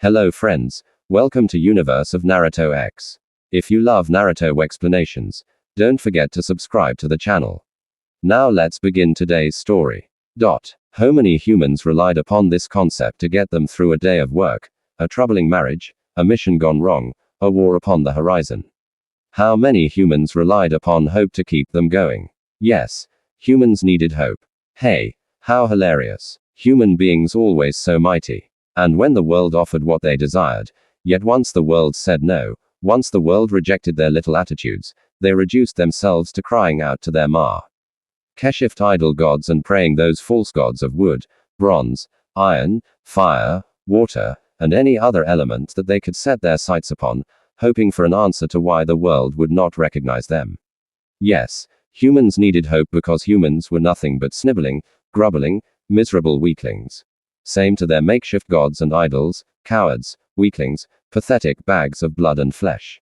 Hello friends, welcome to Universe of Naruto X. If you love Naruto explanations, don't forget to subscribe to the channel. Now let's begin today's story. How many humans relied upon this concept to get them through a day of work, a troubling marriage, a mission gone wrong, a war upon the horizon? How many humans relied upon hope to keep them going? Yes, humans needed hope. Hey, how hilarious. Human beings always so mighty. And when the world offered what they desired, yet once the world said no, once the world rejected their little attitudes, they reduced themselves to crying out to their ma. Keshift idol gods and praying those false gods of wood, bronze, iron, fire, water, and any other element that they could set their sights upon, hoping for an answer to why the world would not recognize them. Yes, humans needed hope because humans were nothing but sniveling, grumbling, miserable weaklings. Same to their makeshift gods and idols, cowards, weaklings, pathetic bags of blood and flesh.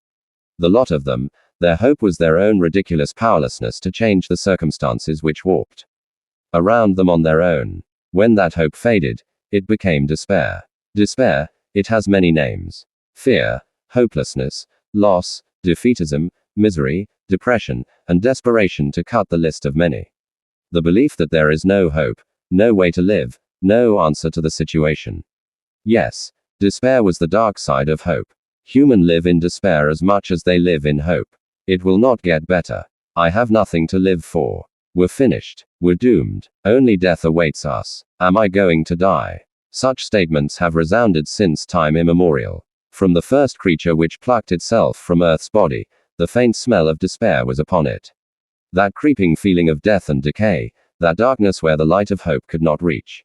The lot of them, their hope was their own ridiculous powerlessness to change the circumstances which warped around them on their own. When that hope faded, it became despair. Despair, it has many names. Fear, hopelessness, loss, defeatism, misery, depression, and desperation to cut the list of many. The belief that there is no hope, no way to live, no answer to the situation. Yes, despair was the dark side of hope. Humans live in despair as much as they live in hope. It will not get better. I have nothing to live for. We're finished. We're doomed. Only death awaits us. Am I going to die? Such statements have resounded since time immemorial. From the first creature which plucked itself from Earth's body, the faint smell of despair was upon it. That creeping feeling of death and decay, that darkness where the light of hope could not reach.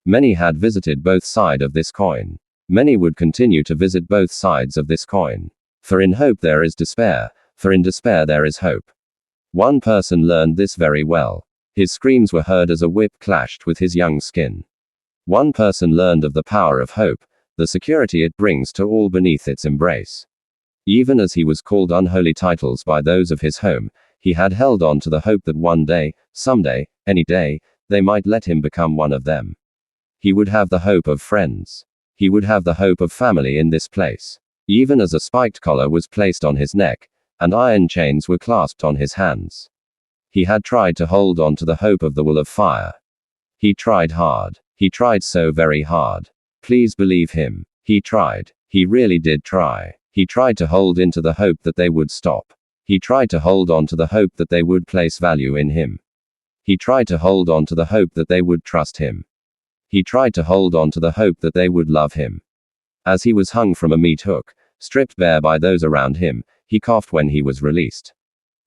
Many had visited both sides of this coin. Many would continue to visit both sides of this coin. For in hope there is despair, for in despair there is hope. One person learned this very well. His screams were heard as a whip clashed with his young skin. One person learned of the power of hope, the security it brings to all beneath its embrace. Even as he was called unholy titles by those of his home, he had held on to the hope that one day, someday, any day, they might let him become one of them. He would have the hope of friends. He would have the hope of family in this place. Even as a spiked collar was placed on his neck, and iron chains were clasped on his hands. He had tried to hold on to the hope of the will of fire. He tried hard. He tried so very hard. Please believe him. He tried. He really did try. He tried to hold into the hope that they would stop. He tried to hold on to the hope that they would place value in him. He tried to hold on to the hope that they would trust him. He tried to hold on to the hope that they would love him. As he was hung from a meat hook, stripped bare by those around him, he coughed when he was released.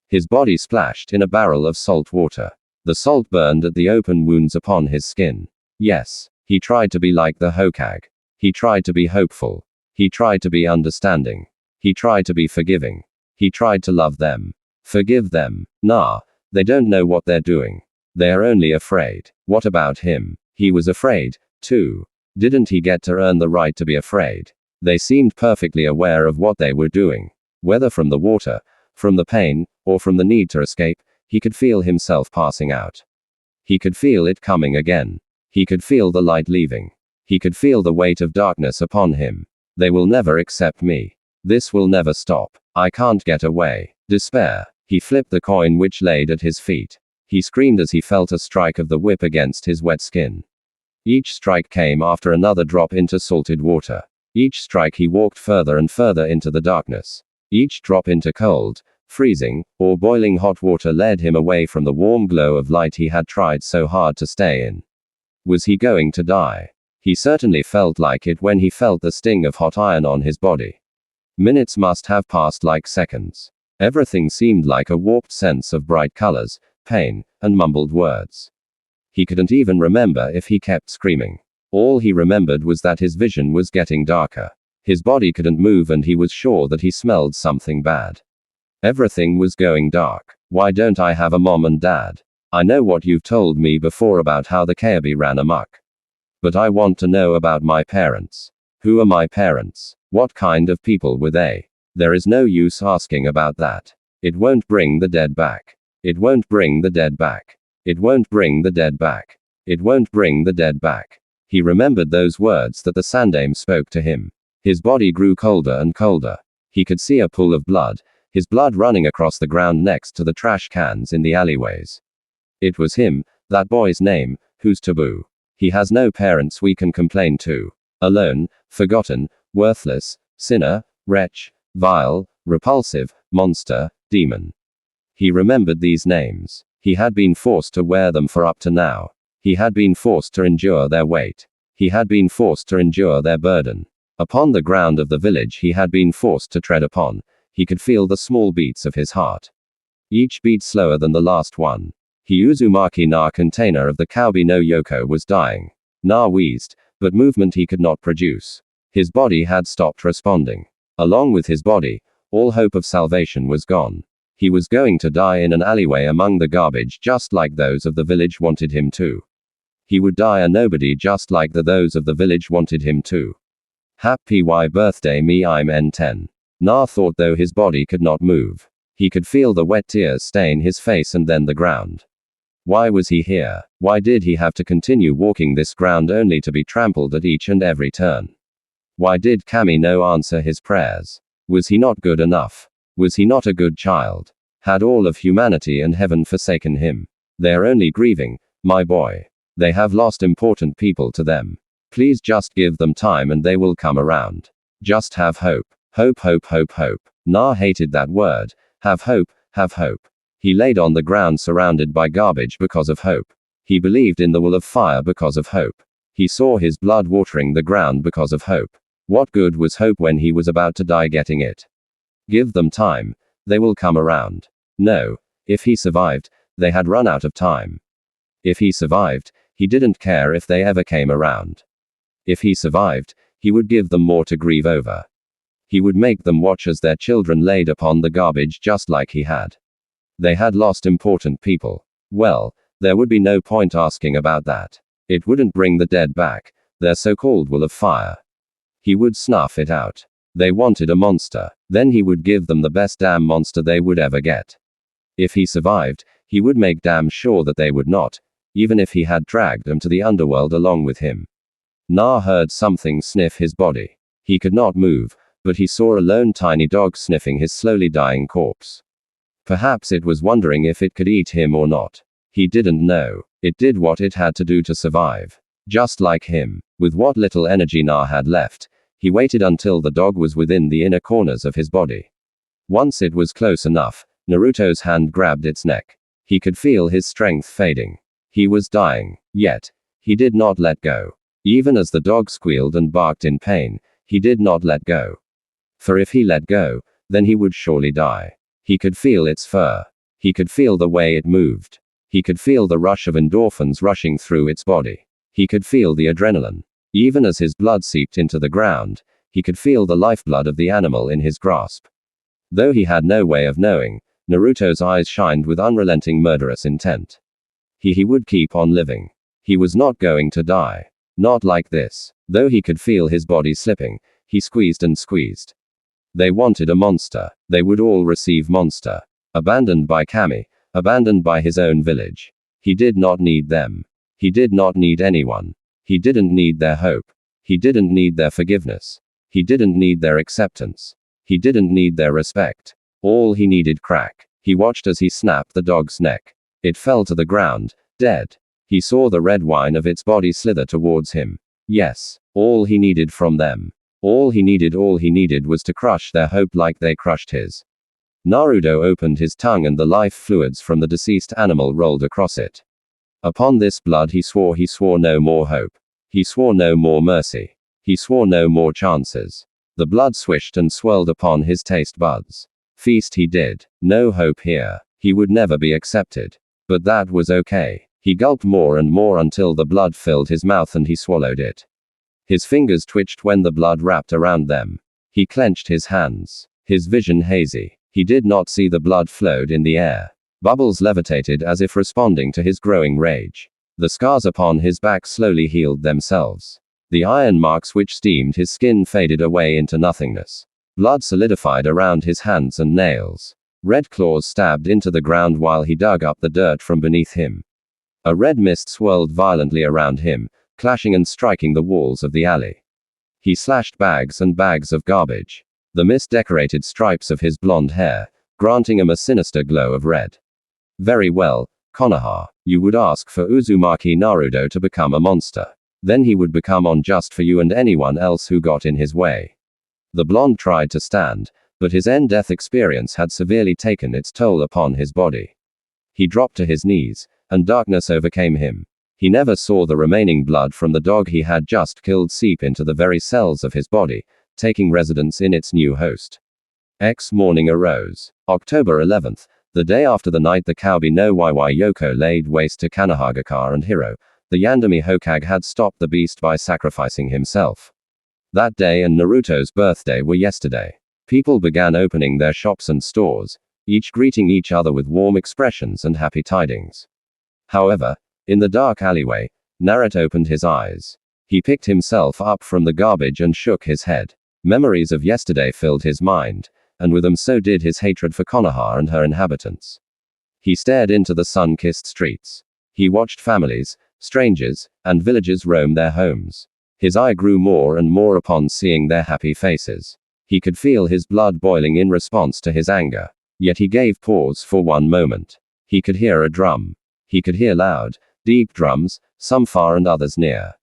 His body splashed in a barrel of salt water. The salt burned at the open wounds upon his skin. Yes, he tried to be like the Hokage. He tried to be hopeful. He tried to be understanding. He tried to be forgiving. He tried to love them. Forgive them. Nah, they don't know what they're doing. They are only afraid. What about him? He was afraid, too. Didn't he get to earn the right to be afraid? They seemed perfectly aware of what they were doing. Whether from the water, from the pain, or from the need to escape, he could feel himself passing out. He could feel it coming again. He could feel the light leaving. He could feel the weight of darkness upon him. They will never accept me. This will never stop. I can't get away. Despair. He flipped the coin which laid at his feet. He screamed as he felt a strike of the whip against his wet skin. Each strike came after another drop into salted water. Each strike he walked further and further into the darkness. Each drop into cold, freezing, or boiling hot water led him away from the warm glow of light he had tried so hard to stay in. Was he going to die? He certainly felt like it when he felt the sting of hot iron on his body. Minutes must have passed like seconds. Everything seemed like a warped sense of bright colors, pain, and mumbled words. He couldn't even remember if he kept screaming. All he remembered was that his vision was getting darker. His body couldn't move and he was sure that he smelled something bad. Everything was going dark. Why don't I have a mom and dad? I know what you've told me before about how the Kyuubi ran amok. But I want to know about my parents. Who are my parents? What kind of people were they? There is no use asking about that. It won't bring the dead back. It won't bring the dead back. It won't bring the dead back. It won't bring the dead back. He remembered those words that the Sandaime spoke to him. His body grew colder and colder. He could see a pool of blood, his blood running across the ground next to the trash cans in the alleyways. It was him, that boy's name, who's taboo. He has no parents we can complain to. Alone, forgotten, worthless, sinner, wretch, vile, repulsive, monster, demon. He remembered these names. He had been forced to wear them for up to now. He had been forced to endure their weight. He had been forced to endure their burden. Upon the ground of the village he had been forced to tread upon, he could feel the small beats of his heart. Each beat slower than the last one. Uzumaki na container of the Kaubi no Yoko was dying. Na wheezed, but movement he could not produce. His body had stopped responding. Along with his body, all hope of salvation was gone. He was going to die in an alleyway among the garbage just like those of the village wanted him to. He would die a nobody just like those of the village wanted him to. Happy birthday me I'm N10. Na thought though his body could not move. He could feel the wet tears stain his face and then the ground. Why was he here? Why did he have to continue walking this ground only to be trampled at each and every turn? Why did Kami no answer his prayers? Was he not good enough? Was he not a good child? Had all of humanity and heaven forsaken him? They're only grieving, my boy. They have lost important people to them. Please just give them time and they will come around. Just have hope. Hope, hope, hope, hope. Na hated that word. Have hope, have hope. He laid on the ground surrounded by garbage because of hope. He believed in the will of fire because of hope. He saw his blood watering the ground because of hope. What good was hope when he was about to die getting it? Give them time. They will come around. No. If he survived, they had run out of time. If he survived, he didn't care if they ever came around. If he survived, he would give them more to grieve over. He would make them watch as their children laid upon the garbage just like he had. They had lost important people. Well, there would be no point asking about that. It wouldn't bring the dead back, their so-called will of fire. He would snuff it out. They wanted a monster. Then he would give them the best damn monster they would ever get. If he survived, he would make damn sure that they would not, even if he had dragged them to the underworld along with him. Na heard something sniff his body. He could not move, but he saw a lone tiny dog sniffing his slowly dying corpse. Perhaps it was wondering if it could eat him or not. He didn't know. It did what it had to do to survive. Just like him. With what little energy Na had left, he waited until the dog was within the inner corners of his body. Once it was close enough, Naruto's hand grabbed its neck. He could feel his strength fading. He was dying. Yet, he did not let go. Even as the dog squealed and barked in pain, he did not let go. For if he let go, then he would surely die. He could feel its fur. He could feel the way it moved. He could feel the rush of endorphins rushing through its body. He could feel the adrenaline. Even as his blood seeped into the ground, he could feel the lifeblood of the animal in his grasp. Though he had no way of knowing, Naruto's eyes shined with unrelenting murderous intent. He would keep on living. He was not going to die. Not like this. Though he could feel his body slipping, he squeezed and squeezed. They wanted a monster. They would all receive monster. Abandoned by Kami. Abandoned by his own village. He did not need them. He did not need anyone. He didn't need their hope. He didn't need their forgiveness. He didn't need their acceptance. He didn't need their respect. All he needed crack. He watched as he snapped the dog's neck. It fell to the ground, dead. He saw the red wine of its body slither towards him. Yes, all he needed from them. All he needed was to crush their hope like they crushed his. Naruto opened his tongue and the life fluids from the deceased animal rolled across it. Upon this blood he swore no more hope. He swore no more mercy. He swore no more chances. The blood swished and swirled upon his taste buds. Feast he did. No hope here. He would never be accepted. But that was okay. He gulped more and more until the blood filled his mouth and he swallowed it. His fingers twitched when the blood wrapped around them. He clenched his hands. His vision hazy. He did not see the blood flowed in the air. Bubbles levitated as if responding to his growing rage. The scars upon his back slowly healed themselves. The iron marks which steamed his skin faded away into nothingness. Blood solidified around his hands and nails. Red claws stabbed into the ground while he dug up the dirt from beneath him. A red mist swirled violently around him, clashing and striking the walls of the alley. He slashed bags and bags of garbage. The mist decorated stripes of his blonde hair, granting him a sinister glow of red. Very well, Konoha, you would ask for Uzumaki Naruto to become a monster. Then he would become on just for you and anyone else who got in his way. The blonde tried to stand, but his end-death experience had severely taken its toll upon his body. He dropped to his knees, and darkness overcame him. He never saw the remaining blood from the dog he had just killed seep into the very cells of his body, taking residence in its new host. Morning arose. October 11th, the day after the night the Koubi no Waiwai Yoko laid waste to Kanohagakure and Hiro, the Yandami Hokage had stopped the beast by sacrificing himself. That day and Naruto's birthday were yesterday. People began opening their shops and stores, each greeting each other with warm expressions and happy tidings. However, in the dark alleyway, Naruto opened his eyes. He picked himself up from the garbage and shook his head. Memories of yesterday filled his mind, and with them so did his hatred for Konoha and her inhabitants. He stared into the sun-kissed streets. He watched families, strangers, and villagers roam their homes. His eye grew more and more upon seeing their happy faces. He could feel his blood boiling in response to his anger. Yet he gave pause for one moment. He could hear a drum. He could hear loud, deep drums, some far and others near.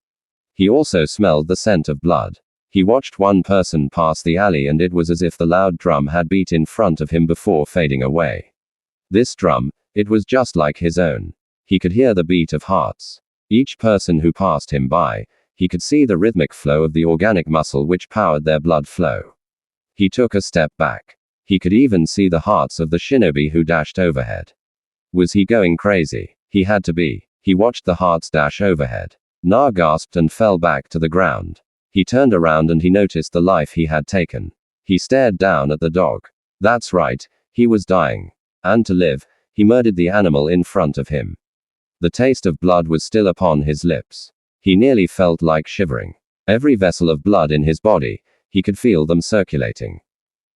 He also smelled the scent of blood. He watched one person pass the alley and it was as if the loud drum had beat in front of him before fading away. This drum, it was just like his own. He could hear the beat of hearts. Each person who passed him by, he could see the rhythmic flow of the organic muscle which powered their blood flow. He took a step back. He could even see the hearts of the shinobi who dashed overhead. Was he going crazy? He had to be. He watched the hearts dash overhead. Na gasped and fell back to the ground. He turned around and he noticed the life he had taken. He stared down at the dog. That's right, he was dying. And to live, he murdered the animal in front of him. The taste of blood was still upon his lips. He nearly felt like shivering. Every vessel of blood in his body, he could feel them circulating.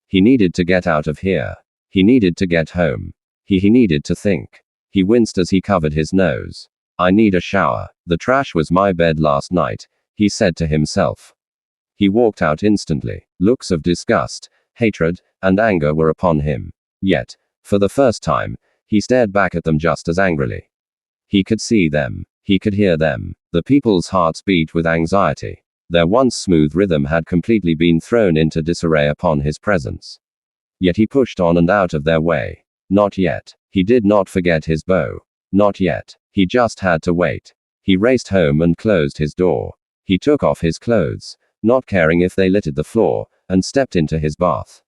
He needed to get out of here. He needed to get home. He needed to think. He winced as he covered his nose. I need a shower. The trash was my bed last night, he said to himself. He walked out instantly. Looks of disgust, hatred, and anger were upon him. Yet, for the first time, he stared back at them just as angrily. He could see them. He could hear them. The people's hearts beat with anxiety. Their once smooth rhythm had completely been thrown into disarray upon his presence. Yet he pushed on and out of their way. Not yet. He did not forget his bow. Not yet. He just had to wait. He raced home and closed his door. He took off his clothes, not caring if they littered the floor, and stepped into his bath.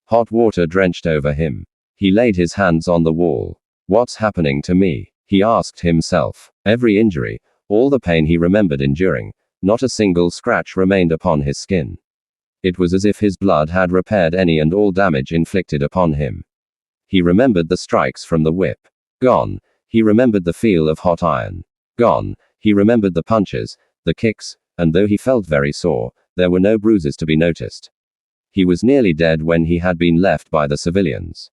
Hot water drenched over him. He laid his hands on the wall. What's happening to me? He asked himself. Every injury, all the pain he remembered enduring, not a single scratch remained upon his skin. It was as if his blood had repaired any and all damage inflicted upon him. He remembered the strikes from the whip. Gone. He remembered the feel of hot iron. Gone. He remembered the punches, the kicks, and though he felt very sore, there were no bruises to be noticed. He was nearly dead when he had been left by the civilians.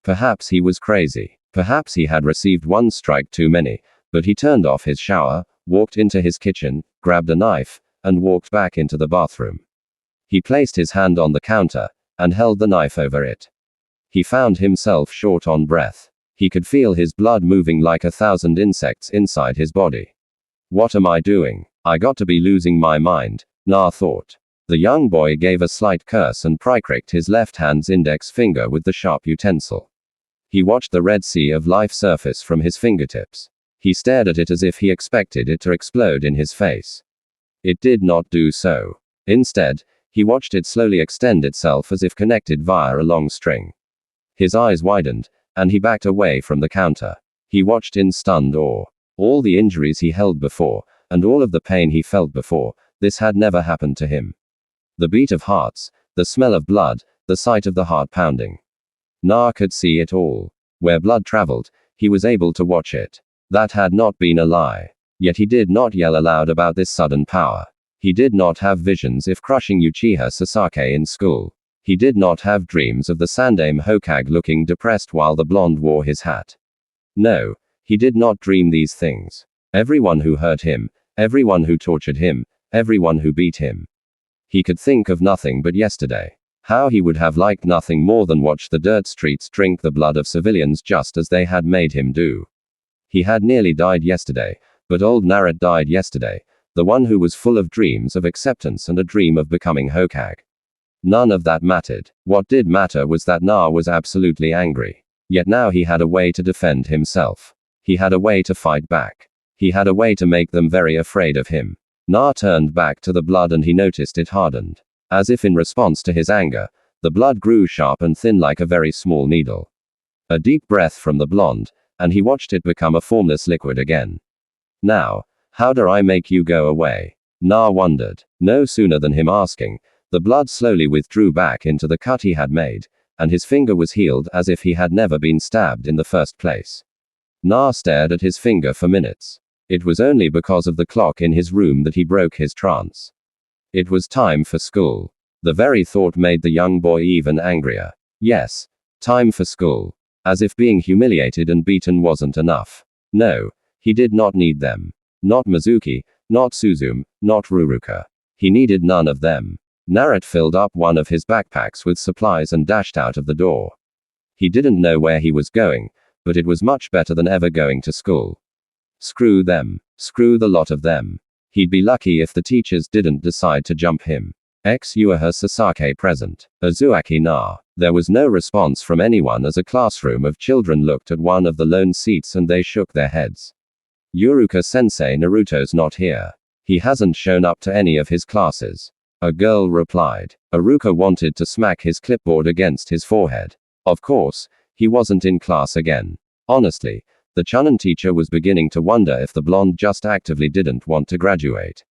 Perhaps he was crazy. Perhaps he had received one strike too many, but he turned off his shower, walked into his kitchen, grabbed a knife, and walked back into the bathroom. He placed his hand on the counter, and held the knife over it. He found himself short on breath. He could feel his blood moving like 1,000 insects inside his body. What am I doing? I got to be losing my mind, Na thought. The young boy gave a slight curse and pricked his left hand's index finger with the sharp utensil. He watched the red sea of life surface from his fingertips. He stared at it as if he expected it to explode in his face. It did not do so. Instead, he watched it slowly extend itself as if connected via a long string. His eyes widened, and he backed away from the counter. He watched in stunned awe. All the injuries he held before, and all of the pain he felt before, this had never happened to him. The beat of hearts, the smell of blood, the sight of the heart pounding. Na could see it all. Where blood traveled, he was able to watch it. That had not been a lie. Yet he did not yell aloud about this sudden power. He did not have visions of crushing Uchiha Sasake in school. He did not have dreams of the Sandaime Hokage looking depressed while the blonde wore his hat. No, he did not dream these things. Everyone who hurt him, everyone who tortured him, everyone who beat him. He could think of nothing but yesterday. How he would have liked nothing more than watch the dirt streets drink the blood of civilians just as they had made him do. He had nearly died yesterday, but old Naruto died yesterday, the one who was full of dreams of acceptance and a dream of becoming Hokage. None of that mattered. What did matter was that Na was absolutely angry. Yet now he had a way to defend himself. He had a way to fight back. He had a way to make them very afraid of him. Na turned back to the blood and he noticed it hardened. As if in response to his anger, the blood grew sharp and thin like a very small needle. A deep breath from the blonde, and he watched it become a formless liquid again. Now, how do I make you go away? Na wondered. No sooner than him asking, the blood slowly withdrew back into the cut he had made, and his finger was healed as if he had never been stabbed in the first place. Na stared at his finger for minutes. It was only because of the clock in his room that he broke his trance. It was time for school. The very thought made the young boy even angrier. Yes, time for school. As if being humiliated and beaten wasn't enough. No, he did not need them. Not Mizuki, not Suzume, not Ruruka. He needed none of them. Naruto filled up one of his backpacks with supplies and dashed out of the door. He didn't know where he was going, but it was much better than ever going to school. Screw them. Screw the lot of them. He'd be lucky if the teachers didn't decide to jump him. Yuha Sasake present. Azuaki Na. There was no response from anyone as a classroom of children looked at one of the lone seats and they shook their heads. Yuruka-sensei Naruto's not here. He hasn't shown up to any of his classes. A girl replied. Aruka wanted to smack his clipboard against his forehead. Of course, he wasn't in class again. Honestly, the Chunin teacher was beginning to wonder if the blonde just actively didn't want to graduate.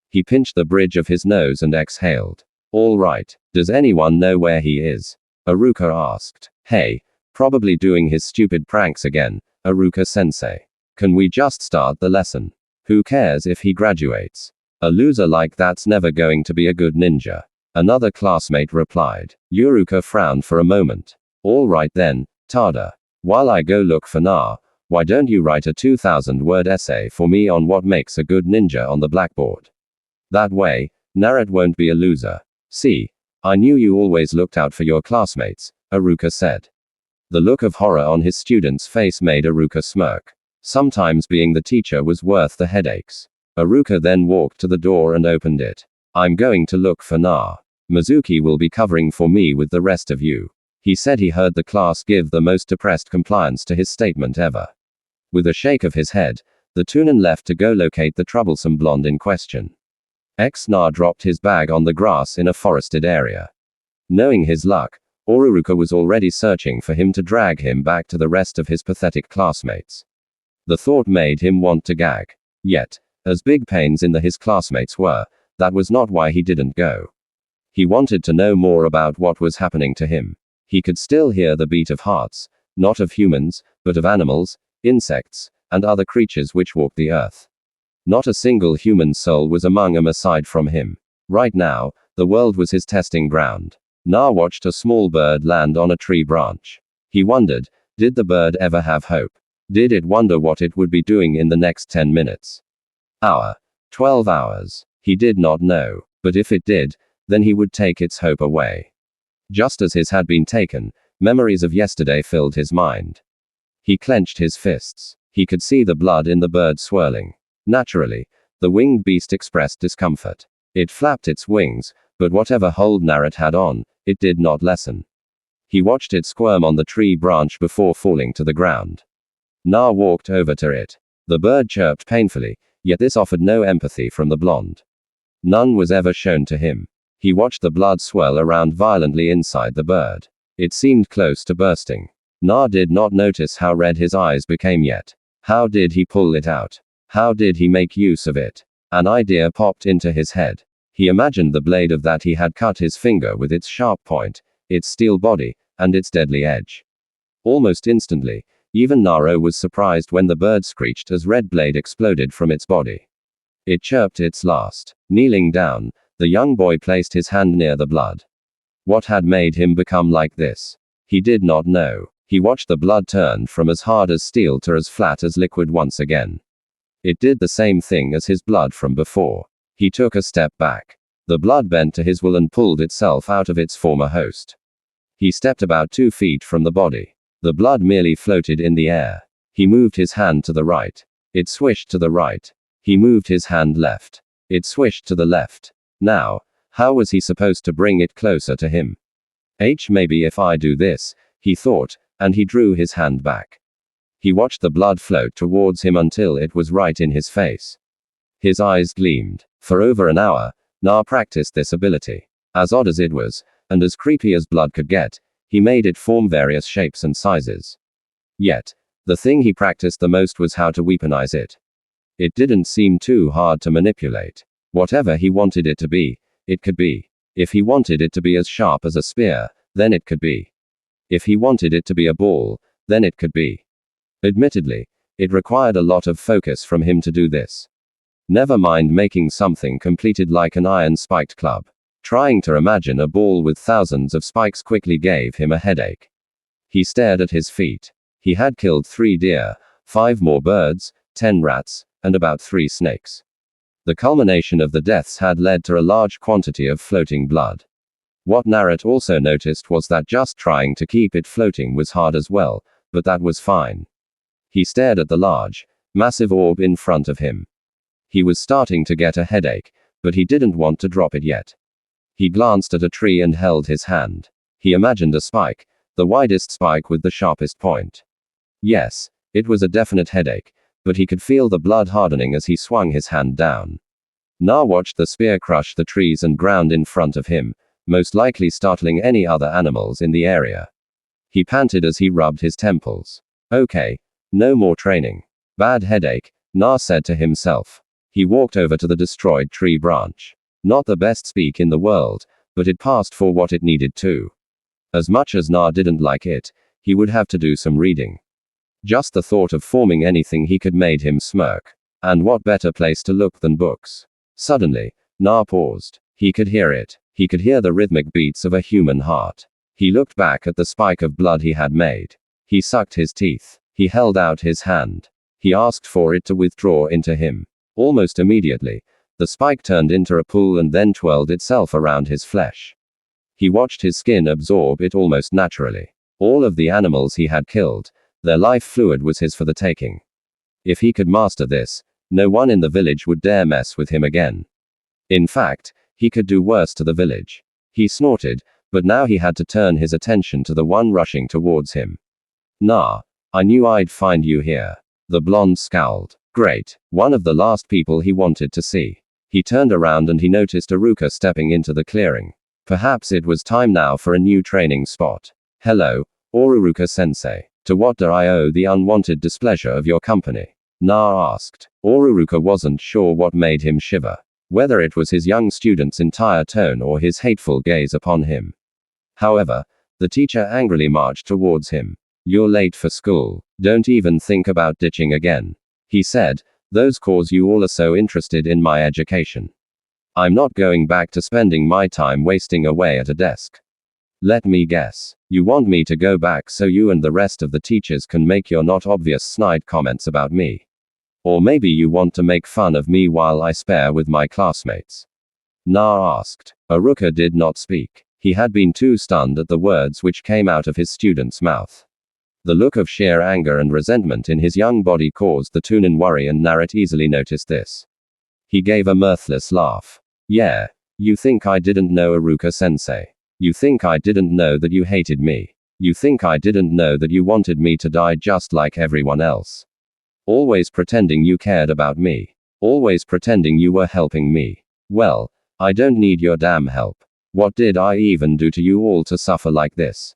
He pinched the bridge of his nose and exhaled. All right, does anyone know where he is? Aruka asked. Hey, probably doing his stupid pranks again, Aruka-sensei. Can we just start the lesson? Who cares if he graduates? A loser like that's never going to be a good ninja. Another classmate replied. Yuruka frowned for a moment. All right then, Tada. While I go look for Na, why don't you write a 2,000-word essay for me on what makes a good ninja on the blackboard? That way, Naruto won't be a loser. See, I knew you always looked out for your classmates, Aruka said. The look of horror on his student's face made Aruka smirk. Sometimes being the teacher was worth the headaches. Aruka then walked to the door and opened it. I'm going to look for Na. Mizuki will be covering for me with the rest of you. He said he heard the class give the most depressed compliance to his statement ever. With a shake of his head, the Chunin left to go locate the troublesome blonde in question. Na dropped his bag on the grass in a forested area. Knowing his luck, Oruruka was already searching for him to drag him back to the rest of his pathetic classmates. The thought made him want to gag. Yet, as big pains in his classmates were, that was not why he didn't go. He wanted to know more about what was happening to him. He could still hear the beat of hearts, not of humans, but of animals, insects, and other creatures which walked the earth. Not a single human soul was among them aside from him. Right now, the world was his testing ground. Na watched a small bird land on a tree branch. He wondered, did the bird ever have hope? Did it wonder what it would be doing in the next 10 minutes? 12 hours. He did not know, but if it did, then he would take its hope away. Just as his had been taken, memories of yesterday filled his mind. He clenched his fists. He could see the blood in the bird swirling. Naturally, the winged beast expressed discomfort. It flapped its wings, but whatever hold Naruto had on, it did not lessen. He watched it squirm on the tree branch before falling to the ground. Na walked over to it. The bird chirped painfully, yet this offered no empathy from the blonde. None was ever shown to him. He watched the blood swirl around violently inside the bird. It seemed close to bursting. Na did not notice how red his eyes became yet. How did he pull it out? How did he make use of it? An idea popped into his head. He imagined the blade of that he had cut his finger with its sharp point, its steel body, and its deadly edge. Almost instantly, even Naruto was surprised when the bird screeched as red blade exploded from its body. It chirped its last. Kneeling down, the young boy placed his hand near the blood. What had made him become like this? He did not know. He watched the blood turn from as hard as steel to as flat as liquid once again. It did the same thing as his blood from before. He took a step back. The blood bent to his will and pulled itself out of its former host. He stepped about 2 feet from the body. The blood merely floated in the air. He moved his hand to the right. It swished to the right. He moved his hand left. It swished to the left. Now, how was he supposed to bring it closer to him? Maybe if I do this, he thought, and he drew his hand back. He watched the blood float towards him until it was right in his face. His eyes gleamed. For over an hour, Na practiced this ability. As odd as it was, and as creepy as blood could get, he made it form various shapes and sizes. Yet, the thing he practiced the most was how to weaponize it. It didn't seem too hard to manipulate. Whatever he wanted it to be, it could be. If he wanted it to be as sharp as a spear, then it could be. If he wanted it to be a ball, then it could be. Admittedly, it required a lot of focus from him to do this. Never mind making something completed like an iron-spiked club. Trying to imagine a ball with thousands of spikes quickly gave him a headache. He stared at his feet. He had killed 3 deer, 5 more birds, 10 rats, and about 3 snakes. The culmination of the deaths had led to a large quantity of floating blood. What Naruto also noticed was that just trying to keep it floating was hard as well, but that was fine. He stared at the large, massive orb in front of him. He was starting to get a headache, but he didn't want to drop it yet. He glanced at a tree and held his hand. He imagined a spike, the widest spike with the sharpest point. Yes, it was a definite headache, but he could feel the blood hardening as he swung his hand down. Na watched the spear crush the trees and ground in front of him, most likely startling any other animals in the area. He panted as he rubbed his temples. Okay, no more training. Bad headache, Na said to himself. He walked over to the destroyed tree branch. Not the best speak in the world, but it passed for what it needed to. As much as Na didn't like it, he would have to do some reading. Just the thought of forming anything he could made him smirk. And what better place to look than books? Suddenly, Na paused. He could hear it. He could hear the rhythmic beats of a human heart. He looked back at the spike of blood he had made. He sucked his teeth. He held out his hand. He asked for it to withdraw into him. Almost immediately, the spike turned into a pool and then twirled itself around his flesh. He watched his skin absorb it almost naturally. All of the animals he had killed, their life fluid was his for the taking. If he could master this, no one in the village would dare mess with him again. In fact, he could do worse to the village. He snorted, but now he had to turn his attention to the one rushing towards him. Nah, I knew I'd find you here. The blonde scowled. Great, one of the last people he wanted to see. He turned around and he noticed Iruka stepping into the clearing. Perhaps it was time now for a new training spot. Hello, Oruruka-sensei. To what do I owe the unwanted displeasure of your company? Na asked. Oruruka wasn't sure what made him shiver. Whether it was his young student's entire tone or his hateful gaze upon him. However, the teacher angrily marched towards him. You're late for school. Don't even think about ditching again. He said, those cause you all are so interested in my education. I'm not going back to spending my time wasting away at a desk. Let me guess. You want me to go back so you and the rest of the teachers can make your not obvious snide comments about me. Or maybe you want to make fun of me while I spar with my classmates. Na asked. Iruka did not speak. He had been too stunned at the words which came out of his student's mouth. The look of sheer anger and resentment in his young body caused the Tunin worry, and Naruto easily noticed this. He gave a mirthless laugh. Yeah, you think I didn't know Iruka-sensei? You think I didn't know that you hated me? You think I didn't know that you wanted me to die just like everyone else? Always pretending you cared about me. Always pretending you were helping me. Well, I don't need your damn help. What did I even do to you all to suffer like this?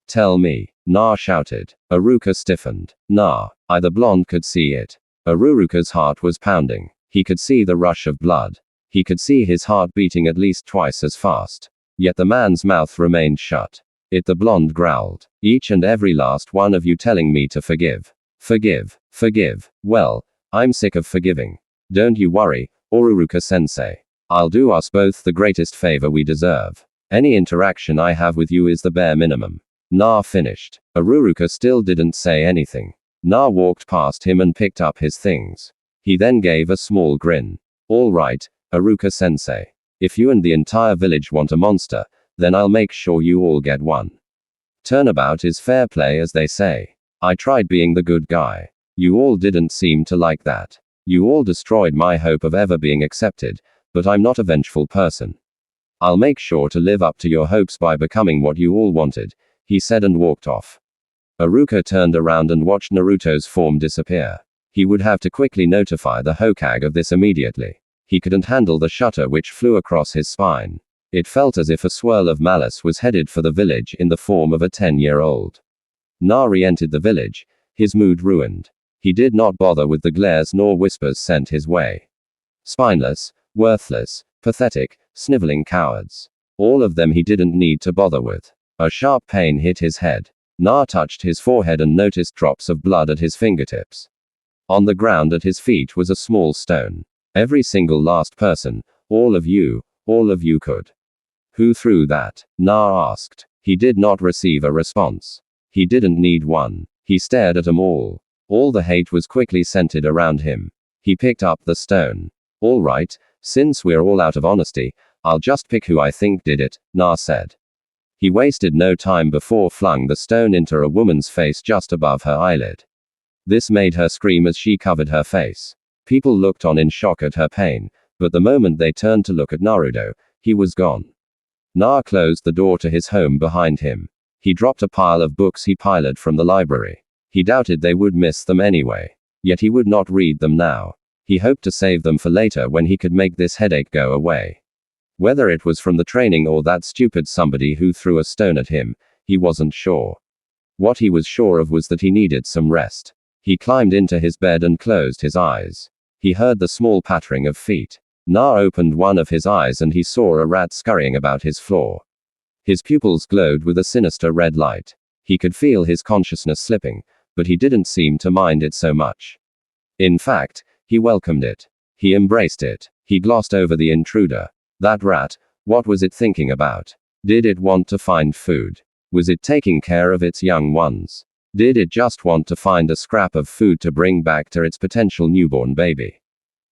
Tell me. Na shouted. Iruka stiffened. Nah, the blonde could see it. Oruruka's heart was pounding. He could see the rush of blood. He could see his heart beating at least twice as fast. Yet the man's mouth remained shut. The blonde growled. Each and every last one of you telling me to forgive. Forgive. Forgive. Well, I'm sick of forgiving. Don't you worry, Oruruka-sensei. I'll do us both the greatest favor we deserve. Any interaction I have with you is the bare minimum. Na finished. Oruruka still didn't say anything. Na walked past him and picked up his things. He then gave a small grin. All right, Iruka-sensei. If you and the entire village want a monster, then I'll make sure you all get one. Turnabout is fair play, as they say. I tried being the good guy. You all didn't seem to like that. You all destroyed my hope of ever being accepted, but I'm not a vengeful person. I'll make sure to live up to your hopes by becoming what you all wanted, he said and walked off. Iruka turned around and watched Naruto's form disappear. He would have to quickly notify the Hokage of this immediately. He couldn't handle the shudder which flew across his spine. It felt as if a swirl of malice was headed for the village in the form of a 10-year-old. Nari entered the village, his mood ruined. He did not bother with the glares nor whispers sent his way. Spineless, worthless, pathetic, sniveling cowards. All of them he didn't need to bother with. A sharp pain hit his head. Na touched his forehead and noticed drops of blood at his fingertips. On the ground at his feet was a small stone. Every single last person, all of you could. Who threw that? Na asked. He did not receive a response. He didn't need one. He stared at them all. All the hate was quickly centered around him. He picked up the stone. All right, since we're all out of honesty, I'll just pick who I think did it, Na said. He wasted no time before flung the stone into a woman's face just above her eyelid. This made her scream as she covered her face. People looked on in shock at her pain, but the moment they turned to look at Naruto, he was gone. Na closed the door to his home behind him. He dropped a pile of books he piloted from the library. He doubted they would miss them anyway. Yet he would not read them now. He hoped to save them for later when he could make this headache go away. Whether it was from the training or that stupid somebody who threw a stone at him, he wasn't sure. What he was sure of was that he needed some rest. He climbed into his bed and closed his eyes. He heard the small pattering of feet. Na opened one of his eyes and he saw a rat scurrying about his floor. His pupils glowed with a sinister red light. He could feel his consciousness slipping, but he didn't seem to mind it so much. In fact, he welcomed it. He embraced it. He glossed over the intruder. That rat, what was it thinking about? Did it want to find food? Was it taking care of its young ones? Did it just want to find a scrap of food to bring back to its potential newborn baby?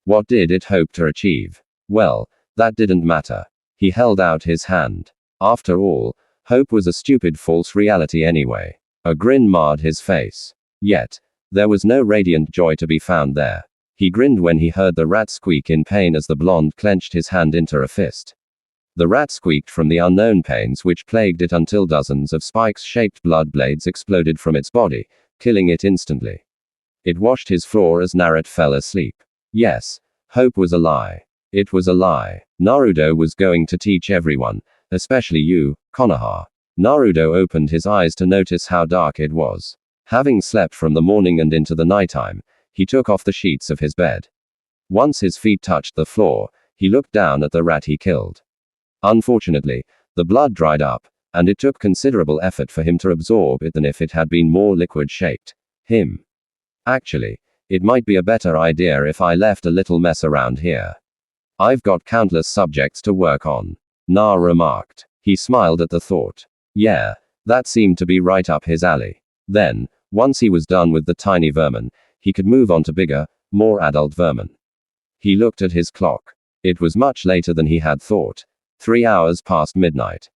What did it hope to achieve? Well, that didn't matter. He held out his hand. After all, hope was a stupid false reality anyway. A grin marred his face. Yet, there was no radiant joy to be found there. He grinned when he heard the rat squeak in pain as the blonde clenched his hand into a fist. The rat squeaked from the unknown pains which plagued it until dozens of spikes-shaped blood blades exploded from its body, killing it instantly. It washed his floor as Naruto fell asleep. Yes, hope was a lie. It was a lie. Naruto was going to teach everyone, especially you, Konoha. Naruto opened his eyes to notice how dark it was. Having slept from the morning and into the nighttime, he took off the sheets of his bed. Once his feet touched the floor, he looked down at the rat he killed. Unfortunately, the blood dried up, and it took considerable effort for him to absorb it than if it had been more liquid-shaped. Actually, it might be a better idea if I left a little mess around here. I've got countless subjects to work on, Na remarked. He smiled at the thought. Yeah, that seemed to be right up his alley. Then, once he was done with the tiny vermin, he could move on to bigger, more adult vermin. He looked at his clock. It was much later than he had thought. 3 hours past midnight.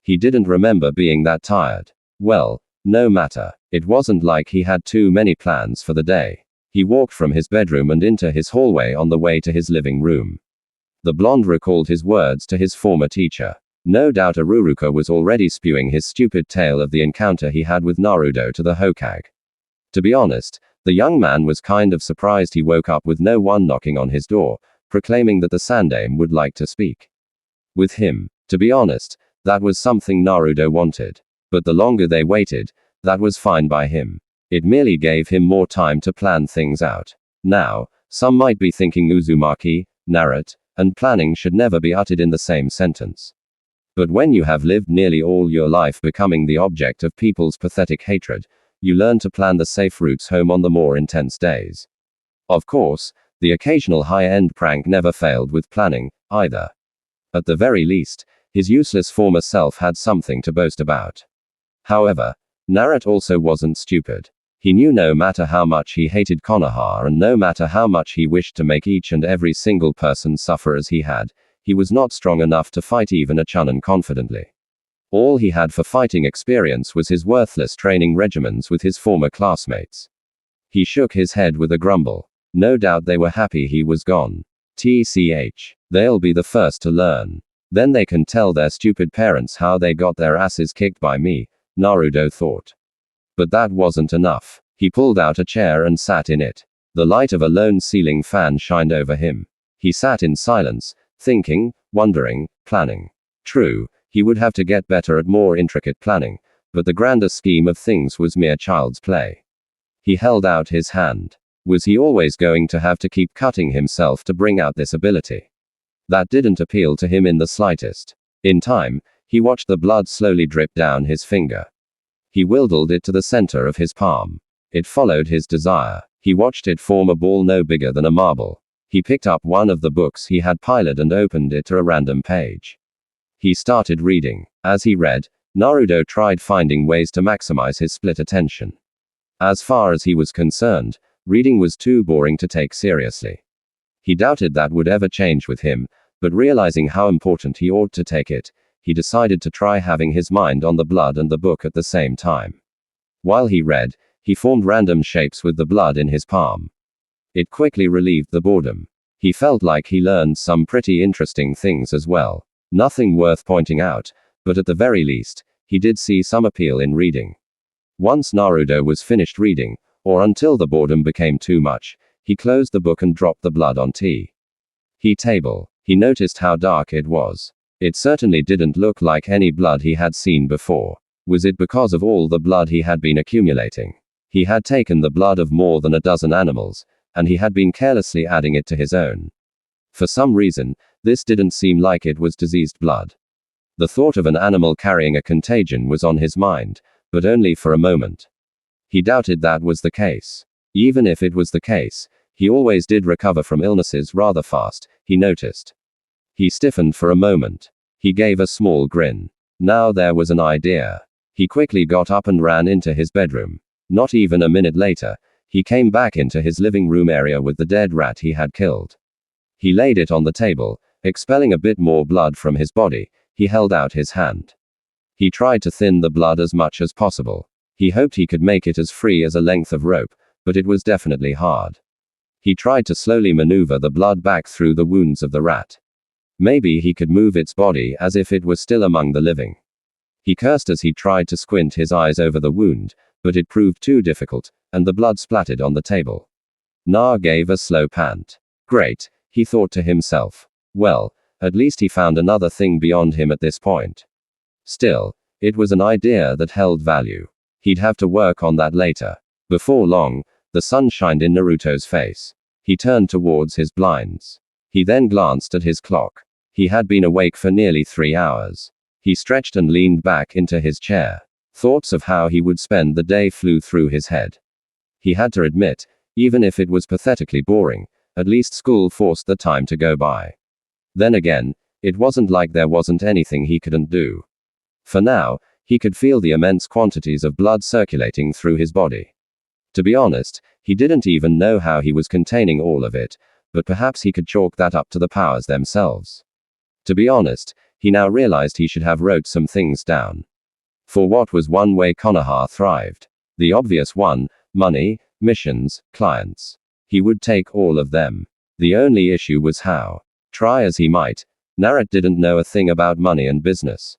He didn't remember being that tired. Well, no matter. It wasn't like he had too many plans for the day. He walked from his bedroom and into his hallway on the way to his living room. The blonde recalled his words to his former teacher. No doubt Iruka was already spewing his stupid tale of the encounter he had with Naruto to the Hokage. To be honest, the young man was kind of surprised he woke up with no one knocking on his door, proclaiming that the Sandaime would like to speak with him. To be honest, that was something Naruto wanted. But the longer they waited, that was fine by him. It merely gave him more time to plan things out. Now, some might be thinking Uzumaki, Naruto, and planning should never be uttered in the same sentence. But when you have lived nearly all your life becoming the object of people's pathetic hatred, you learn to plan the safe routes home on the more intense days. Of course, the occasional high-end prank never failed with planning, either. At the very least, his useless former self had something to boast about. However, Naruto also wasn't stupid. He knew no matter how much he hated Konoha and no matter how much he wished to make each and every single person suffer as he had, he was not strong enough to fight even a chunin confidently. All he had for fighting experience was his worthless training regimens with his former classmates. He shook his head with a grumble. No doubt they were happy he was gone. TCH. They'll be the first to learn. Then they can tell their stupid parents how they got their asses kicked by me, Naruto thought. But that wasn't enough. He pulled out a chair and sat in it. The light of a lone ceiling fan shined over him. He sat in silence, thinking, wondering, planning. True, he would have to get better at more intricate planning, but the grander scheme of things was mere child's play. He held out his hand. Was he always going to have to keep cutting himself to bring out this ability? That didn't appeal to him in the slightest. In time, he watched the blood slowly drip down his finger. He wildled it to the center of his palm. It followed his desire. He watched it form a ball no bigger than a marble. He picked up one of the books he had piled and opened it to a random page. He started reading. As he read, Naruto tried finding ways to maximize his split attention. As far as he was concerned, reading was too boring to take seriously. He doubted that would ever change with him, but realizing how important he ought to take it, he decided to try having his mind on the blood and the book at the same time. While he read, he formed random shapes with the blood in his palm. It quickly relieved the boredom. He felt like he learned some pretty interesting things as well. Nothing worth pointing out, but at the very least, he did see some appeal in reading. Once Naruto was finished reading, or until the boredom became too much, he closed the book and dropped the blood on tea. Table. He noticed how dark it was. It certainly didn't look like any blood he had seen before. Was it because of all the blood he had been accumulating? He had taken the blood of more than a dozen animals, and he had been carelessly adding it to his own. For some reason, this didn't seem like it was diseased blood. The thought of an animal carrying a contagion was on his mind, but only for a moment. He doubted that was the case. Even if it was the case, he always did recover from illnesses rather fast, he noticed. He stiffened for a moment. He gave a small grin. Now there was an idea. He quickly got up and ran into his bedroom. Not even a minute later, he came back into his living room area with the dead rat he had killed. He laid it on the table, expelling a bit more blood from his body. He held out his hand. He tried to thin the blood as much as possible. He hoped he could make it as free as a length of rope, but it was definitely hard. He tried to slowly maneuver the blood back through the wounds of the rat. Maybe he could move its body as if it was still among the living. He cursed as he tried to squint his eyes over the wound, but it proved too difficult, and the blood splattered on the table. Na gave a slow pant. Great, he thought to himself. Well, at least he found another thing beyond him at this point. Still, it was an idea that held value. He'd have to work on that later. Before long, the sun shined in Naruto's face. He turned towards his blinds. He then glanced at his clock. He had been awake for nearly 3 hours. He stretched and leaned back into his chair. Thoughts of how he would spend the day flew through his head. He had to admit, even if it was pathetically boring, at least school forced the time to go by. Then again, it wasn't like there wasn't anything he couldn't do. For now, he could feel the immense quantities of blood circulating through his body. To be honest, he didn't even know how he was containing all of it, but perhaps he could chalk that up to the powers themselves. To be honest, he now realized he should have wrote some things down. For what was one way Konoha thrived? The obvious one: money, missions, clients. He would take all of them. The only issue was how. Try as he might, Naruto didn't know a thing about money and business.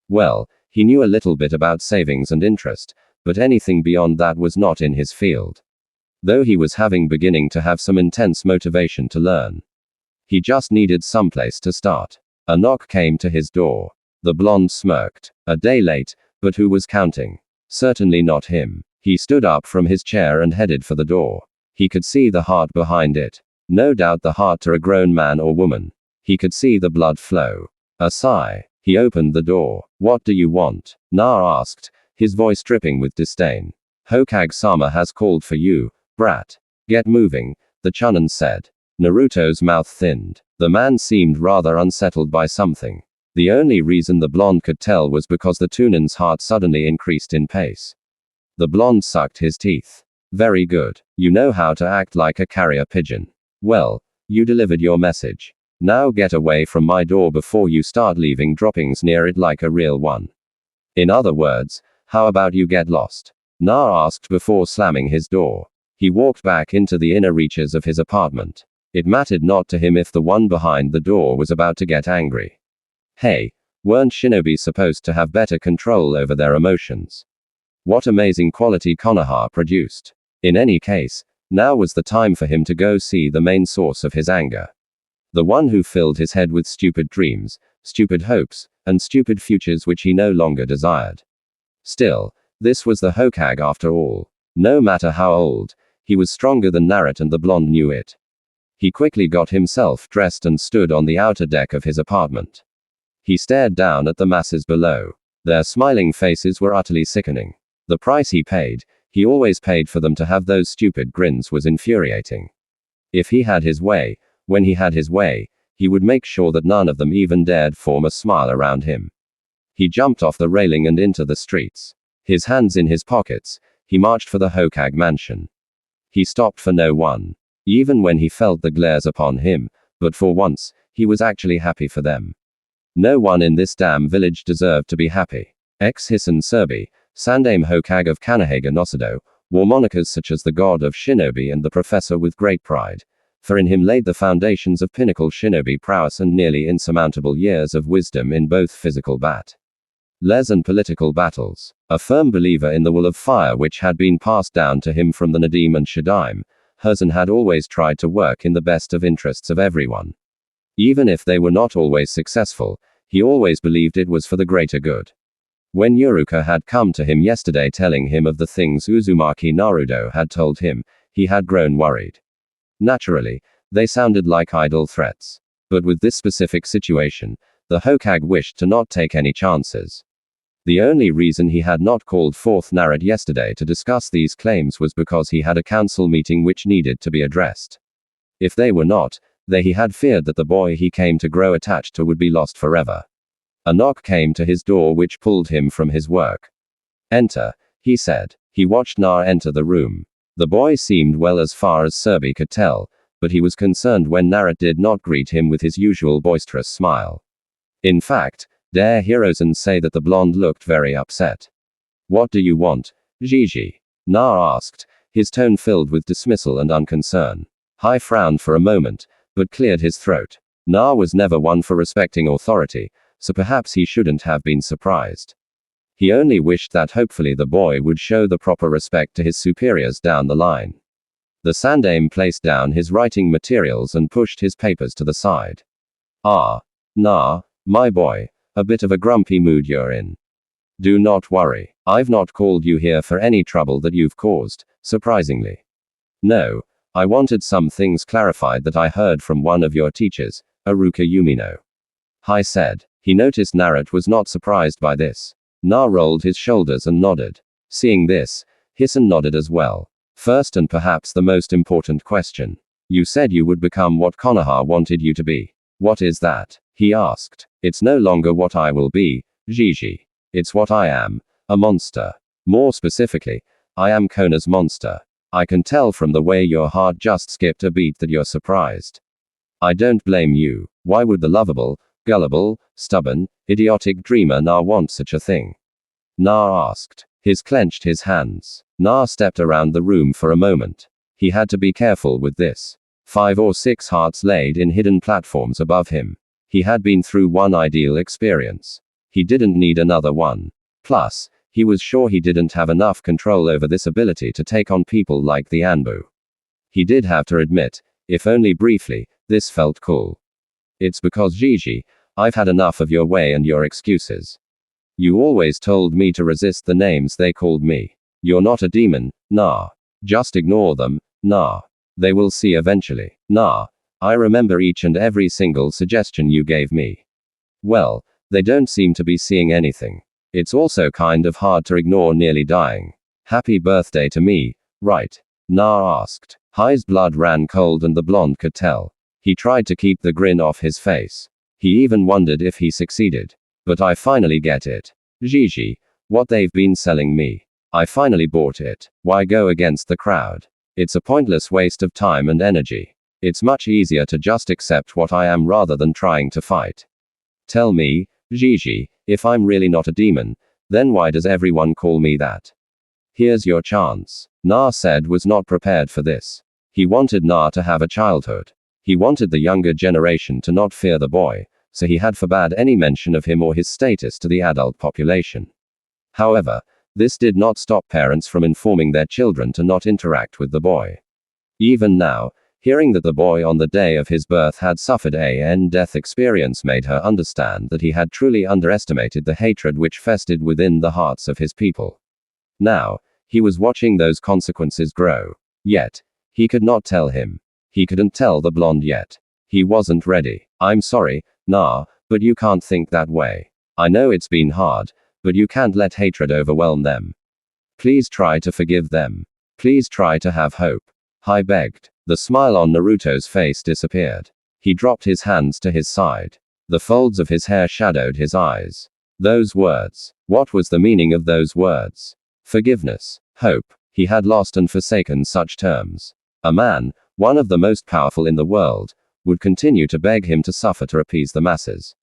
Well, he knew a little bit about savings and interest, but anything beyond that was not in his field. Though he was beginning to have some intense motivation to learn. He just needed someplace to start. A knock came to his door. The blonde smirked. A day late, but who was counting? Certainly not him. He stood up from his chair and headed for the door. He could see the heart behind it. No doubt the heart to a grown man or woman. He could see the blood flow. A sigh. He opened the door. What do you want? Na asked, his voice dripping with disdain. Hokage-sama has called for you, brat. Get moving, the chunin said. Naruto's mouth thinned. The man seemed rather unsettled by something. The only reason the blonde could tell was because the chunin's heart suddenly increased in pace. The blonde sucked his teeth. Very good. You know how to act like a carrier pigeon. Well, you delivered your message. Now get away from my door before you start leaving droppings near it like a real one. In other words, how about you get lost? Na asked before slamming his door. He walked back into the inner reaches of his apartment. It mattered not to him if the one behind the door was about to get angry. Hey, weren't Shinobi supposed to have better control over their emotions? What amazing quality Konoha produced. In any case, now was the time for him to go see the main source of his anger. The one who filled his head with stupid dreams, stupid hopes, and stupid futures which he no longer desired. Still, this was the Hokage after all. No matter how old, he was stronger than Naruto, and the blonde knew it. He quickly got himself dressed and stood on the outer deck of his apartment. He stared down at the masses below. Their smiling faces were utterly sickening. The price he always paid for them to have those stupid grins, was infuriating. If he had his way, when he had his way, he would make sure that none of them even dared form a smile around him. He jumped off the railing and into the streets. His hands in his pockets, he marched for the Hokage mansion. He stopped for no one. Even when he felt the glares upon him, but for once, he was actually happy for them. No one in this damn village deserved to be happy. Hisan Serbi, Sandaime Hokage of Kanohage Nosado, wore monikers such as the God of Shinobi and the Professor with great pride, for in him laid the foundations of pinnacle shinobi prowess and nearly insurmountable years of wisdom in both physical les and political battles. A firm believer in the will of fire which had been passed down to him from the Nadim and Shadaime, Hisan had always tried to work in the best of interests of everyone. Even if they were not always successful, he always believed it was for the greater good. When Yuruka had come to him yesterday telling him of the things Uzumaki Naruto had told him, he had grown worried. Naturally, they sounded like idle threats. But with this specific situation, the Hokage wished to not take any chances. The only reason he had not called forth Naruto yesterday to discuss these claims was because he had a council meeting which needed to be addressed. If they were not, he had feared that the boy he came to grow attached to would be lost forever. A knock came to his door which pulled him from his work. Enter, he said. He watched Naruto enter the room. The boy seemed well as far as Serbi could tell, but he was concerned when Naruto did not greet him with his usual boisterous smile. In fact, dare Hirozen say that the blonde looked very upset. What do you want, Gigi? Naruto asked, his tone filled with dismissal and unconcern. Hai frowned for a moment, but cleared his throat. Naruto was never one for respecting authority, so perhaps he shouldn't have been surprised. He only wished that hopefully the boy would show the proper respect to his superiors down the line. The Sandaime placed down his writing materials and pushed his papers to the side. Nah, my boy, a bit of a grumpy mood you're in. Do not worry, I've not called you here for any trouble that you've caused, surprisingly. No, I wanted some things clarified that I heard from one of your teachers, Aruka Yumino. Hai said. He noticed Naruto was not surprised by this. Na rolled his shoulders and nodded. Seeing this, Hisan nodded as well. First and perhaps the most important question. You said you would become what Konoha wanted you to be. What is that? He asked. It's no longer what I will be, Gigi. It's what I am, a monster. More specifically, I am Konoha's monster. I can tell from the way your heart just skipped a beat that you're surprised. I don't blame you. Why would the lovable, gullible, stubborn, idiotic dreamer Na want such a thing? Na asked. His clenched his hands. Na stepped around the room for a moment. He had to be careful with this. 5 or 6 hearts laid in hidden platforms above him. He had been through one ideal experience. He didn't need another one. Plus, he was sure he didn't have enough control over this ability to take on people like the Anbu. He did have to admit, if only briefly, this felt cool. It's because Gigi, I've had enough of your way and your excuses. You always told me to resist the names they called me. You're not a demon, nah. Just ignore them, nah. They will see eventually, nah. I remember each and every single suggestion you gave me. Well, they don't seem to be seeing anything. It's also kind of hard to ignore nearly dying. Happy birthday to me, right? Na asked. Hai's blood ran cold and the blonde could tell. He tried to keep the grin off his face. He even wondered if he succeeded. But I finally get it. Gigi, what they've been selling me. I finally bought it. Why go against the crowd? It's a pointless waste of time and energy. It's much easier to just accept what I am rather than trying to fight. Tell me, Gigi, if I'm really not a demon, then why does everyone call me that? Here's your chance. Na said was not prepared for this. He wanted Na to have a childhood. He wanted the younger generation to not fear the boy, so he had forbade any mention of him or his status to the adult population. However, this did not stop parents from informing their children to not interact with the boy. Even now, hearing that the boy on the day of his birth had suffered a death experience made her understand that he had truly underestimated the hatred which festered within the hearts of his people. Now, he was watching those consequences grow. Yet, he could not tell him. He couldn't tell the blonde yet. He wasn't ready. I'm sorry, Na, but you can't think that way. I know it's been hard, but you can't let hatred overwhelm them. Please try to forgive them. Please try to have hope. I begged. The smile on Naruto's face disappeared. He dropped his hands to his side. The folds of his hair shadowed his eyes. Those words. What was the meaning of those words? Forgiveness. Hope. He had lost and forsaken such terms. A man, one of the most powerful in the world, would continue to beg him to suffer to appease the masses.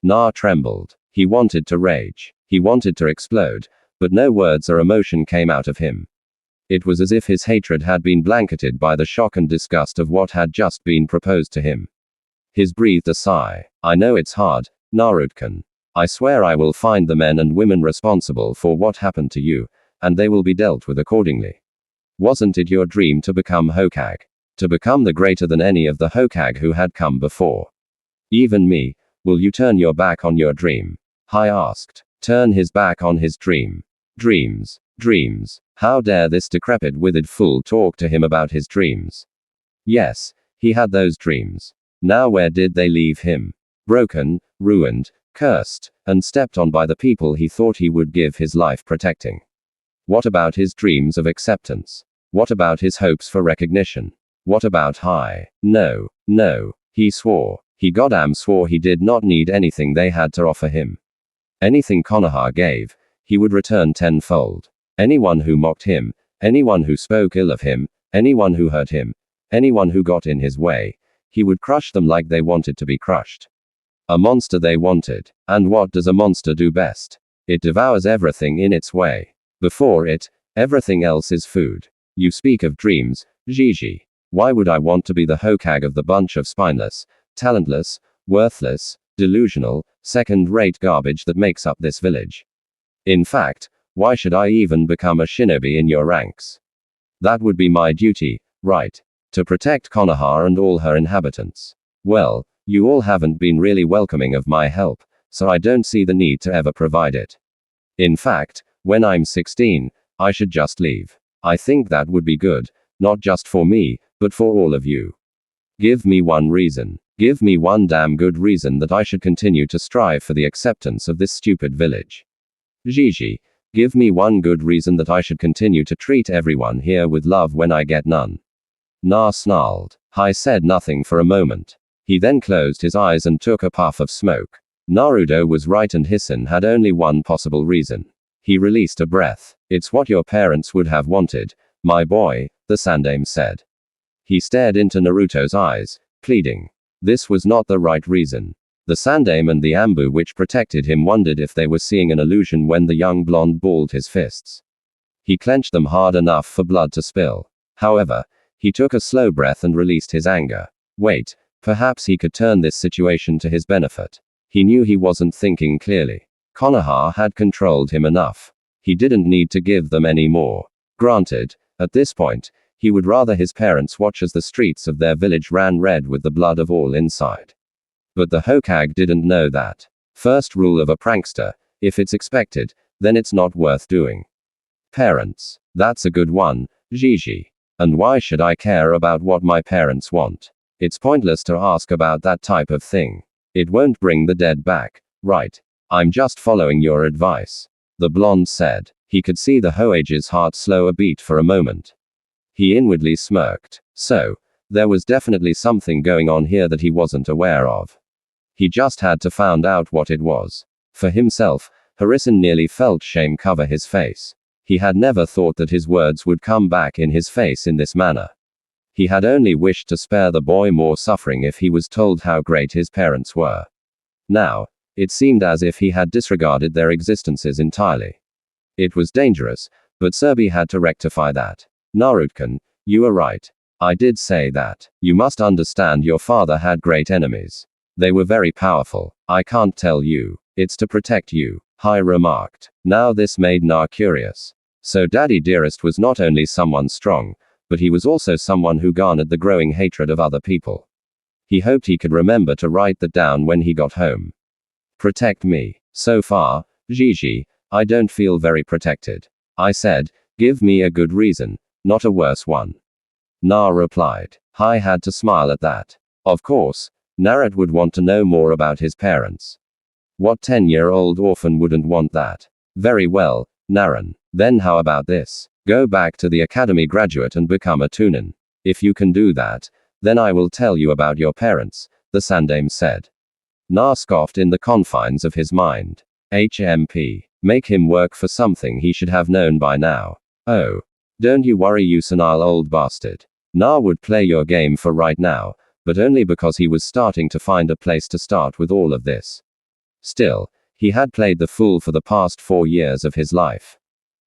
Na trembled. He wanted to rage. He wanted to explode, but no words or emotion came out of him. It was as if his hatred had been blanketed by the shock and disgust of what had just been proposed to him. He breathed a sigh. I know it's hard, Naruto-kun. I swear I will find the men and women responsible for what happened to you, and they will be dealt with accordingly. Wasn't it your dream to become Hokage? To become the greater than any of the Hokage who had come before? Even me, will you turn your back on your dream? I asked. Turn his back on his dream. Dreams. Dreams. How dare this decrepit withered fool talk to him about his dreams? Yes, he had those dreams. Now where did they leave him? Broken, ruined, cursed, and stepped on by the people he thought he would give his life protecting. What about his dreams of acceptance? What about his hopes for recognition? What about No, no, he swore. He goddamn swore he did not need anything they had to offer him. Anything Konoha gave, he would return tenfold. Anyone who mocked him, anyone who spoke ill of him, anyone who hurt him, anyone who got in his way, he would crush them like they wanted to be crushed. A monster they wanted. And what does a monster do best? It devours everything in its way. Before it, everything else is food. You speak of dreams, Gigi. Why would I want to be the Hokage of the bunch of spineless, talentless, worthless, delusional, second-rate garbage that makes up this village? In fact, why should I even become a shinobi in your ranks? That would be my duty, right? To protect Konoha and all her inhabitants. Well, you all haven't been really welcoming of my help, so I don't see the need to ever provide it. In fact, when I'm 16, I should just leave. I think that would be good, not just for me, but for all of you. Give me one reason. Give me one damn good reason that I should continue to strive for the acceptance of this stupid village. Gigi, give me one good reason that I should continue to treat everyone here with love when I get none. Na snarled. I said nothing for a moment. He then closed his eyes and took a puff of smoke. Naruto was right and Hisan had only one possible reason. He released a breath. It's what your parents would have wanted, my boy, the Sandaime said. He stared into Naruto's eyes, pleading. This was not the right reason. The Sandaime and the Ambu which protected him wondered if they were seeing an illusion when the young blonde balled his fists. He clenched them hard enough for blood to spill. However, he took a slow breath and released his anger. Wait, perhaps he could turn this situation to his benefit. He knew he wasn't thinking clearly. Konoha had controlled him enough. He didn't need to give them any more. Granted, at this point, he would rather his parents watch as the streets of their village ran red with the blood of all inside. But the Hokage didn't know that. First rule of a prankster, if it's expected, then it's not worth doing. Parents. That's a good one, Gigi. And why should I care about what my parents want? It's pointless to ask about that type of thing. It won't bring the dead back, right? I'm just following your advice. The blonde said. He could see the Hoage's heart slow a beat for a moment. He inwardly smirked. So, there was definitely something going on here that he wasn't aware of. He just had to find out what it was. For himself, Hisan nearly felt shame cover his face. He had never thought that his words would come back in his face in this manner. He had only wished to spare the boy more suffering if he was told how great his parents were. Now, it seemed as if he had disregarded their existences entirely. It was dangerous, but Shinobi had to rectify that. Naruto-kun, you are right. I did say that. You must understand your father had great enemies. They were very powerful. I can't tell you. It's to protect you, Hai remarked. Now this made Na curious. So Daddy Dearest was not only someone strong, but he was also someone who garnered the growing hatred of other people. He hoped he could remember to write that down when he got home. Protect me. So far, Gigi, I don't feel very protected. I said, give me a good reason, not a worse one. Na replied. Hai had to smile at that. Of course, Naruto would want to know more about his parents. What 10-year-old orphan wouldn't want that? Very well, Naran. Then how about this? Go back to the academy graduate and become a tunin. If you can do that, then I will tell you about your parents, the Sandame said. Na scoffed in the confines of his mind. HMP. Make him work for something he should have known by now. Oh. Don't you worry, you senile old bastard. Na would play your game for right now, but only because he was starting to find a place to start with all of this. Still, he had played the fool for the past 4 years of his life.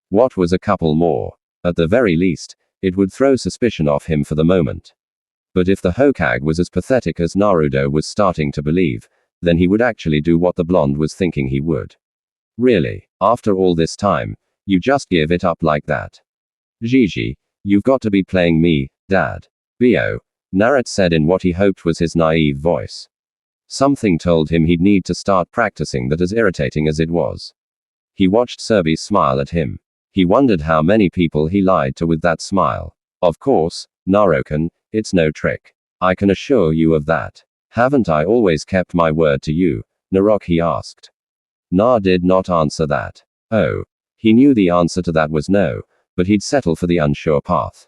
What was a couple more? At the very least, it would throw suspicion off him for the moment. But if the Hokage was as pathetic as Naruto was starting to believe, then he would actually do what the blonde was thinking he would. Really, after all this time, you just give it up like that? Gigi, you've got to be playing me, Dad. Bio, Naruto said in what he hoped was his naive voice. Something told him he'd need to start practicing that, as irritating as it was. He watched Shinobi smile at him. He wondered how many people he lied to with that smile. Of course, Naruto-kun, it's no trick. I can assure you of that. Haven't I always kept my word to you, Naruto, he asked. Na did not answer that. Oh. He knew the answer to that was no, but he'd settle for the unsure path.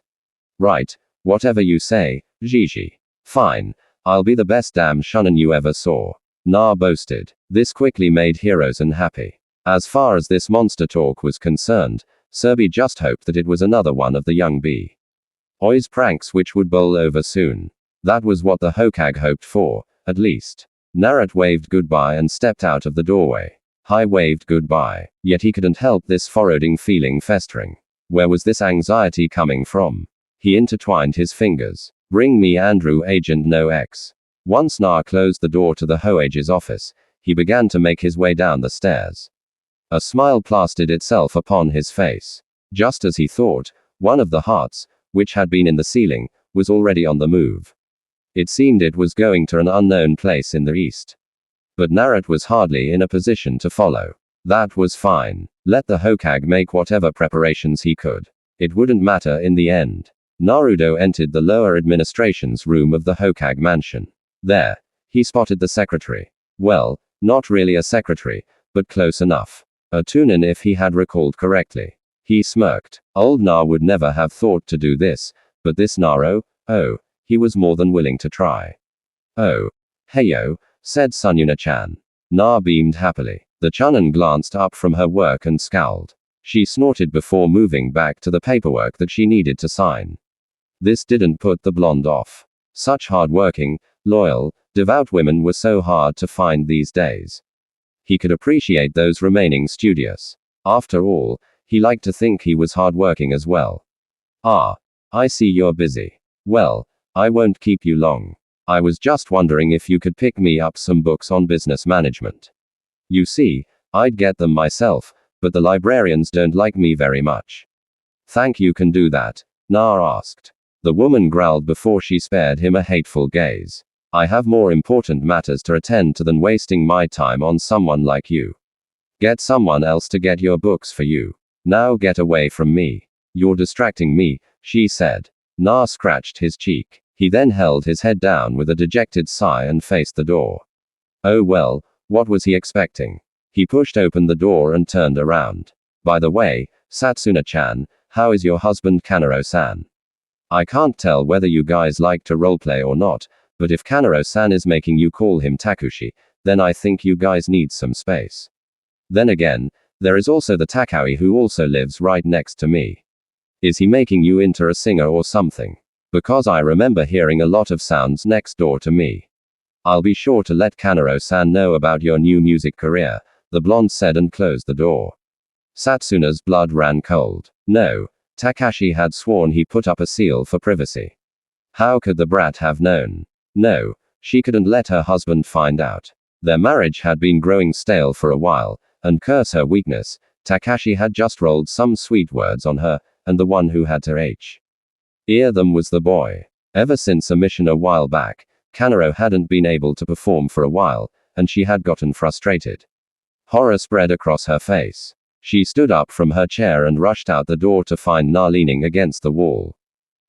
Right, whatever you say, Gigi. Fine, I'll be the best damn shonen you ever saw. Na boasted. This quickly made Hirozen happy. As far as this monster talk was concerned, Shinobi just hoped that it was another one of the young boy's pranks which would bowl over soon. That was what the Hokage hoped for, at least. Naruto waved goodbye and stepped out of the doorway. Hai waved goodbye, yet he couldn't help this foreboding feeling festering. Where was this anxiety coming from? He intertwined his fingers. Bring me Andrew Agent No X. Once Na closed the door to the Hoage's office, he began to make his way down the stairs. A smile plastered itself upon his face. Just as he thought, one of the hearts, which had been in the ceiling, was already on the move. It seemed it was going to an unknown place in the east. But Naruto was hardly in a position to follow. That was fine. Let the Hokage make whatever preparations he could. It wouldn't matter in the end. Naruto entered the lower administration's room of the Hokage mansion. There, he spotted the secretary. Well, not really a secretary, but close enough. A tunin if he had recalled correctly. He smirked. Old Na would never have thought to do this, but this Naro, oh, he was more than willing to try. Oh. Heyo, said Sunyuna-chan. Na beamed happily. The chunin glanced up from her work and scowled. She snorted before moving back to the paperwork that she needed to sign. This didn't put the blonde off. Such hard-working, loyal, devout women were so hard to find these days. He could appreciate those remaining studious. After all, he liked to think he was hard-working as well. Ah. I see you're busy. Well, I won't keep you long. I was just wondering if you could pick me up some books on business management. You see, I'd get them myself, but the librarians don't like me very much. Think you can do that? Na asked. The woman growled before she spared him a hateful gaze. I have more important matters to attend to than wasting my time on someone like you. Get someone else to get your books for you. Now get away from me. You're distracting me, she said. Na scratched his cheek. He then held his head down with a dejected sigh and faced the door. Oh well, what was he expecting? He pushed open the door and turned around. By the way, Satsuna-chan, how is your husband Kanaro-san? I can't tell whether you guys like to roleplay or not, but if Kanaro-san is making you call him Takushi, then I think you guys need some space. Then again, there is also the Takawi who also lives right next to me. Is he making you into a singer or something? Because I remember hearing a lot of sounds next door to me. I'll be sure to let Kanaro-san know about your new music career, the blonde said and closed the door. Satsuna's blood ran cold. No, Takashi had sworn he put up a seal for privacy. How could the brat have known? No, she couldn't let her husband find out. Their marriage had been growing stale for a while, and curse her weakness, Takashi had just rolled some sweet words on her, and the one who had to ear them was the boy. Ever since a mission a while back, Kanaro hadn't been able to perform for a while, and she had gotten frustrated. Horror spread across her face. She stood up from her chair and rushed out the door to find Na leaning against the wall.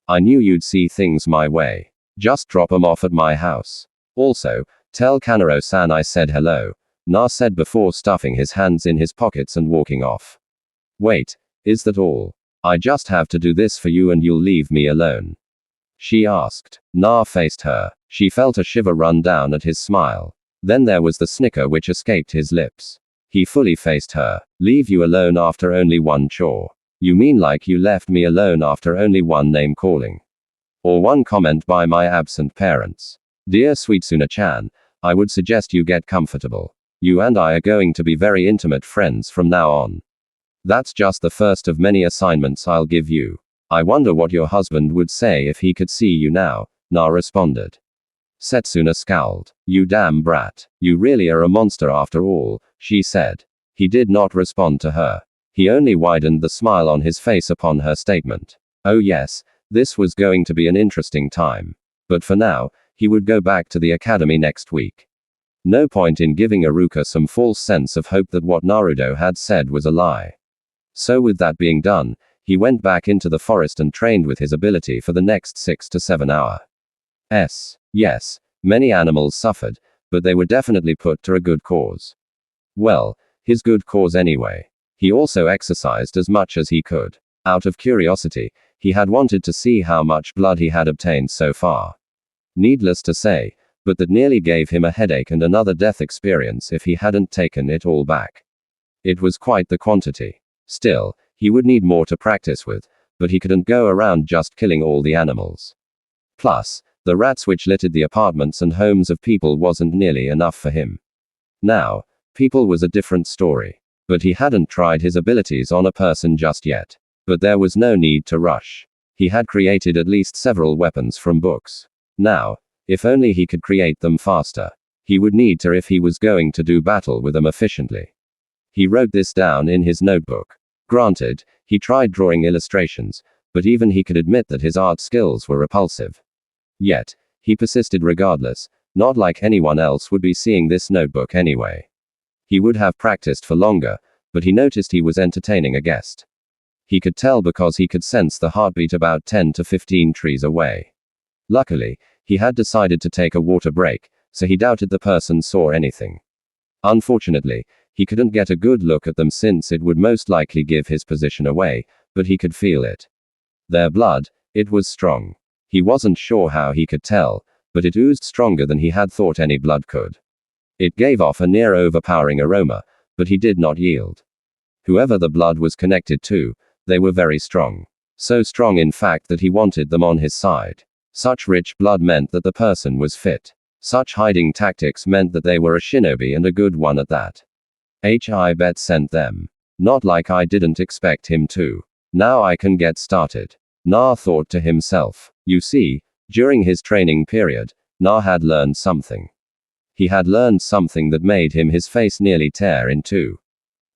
I knew you'd see things my way. Just drop 'em off at my house. Also, tell Kanaro-san I said hello, Na said before stuffing his hands in his pockets and walking off. Wait, is that all? I just have to do this for you and you'll leave me alone? She asked. Na faced her. She felt a shiver run down at his smile. Then there was the snicker which escaped his lips. He fully faced her. Leave you alone after only one chore. You mean like you left me alone after only one name calling? Or one comment by my absent parents? Dear Suitsuna-chan, I would suggest you get comfortable. You and I are going to be very intimate friends from now on. That's just the first of many assignments I'll give you. I wonder what your husband would say if he could see you now, Na responded. Setsuna scowled. You damn brat. You really are a monster after all, she said. He did not respond to her. He only widened the smile on his face upon her statement. Oh yes, this was going to be an interesting time. But for now, he would go back to the academy next week. No point in giving Iruka some false sense of hope that what Naruto had said was a lie. So with that being done, he went back into the forest and trained with his ability for the next 6 to 7 hours. Yes, many animals suffered, but they were definitely put to a good cause. Well, his good cause anyway. He also exercised as much as he could. Out of curiosity, he had wanted to see how much blood he had obtained so far. Needless to say, but that nearly gave him a headache and another death experience if he hadn't taken it all back. It was quite the quantity. Still, he would need more to practice with, but he couldn't go around just killing all the animals. Plus, the rats which littered the apartments and homes of people wasn't nearly enough for him. Now, people was a different story. But he hadn't tried his abilities on a person just yet. But there was no need to rush. He had created at least several weapons from books. Now, if only he could create them faster. He would need to if he was going to do battle with them efficiently. He wrote this down in his notebook. Granted, he tried drawing illustrations, but even he could admit that his art skills were repulsive. Yet, he persisted regardless, not like anyone else would be seeing this notebook anyway. He would have practiced for longer, but he noticed he was entertaining a guest. He could tell because he could sense the heartbeat about 10 to 15 trees away. Luckily, he had decided to take a water break, so he doubted the person saw anything. Unfortunately, he couldn't get a good look at them since it would most likely give his position away, but he could feel it. Their blood, it was strong. He wasn't sure how he could tell, but it oozed stronger than he had thought any blood could. It gave off a near overpowering aroma, but he did not yield. Whoever the blood was connected to, they were very strong. So strong in fact that he wanted them on his side. Such rich blood meant that the person was fit. Such hiding tactics meant that they were a shinobi and a good one at that. I bet sent them. Not like I didn't expect him to. Now I can get started. Na thought to himself. You see, during his training period, Na had learned something. He had learned something that made his face nearly tear in two.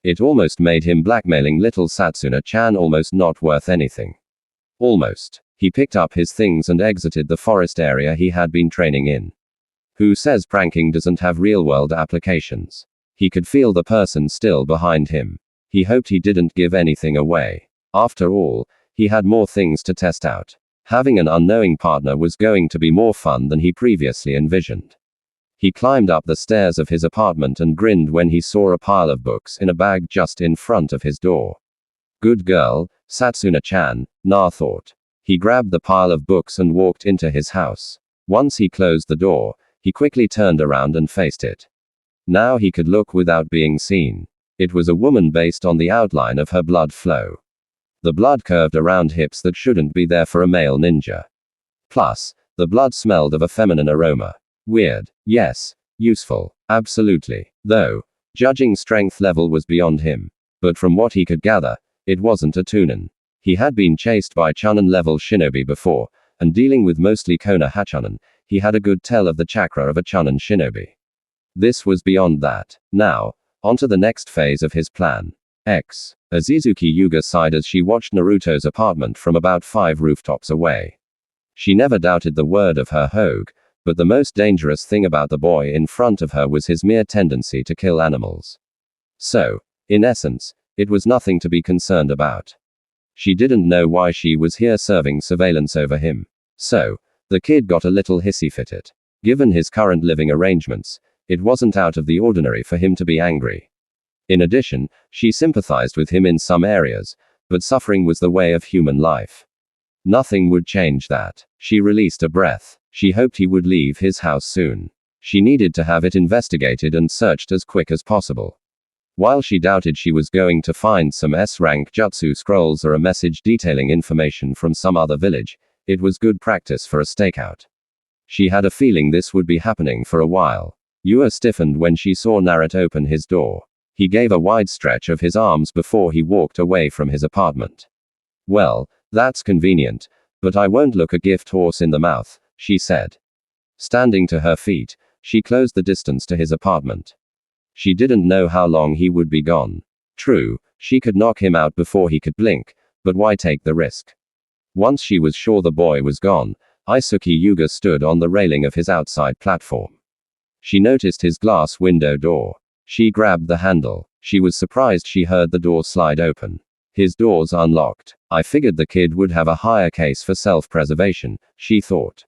It almost made him blackmailing little Satsuna-chan almost not worth anything. Almost. He picked up his things and exited the forest area he had been training in. Who says pranking doesn't have real-world applications? He could feel the person still behind him. He hoped he didn't give anything away. After all, he had more things to test out. Having an unknowing partner was going to be more fun than he previously envisioned. He climbed up the stairs of his apartment and grinned when he saw a pile of books in a bag just in front of his door. Good girl, Satsuna-chan, Na thought. He grabbed the pile of books and walked into his house. Once he closed the door, he quickly turned around and faced it. Now he could look without being seen. It was a woman based on the outline of her blood flow. The blood curved around hips that shouldn't be there for a male ninja. Plus, the blood smelled of a feminine aroma. Weird. Yes. Useful. Absolutely. Though, judging strength level was beyond him. But from what he could gather, it wasn't a Chunin. He had been chased by Chunin level shinobi before, and dealing with mostly Konoha Chunin, he had a good tell of the chakra of a Chunin shinobi. This was beyond that. Now, onto the next phase of his plan. X. Azizuki Yuga sighed as she watched Naruto's apartment from about 5 rooftops away. She never doubted the word of her Hogue, but the most dangerous thing about the boy in front of her was his mere tendency to kill animals. So, in essence, it was nothing to be concerned about. She didn't know why she was here serving surveillance over him. So, the kid got a little hissy fit. Given his current living arrangements, it wasn't out of the ordinary for him to be angry. In addition, she sympathized with him in some areas, but suffering was the way of human life. Nothing would change that. She released a breath. She hoped he would leave his house soon. She needed to have it investigated and searched as quick as possible. While she doubted she was going to find some S-rank jutsu scrolls or a message detailing information from some other village, it was good practice for a stakeout. She had a feeling this would be happening for a while. Yua stiffened when she saw Naruto open his door. He gave a wide stretch of his arms before he walked away from his apartment. Well, that's convenient, but I won't look a gift horse in the mouth, she said. Standing to her feet, she closed the distance to his apartment. She didn't know how long he would be gone. True, she could knock him out before he could blink, but why take the risk? Once she was sure the boy was gone, Isuki Yuga stood on the railing of his outside platform. She noticed his glass window door. She grabbed the handle. She was surprised she heard the door slide open. His door's unlocked. I figured the kid would have a higher case for self-preservation, she thought.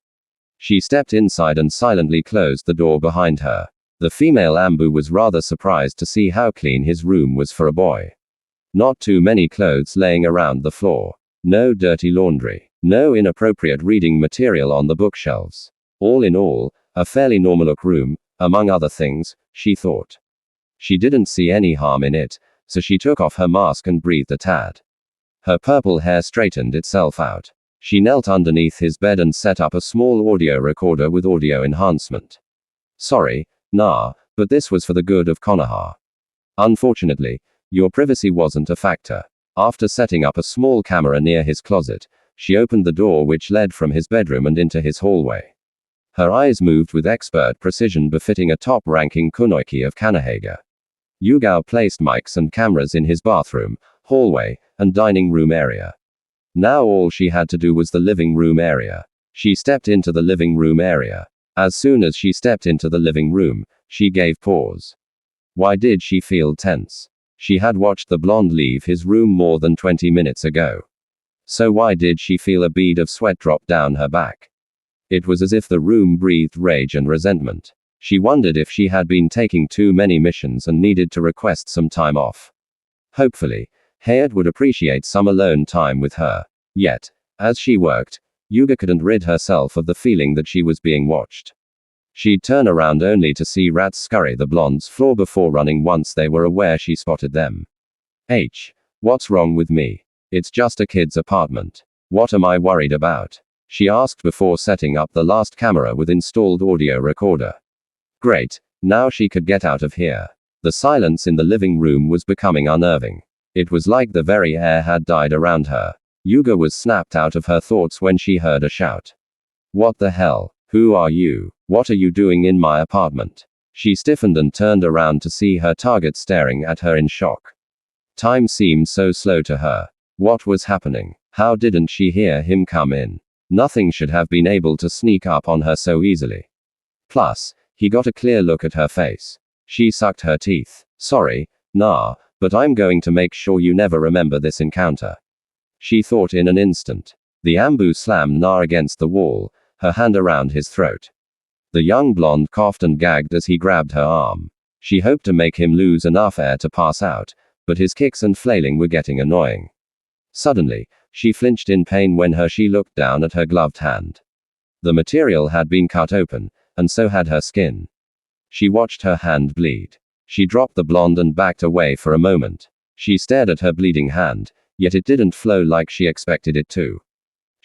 She stepped inside and silently closed the door behind her. The female Ambu was rather surprised to see how clean his room was for a boy. Not too many clothes laying around the floor. No dirty laundry. No inappropriate reading material on the bookshelves. All in all, a fairly normal-look room, among other things, she thought. She didn't see any harm in it, so she took off her mask and breathed a tad. Her purple hair straightened itself out. She knelt underneath his bed and set up a small audio recorder with audio enhancement. Sorry, nah, but this was for the good of Konoha. Unfortunately, your privacy wasn't a factor. After setting up a small camera near his closet, she opened the door which led from his bedroom and into his hallway. Her eyes moved with expert precision befitting a top-ranking kunoichi of Kanehage. Yugao placed mics and cameras in his bathroom, hallway, and dining room area. Now all she had to do was the living room area. She stepped into the living room area. As soon as she stepped into the living room, she gave pause. Why did she feel tense? She had watched the blonde leave his room more than 20 minutes ago. So why did she feel a bead of sweat drop down her back? It was as if the room breathed rage and resentment. She wondered if she had been taking too many missions and needed to request some time off. Hopefully, Hayat would appreciate some alone time with her. Yet, as she worked, Yuga couldn't rid herself of the feeling that she was being watched. She'd turn around only to see rats scurry the blonde's floor before running once they were aware she spotted them. What's wrong with me? It's just a kid's apartment. What am I worried about? She asked before setting up the last camera with installed audio recorder. Great, now she could get out of here. The silence in the living room was becoming unnerving. It was like the very air had died around her. Yuga was snapped out of her thoughts when she heard a shout. What the hell? Who are you? What are you doing in my apartment? She stiffened and turned around to see her target staring at her in shock. Time seemed so slow to her. What was happening? How didn't she hear him come in? Nothing should have been able to sneak up on her so easily. Plus, he got a clear look at her face. She sucked her teeth. Sorry, nah, but I'm going to make sure you never remember this encounter. She thought in an instant. The Ambu slammed Na against the wall, her hand around his throat. The young blonde coughed and gagged as he grabbed her arm. She hoped to make him lose enough air to pass out, but his kicks and flailing were getting annoying. Suddenly, she flinched in pain when she looked down at her gloved hand. The material had been cut open, and so had her skin. She watched her hand bleed. She dropped the blonde and backed away for a moment. She stared at her bleeding hand, yet it didn't flow like she expected it to.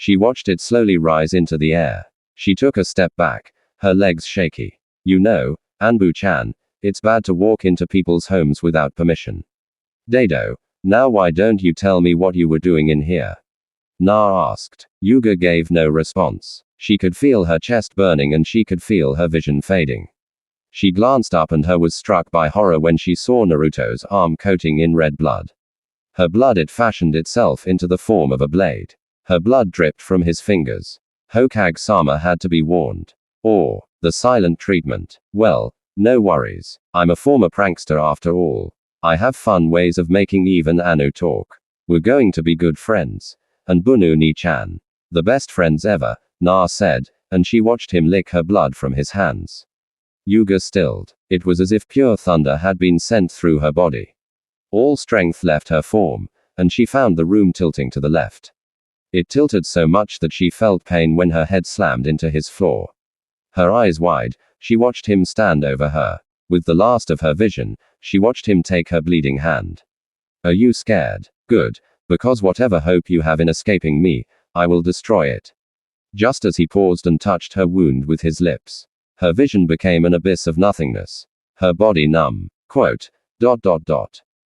She watched it slowly rise into the air. She took a step back, her legs shaky. You know, Anbu-chan, it's bad to walk into people's homes without permission. Dado, now why don't you tell me what you were doing in here? Na asked. Yuga gave no response. She could feel her chest burning and she could feel her vision fading. She glanced up and her was struck by horror when she saw Naruto's arm coating in red blood. Her blood it fashioned itself into the form of a blade. Her blood dripped from his fingers. Hokage-sama had to be warned. Or, the silent treatment. Well, no worries. I'm a former prankster after all. I have fun ways of making even Anu talk. We're going to be good friends. And Bunu ni-chan. The best friends ever, Na said, and she watched him lick her blood from his hands. Yuga stilled. It was as if pure thunder had been sent through her body. All strength left her form, and she found the room tilting to the left. It tilted so much that she felt pain when her head slammed into his floor. Her eyes wide, she watched him stand over her. With the last of her vision, she watched him take her bleeding hand. Are you scared? Good, because whatever hope you have in escaping me, I will destroy it. Just as he paused and touched her wound with his lips, her vision became an abyss of nothingness. Her body numb. Quote, ...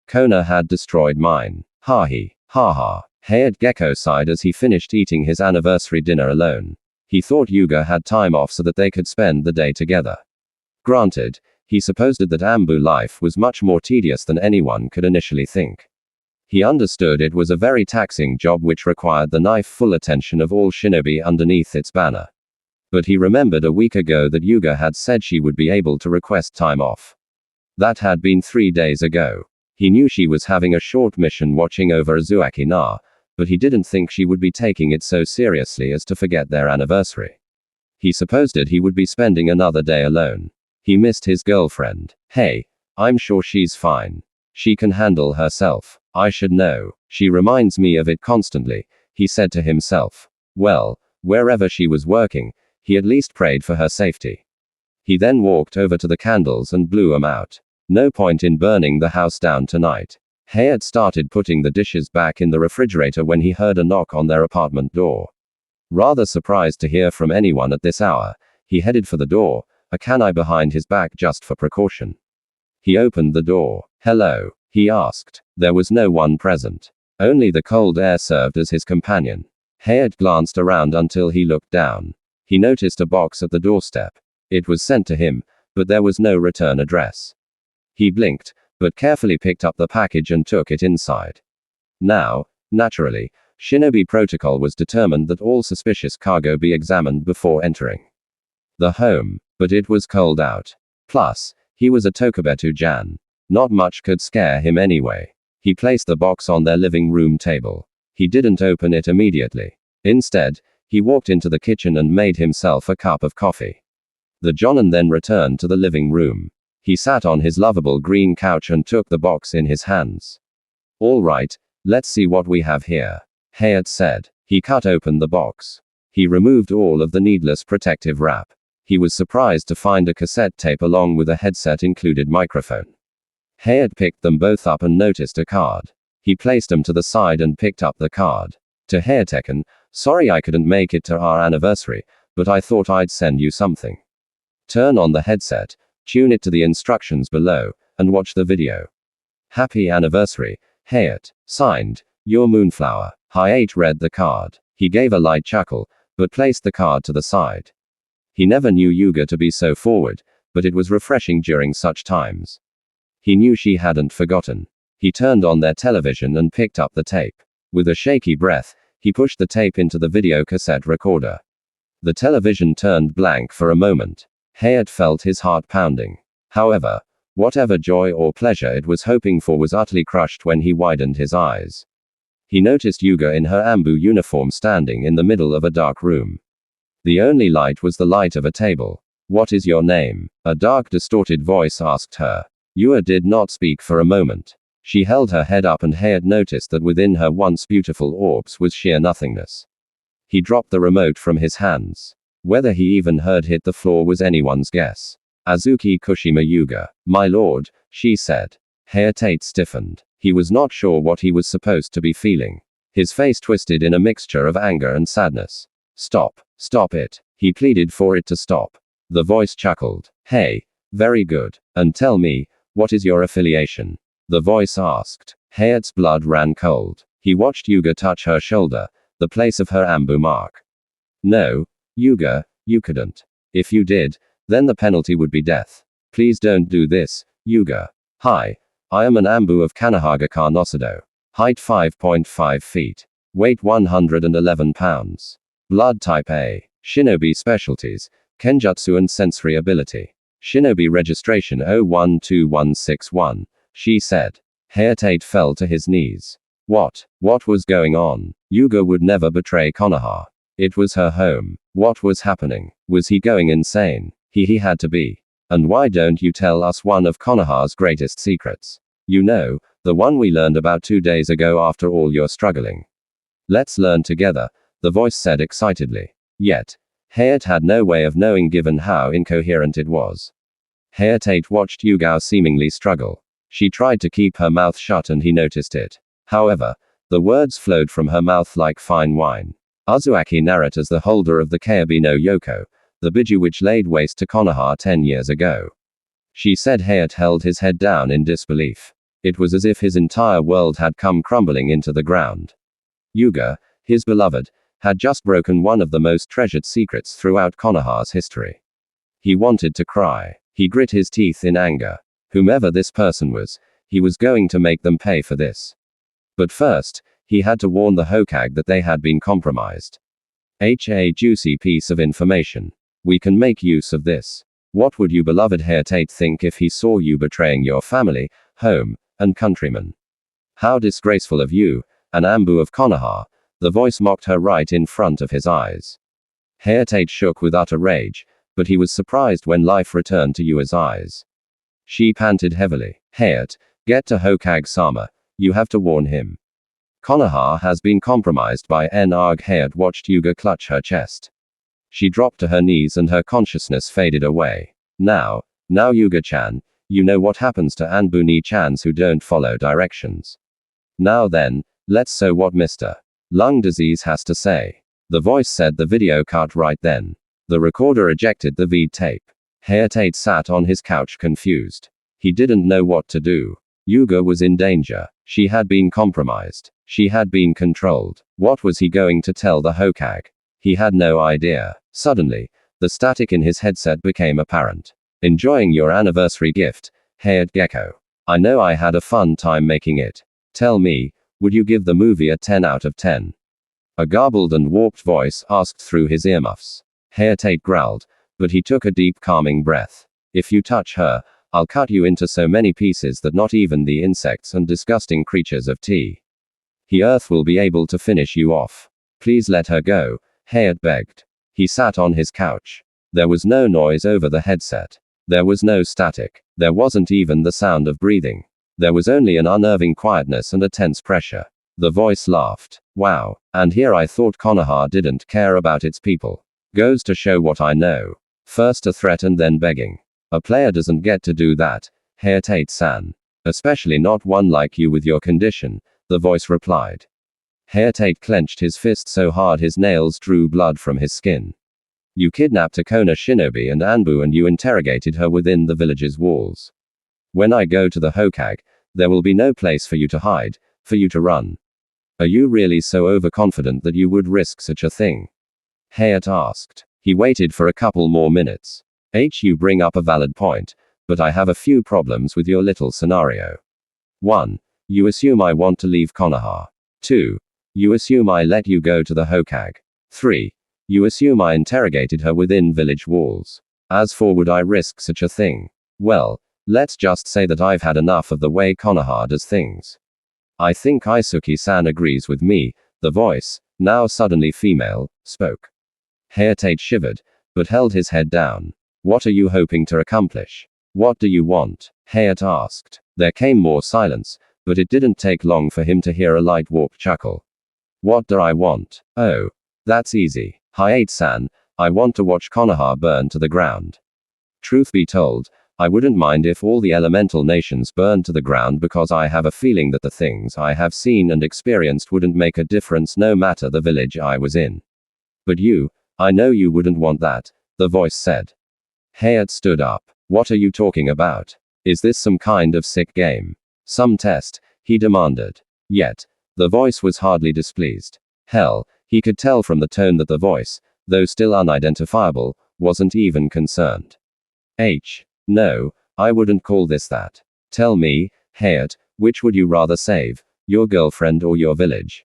Kona had destroyed mine. Ha he. Ha ha. Hayate Gecko sighed as he finished eating his anniversary dinner alone. He thought Yuga had time off so that they could spend the day together. Granted, he supposed that Anbu life was much more tedious than anyone could initially think. He understood it was a very taxing job which required the knife-full attention of all shinobi underneath its banner. But he remembered a week ago that Yuga had said she would be able to request time off. That had been 3 days ago. He knew she was having a short mission watching over Uzumaki Na, but he didn't think she would be taking it so seriously as to forget their anniversary. He supposed that he would be spending another day alone. He missed his girlfriend. Hey, I'm sure she's fine. She can handle herself. I should know. She reminds me of it constantly, he said to himself. Well, wherever she was working, he at least prayed for her safety. He then walked over to the candles and blew them out. No point in burning the house down tonight. Hayate started putting the dishes back in the refrigerator when he heard a knock on their apartment door. Rather surprised to hear from anyone at this hour, he headed for the door, a kunai behind his back just for precaution. He opened the door. Hello, he asked. There was no one present. Only the cold air served as his companion. Hayate glanced around until he looked down. He noticed a box at the doorstep. It was sent to him, but there was no return address. He blinked, but carefully picked up the package and took it inside. Now, naturally, Shinobi protocol was determined that all suspicious cargo be examined before entering the home, but it was cold out. Plus, he was a Tokubetu-jan. Not much could scare him anyway. He placed the box on their living room table. He didn't open it immediately. Instead, he walked into the kitchen and made himself a cup of coffee. The Jonin then returned to the living room. He sat on his lovable green couch and took the box in his hands. All right, let's see what we have here, Hayate said. He cut open the box. He removed all of the needless protective wrap. He was surprised to find a cassette tape along with a headset-included microphone. Hayate picked them both up and noticed a card. He placed them to the side and picked up the card. To Hayate-kun, sorry I couldn't make it to our anniversary, but I thought I'd send you something. Turn on the headset, tune it to the instructions below, and watch the video. Happy anniversary, Hayate. Signed, Your Moonflower. Hayate read the card. He gave a light chuckle, but placed the card to the side. He never knew Yuga to be so forward, but it was refreshing during such times. He knew she hadn't forgotten. He turned on their television and picked up the tape. With a shaky breath, he pushed the tape into the video cassette recorder. The television turned blank for a moment. Hayate felt his heart pounding. However, whatever joy or pleasure it was hoping for was utterly crushed when he widened his eyes. He noticed Yuga in her Anbu uniform standing in the middle of a dark room. The only light was the light of a table. What is your name? A dark distorted voice asked her. Yuga did not speak for a moment. She held her head up and Hayate noticed that within her once beautiful orbs was sheer nothingness. He dropped the remote from his hands. Whether he even heard hit the floor was anyone's guess. Azuki Kushima Yuga. My lord, she said. Hayate stiffened. He was not sure what he was supposed to be feeling. His face twisted in a mixture of anger and sadness. Stop. Stop it. He pleaded for it to stop. The voice chuckled. Hey. Very good. And tell me, what is your affiliation? The voice asked. Hayate's blood ran cold. He watched Yuga touch her shoulder, the place of her ambu mark. No, Yuga, you couldn't. If you did, then the penalty would be death. Please don't do this, Yuga. Hi. I am an ambu of Kanohaga Karnosado. Height 5.5 feet. Weight 111 pounds. Blood type A. Shinobi specialties, Kenjutsu and sensory ability. Shinobi registration 012161, she said. Hayate fell to his knees. What was going on? Yuga would never betray Konoha. It was her home. What was happening? Was he going insane? He had to be. And why don't you tell us one of Konoha's greatest secrets? You know, the one we learned about 2 days ago after all your struggling. Let's learn together, the voice said excitedly. Yet, Hayate had no way of knowing given how incoherent it was. Hayate watched Yugao seemingly struggle. She tried to keep her mouth shut and he noticed it. However, the words flowed from her mouth like fine wine. Uzuaki narrate as the holder of the Keiabi no Yoko, the biju which laid waste to Konoha 10 years ago. She said. Hayate held his head down in disbelief. It was as if his entire world had come crumbling into the ground. Yuga, his beloved, had just broken one of the most treasured secrets throughout Konoha's history. He wanted to cry. He grit his teeth in anger. Whomever this person was, he was going to make them pay for this. But first, he had to warn the Hokage that they had been compromised. A juicy piece of information. We can make use of this. What would you beloved Hayate think if he saw you betraying your family, home, and countrymen? How disgraceful of you, an ambu of Konoha, the voice mocked her right in front of his eyes. Hayate shook with utter rage, but he was surprised when life returned to Yua's eyes. She panted heavily. Hayate, get to Hokage-sama, you have to warn him. Konoha has been compromised by Narg. Hayate watched Yuga clutch her chest. She dropped to her knees and her consciousness faded away. Now Yuga-chan, you know what happens to Anbuni-chans who don't follow directions. Now then, let's see what Mr. Lung Disease has to say. The voice said. The video cut right then. The recorder ejected the V tape. Hayate sat on his couch confused. He didn't know what to do. Yuga was in danger. She had been compromised. She had been controlled. What was he going to tell the Hokage? He had no idea. Suddenly, the static in his headset became apparent. Enjoying your anniversary gift, Hayate Gecko. I know I had a fun time making it. Tell me, would you give the movie a 10 out of 10? A garbled and warped voice asked through his earmuffs. Hayate growled, but he took a deep calming breath. If you touch her, I'll cut you into so many pieces that not even the insects and disgusting creatures of the earth will be able to finish you off. Please let her go, Hayate begged. He sat on his couch. There was no noise over the headset. There was no static. There wasn't even the sound of breathing. There was only an unnerving quietness and a tense pressure. The voice laughed. Wow, and here I thought Konoha didn't care about its people. Goes to show what I know. First a threat and then begging. A player doesn't get to do that, Hayate-san. Especially not one like you with your condition, the voice replied. Hayate clenched his fist so hard his nails drew blood from his skin. You kidnapped a Konoha shinobi and Anbu and you interrogated her within the village's walls. When I go to the Hokage, there will be no place for you to hide, for you to run. Are you really so overconfident that you would risk such a thing? Hayate asked. He waited for a couple more minutes. You bring up a valid point, but I have a few problems with your little scenario. 1. You assume I want to leave Konoha. 2. You assume I let you go to the Hokage. 3. You assume I interrogated her within village walls. As for would I risk such a thing? Well, let's just say that I've had enough of the way Konoha does things. I think Isuki-san agrees with me, the voice, now suddenly female, spoke. Hayate shivered, but held his head down. What are you hoping to accomplish? What do you want? Hayate asked. There came more silence, but it didn't take long for him to hear a light warped chuckle. What do I want? Oh, that's easy. Hayate-san, I want to watch Konoha burn to the ground. Truth be told, I wouldn't mind if all the elemental nations burned to the ground because I have a feeling that the things I have seen and experienced wouldn't make a difference no matter the village I was in. But you, I know you wouldn't want that, the voice said. Hayat stood up. What are you talking about? Is this some kind of sick game? Some test? He demanded. Yet, the voice was hardly displeased. Hell, he could tell from the tone that the voice, though still unidentifiable, wasn't even concerned. No, I wouldn't call this that. Tell me, Hayat, which would you rather save, your girlfriend or your village?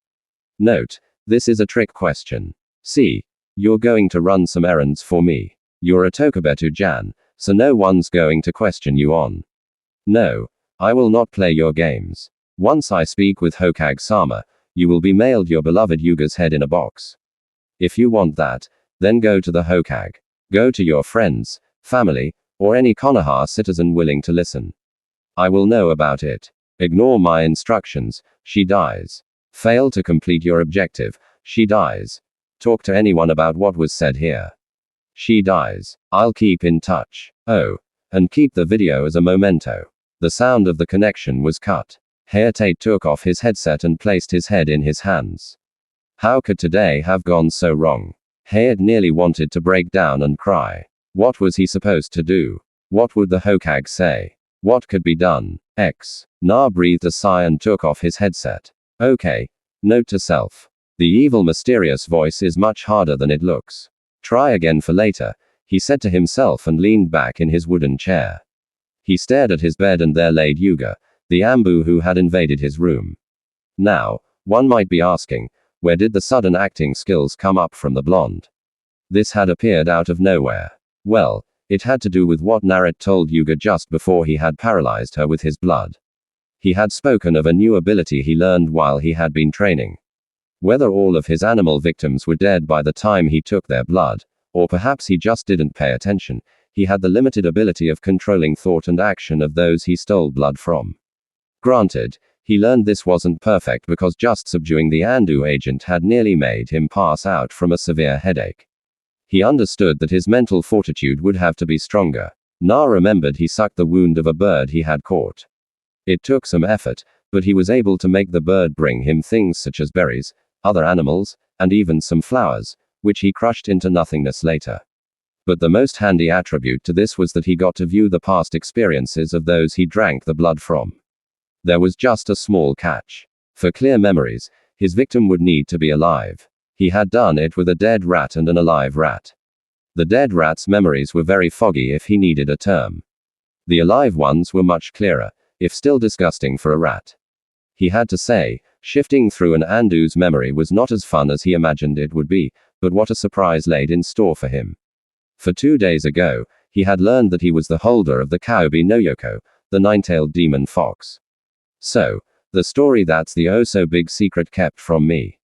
Note, this is a trick question. See, you're going to run some errands for me. You're a Tokubetu-jan, so no one's going to question you on. No, I will not play your games. Once I speak with Hokage-sama, you will be mailed your beloved Yuga's head in a box. If you want that, then go to the Hokage. Go to your friends, family, or any Konoha citizen willing to listen. I will know about it. Ignore my instructions, she dies. Fail to complete your objective, she dies. Talk to anyone about what was said here. She dies. I'll keep in touch. Oh, and keep the video as a memento. The sound of the connection was cut. Hayate took off his headset and placed his head in his hands. How could today have gone so wrong? Hayate nearly wanted to break down and cry. What was he supposed to do? What would the Hokage say? What could be done? Na breathed a sigh and took off his headset. Okay. Note to self. The evil mysterious voice is much harder than it looks. Try again for later, he said to himself and leaned back in his wooden chair. He stared at his bed and there laid Yuga, the Ambu who had invaded his room. Now, one might be asking, where did the sudden acting skills come up from the blonde? This had appeared out of nowhere. Well, it had to do with what Naruto told Yuga just before he had paralyzed her with his blood. He had spoken of a new ability he learned while he had been training. Whether all of his animal victims were dead by the time he took their blood, or perhaps he just didn't pay attention, he had the limited ability of controlling thought and action of those he stole blood from. Granted, he learned this wasn't perfect because just subduing the Andu agent had nearly made him pass out from a severe headache. He understood that his mental fortitude would have to be stronger. Na remembered he sucked the wound of a bird he had caught. It took some effort, but he was able to make the bird bring him things such as berries, other animals, and even some flowers, which he crushed into nothingness later. But the most handy attribute to this was that he got to view the past experiences of those he drank the blood from. There was just a small catch. For clear memories, his victim would need to be alive. He had done it with a dead rat and an alive rat. The dead rat's memories were very foggy if he needed a term. The alive ones were much clearer, if still disgusting for a rat. He had to say, shifting through an Andu's memory was not as fun as he imagined it would be, but what a surprise laid in store for him. For 2 days ago, he had learned that he was the holder of the Kaobi no Yoko, the nine-tailed demon fox. So, the story that's the oh-so-big secret kept from me.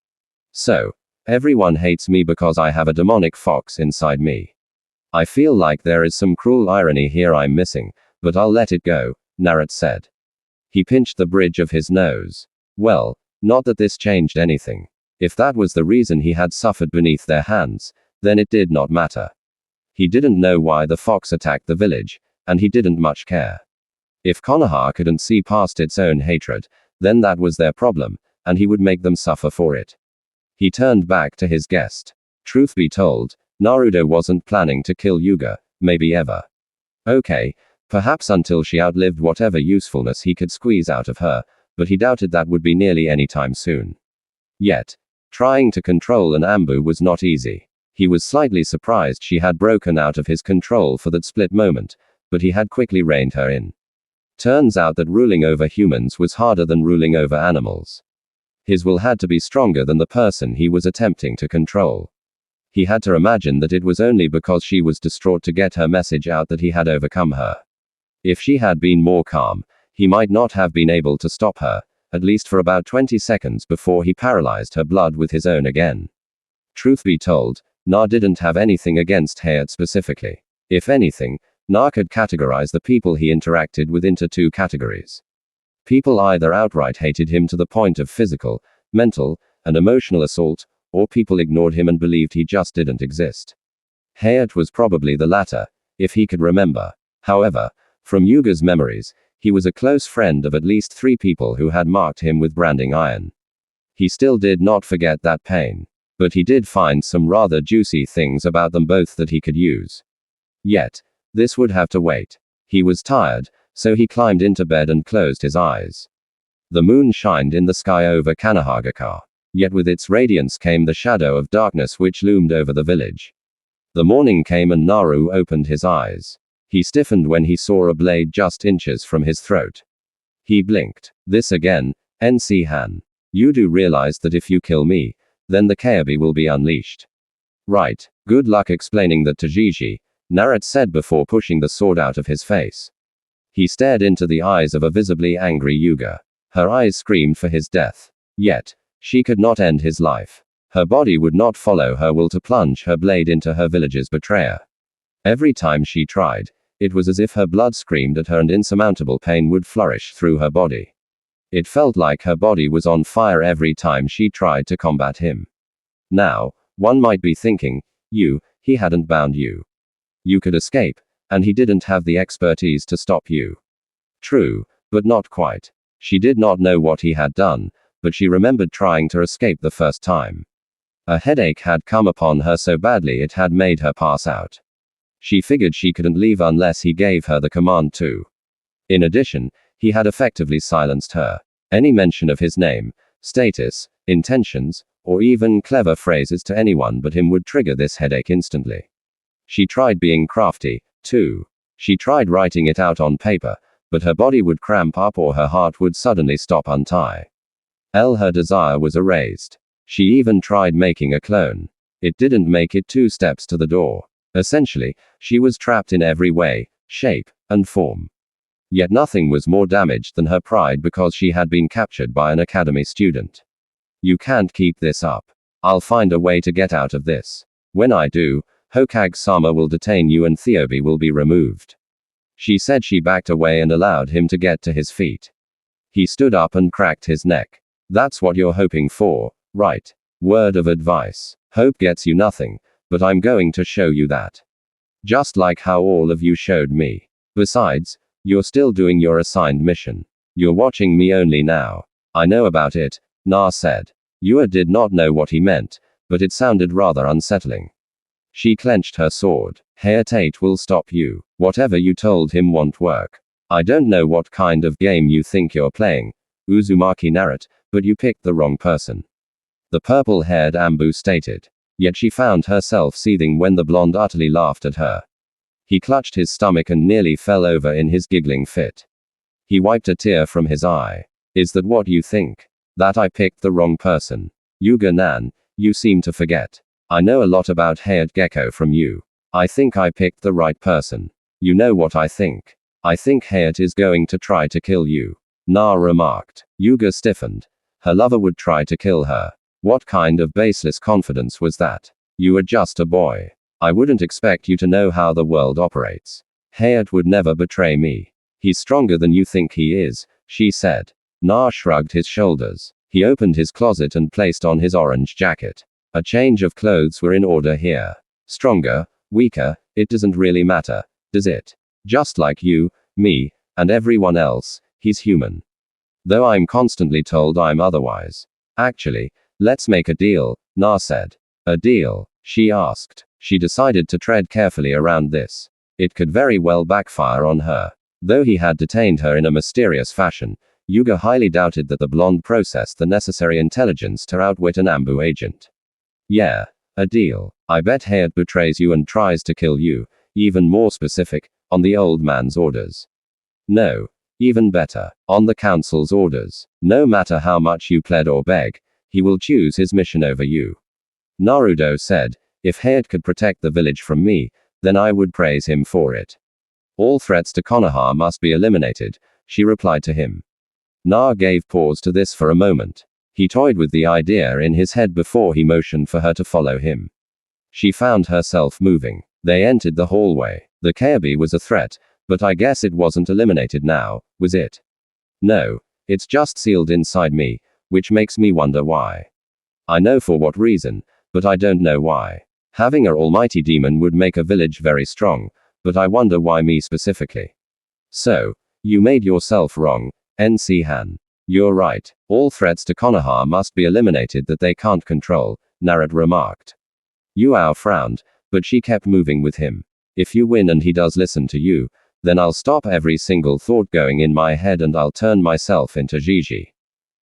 So, everyone hates me because I have a demonic fox inside me. I feel like there is some cruel irony here I'm missing, but I'll let it go, Naruto said. He pinched the bridge of his nose. Well, not that this changed anything. If that was the reason he had suffered beneath their hands, then it did not matter. He didn't know why the fox attacked the village, and he didn't much care. If Konoha couldn't see past its own hatred, then that was their problem, and he would make them suffer for it. He turned back to his guest. Truth be told, Naruto wasn't planning to kill Yuga, maybe ever. Okay, perhaps until she outlived whatever usefulness he could squeeze out of her, but he doubted that would be nearly any time soon. Yet, trying to control an Ambu was not easy. He was slightly surprised she had broken out of his control for that split moment, but he had quickly reined her in. Turns out that ruling over humans was harder than ruling over animals. His will had to be stronger than the person he was attempting to control. He had to imagine that it was only because she was distraught to get her message out that he had overcome her. If she had been more calm, he might not have been able to stop her, at least for about 20 seconds before he paralyzed her blood with his own again. Truth be told, Na didn't have anything against Hayat specifically. If anything, Na could categorize the people he interacted with into 2 categories. People either outright hated him to the point of physical, mental, and emotional assault, or people ignored him and believed he just didn't exist. Hayat was probably the latter, if he could remember. However, From Yuga's memories, he was a close friend of at least 3 people who had marked him with branding iron. He still did not forget that pain. But he did find some rather juicy things about them both that he could use. Yet, this would have to wait. He was tired, so he climbed into bed and closed his eyes. The moon shined in the sky over Kanahagaka. Yet with its radiance came the shadow of darkness which loomed over the village. The morning came and Naru opened his eyes. He stiffened when he saw a blade just inches from his throat. He blinked. This again, NC-han. You do realize that if you kill me, then the Kyuubi will be unleashed. Right. Good luck explaining that to Gigi, Naruto said before pushing the sword out of his face. He stared into the eyes of a visibly angry Yuga. Her eyes screamed for his death. Yet, she could not end his life. Her body would not follow her will to plunge her blade into her village's betrayer. Every time she tried, it was as if her blood screamed at her and insurmountable pain would flourish through her body. It felt like her body was on fire every time she tried to combat him. Now, one might be thinking, he hadn't bound you. You could escape, and he didn't have the expertise to stop you. True, but not quite. She did not know what he had done, but she remembered trying to escape the first time. A headache had come upon her so badly it had made her pass out. She figured she couldn't leave unless he gave her the command to. In addition, he had effectively silenced her. Any mention of his name, status, intentions, or even clever phrases to anyone but him would trigger this headache instantly. She tried being crafty, too. She tried writing it out on paper, but her body would cramp up or her heart would suddenly stop untie. Her desire was erased. She even tried making a clone. It didn't make it 2 steps to the door. Essentially, she was trapped in every way, shape, and form. Yet nothing was more damaged than her pride because she had been captured by an academy student. You can't keep this up. I'll find a way to get out of this. When I do, Hokage-sama will detain you and Kyuubi will be removed. She said. She backed away and allowed him to get to his feet. He stood up and cracked his neck. That's what you're hoping for, right? Word of advice. Hope gets you nothing, but I'm going to show you that. Just like how all of you showed me. Besides, you're still doing your assigned mission. You're watching me only now. I know about it, Na said. Yua did not know what he meant, but it sounded rather unsettling. She clenched her sword. Tate will stop you. Whatever you told him won't work. I don't know what kind of game you think you're playing, Uzumaki Naruto, but you picked the wrong person. The purple-haired Ambu stated. Yet she found herself seething when the blonde utterly laughed at her. He clutched his stomach and nearly fell over in his giggling fit. He wiped a tear from his eye. Is that what you think? That I picked the wrong person? Yuga-nan, you seem to forget. I know a lot about haired gecko from you. I think I picked the right person. You know what I think? I think Hayat is going to try to kill you. Na remarked. Yuga stiffened. Her lover would try to kill her. What kind of baseless confidence was that? You are just a boy. I wouldn't expect you to know how the world operates. Hayat would never betray me. He's stronger than you think he is, she said. Na shrugged his shoulders. He opened his closet and placed on his orange jacket. A change of clothes were in order here. Stronger, weaker, it doesn't really matter, does it? Just like you, me, and everyone else, he's human. Though I'm constantly told I'm otherwise. Actually, let's make a deal, Na said. A deal? She asked. She decided to tread carefully around this. It could very well backfire on her. Though he had detained her in a mysterious fashion, Yuga highly doubted that the blonde possessed the necessary intelligence to outwit an Ambu agent. Yeah, a deal. I bet Hayat betrays you and tries to kill you, even more specific, on the old man's orders. No. Even better, on the council's orders. No matter how much you plead or beg, he will choose his mission over you. Naruto said, if Hayat could protect the village from me, then I would praise him for it. All threats to Konoha must be eliminated, she replied to him. Na gave pause to this for a moment. He toyed with the idea in his head before he motioned for her to follow him. She found herself moving. They entered the hallway. The Kyuubi was a threat, but I guess it wasn't eliminated now, was it? No, it's just sealed inside me, which makes me wonder why. I know for what reason, but I don't know why. Having an almighty demon would make a village very strong, but I wonder why me specifically. So, you made yourself wrong, NC Han. You're right. All threats to Konoha must be eliminated that they can't control, Naruto remarked. Yuao frowned, but she kept moving with him. If you win and he does listen to you, then I'll stop every single thought going in my head and I'll turn myself into Gigi.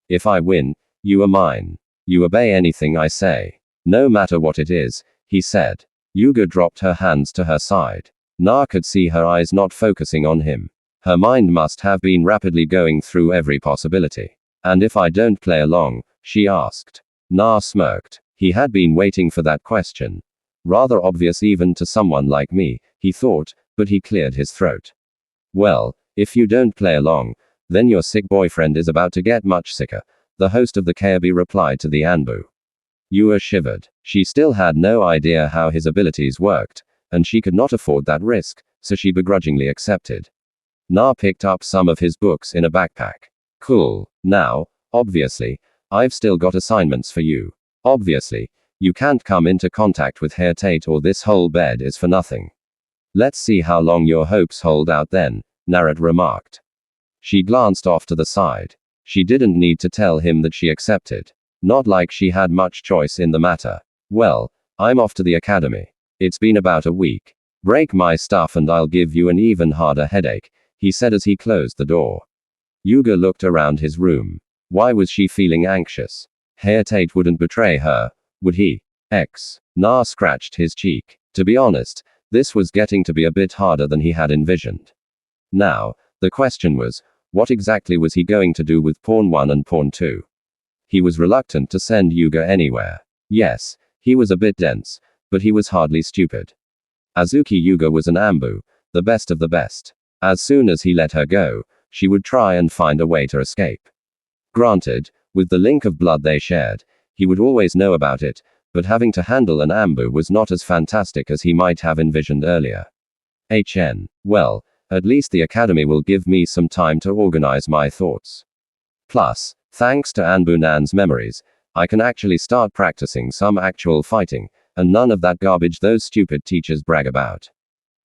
If I win, you are mine. You obey anything I say. No matter what it is, he said. Yuga dropped her hands to her side. Na could see her eyes not focusing on him. Her mind must have been rapidly going through every possibility. And if I don't play along, she asked. Na smirked. He had been waiting for that question. Rather obvious even to someone like me, he thought, but he cleared his throat. Well, if you don't play along, then your sick boyfriend is about to get much sicker, the host of the KAB replied to the Anbu. Yua shivered. She still had no idea how his abilities worked, and she could not afford that risk, so she begrudgingly accepted. Na picked up some of his books in a backpack. Cool. Now, obviously, I've still got assignments for you. Obviously, you can't come into contact with Herr Tate or this whole bed is for nothing. Let's see how long your hopes hold out then, Naruto remarked. She glanced off to the side. She didn't need to tell him that she accepted. Not like she had much choice in the matter. Well, I'm off to the academy. It's been about a week. Break my stuff and I'll give you an even harder headache, he said as he closed the door. Yuga looked around his room. Why was she feeling anxious? Herr Tate wouldn't betray her, would he? Na scratched his cheek. To be honest, this was getting to be a bit harder than he had envisioned. Now, the question was, what exactly was he going to do with Pawn 1 and Pawn 2? He was reluctant to send Yuga anywhere. Yes, he was a bit dense, but he was hardly stupid. Azuki Yuga was an Anbu, the best of the best. As soon as he let her go, she would try and find a way to escape. Granted, with the link of blood they shared, he would always know about it, but having to handle an Anbu was not as fantastic as he might have envisioned earlier. Well, at least the academy will give me some time to organize my thoughts. Plus, thanks to Anbu-nan's memories, I can actually start practicing some actual fighting, and none of that garbage those stupid teachers brag about.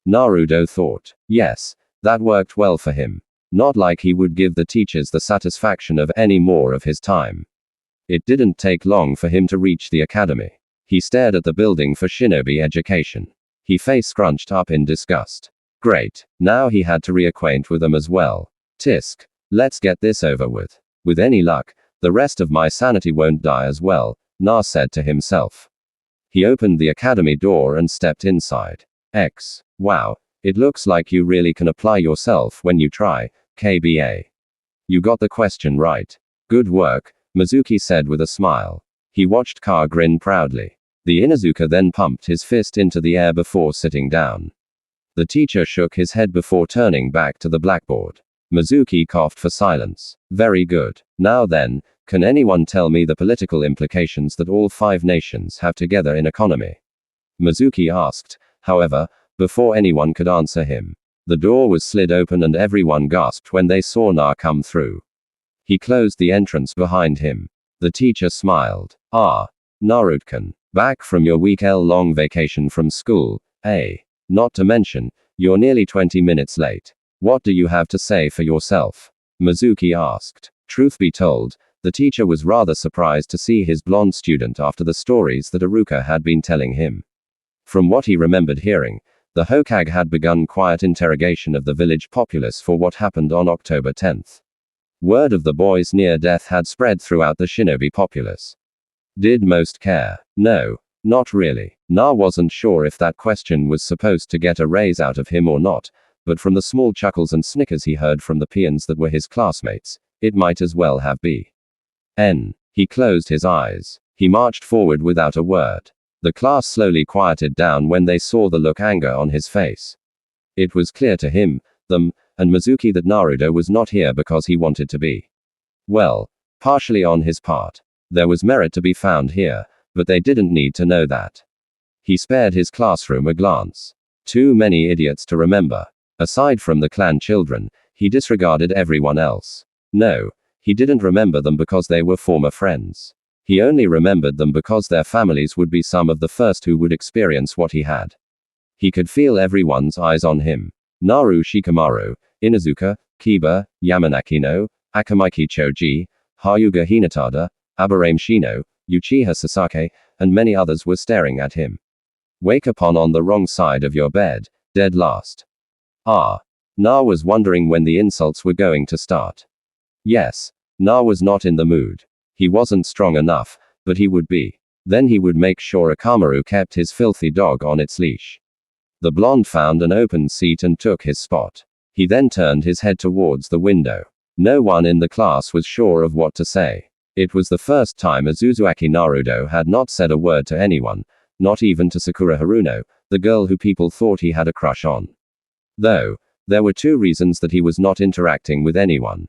Naruto thought. Yes, that worked well for him. Not like he would give the teachers the satisfaction of any more of his time. It didn't take long for him to reach the academy. He stared at the building for Shinobi education. His face scrunched up in disgust. Great, now he had to reacquaint with them as well. Tisk. Let's get this over with. With any luck, the rest of my sanity won't die as well, Na said to himself. He opened the academy door and stepped inside. Wow, it looks like you really can apply yourself when you try, KBA. You got the question right. Good work, Mizuki said with a smile. He watched Ka grin proudly. The Inuzuka then pumped his fist into the air before sitting down. The teacher shook his head before turning back to the blackboard. Mizuki coughed for silence. Very good. Now then, can anyone tell me the political implications that all 5 nations have together in economy? Mizuki asked, however, before anyone could answer him. The door was slid open and everyone gasped when they saw Na come through. He closed the entrance behind him. The teacher smiled. Ah, Naruto-kun, back from your week-long vacation from school, eh? Not to mention, you're nearly 20 minutes late. What do you have to say for yourself? Mizuki asked. Truth be told, the teacher was rather surprised to see his blonde student after the stories that Iruka had been telling him. From what he remembered hearing, the Hokage had begun quiet interrogation of the village populace for what happened on October 10th. Word of the boy's near death had spread throughout the shinobi populace. Did most care? No, not really. Na wasn't sure if that question was supposed to get a raise out of him or not, but from the small chuckles and snickers he heard from the peons that were his classmates, it might as well have been. He closed his eyes. He marched forward without a word. The class slowly quieted down when they saw the look anger on his face. It was clear to him, them, and Mizuki that Naruto was not here because he wanted to be. Well, partially on his part. There was merit to be found here, but they didn't need to know that. He spared his classroom a glance. Too many idiots to remember. Aside from the clan children, he disregarded everyone else. No, he didn't remember them because they were former friends. He only remembered them because their families would be some of the first who would experience what he had. He could feel everyone's eyes on him. Naru Shikamaru, Inuzuka, Kiba, Yamanaki no, Akamaiki Choji, Hyuga Hinatada, Aburame Shino, Uchiha Sasake, and many others were staring at him. Wake up on the wrong side of your bed, dead last. Ah. Na was wondering when the insults were going to start. Yes. Na was not in the mood. He wasn't strong enough, but he would be. Then he would make sure Akamaru kept his filthy dog on its leash. The blonde found an open seat and took his spot. He then turned his head towards the window. No one in the class was sure of what to say. It was the first time Uzuzaki Naruto had not said a word to anyone, not even to Sakura Haruno, the girl who people thought he had a crush on. Though, there were two reasons that he was not interacting with anyone.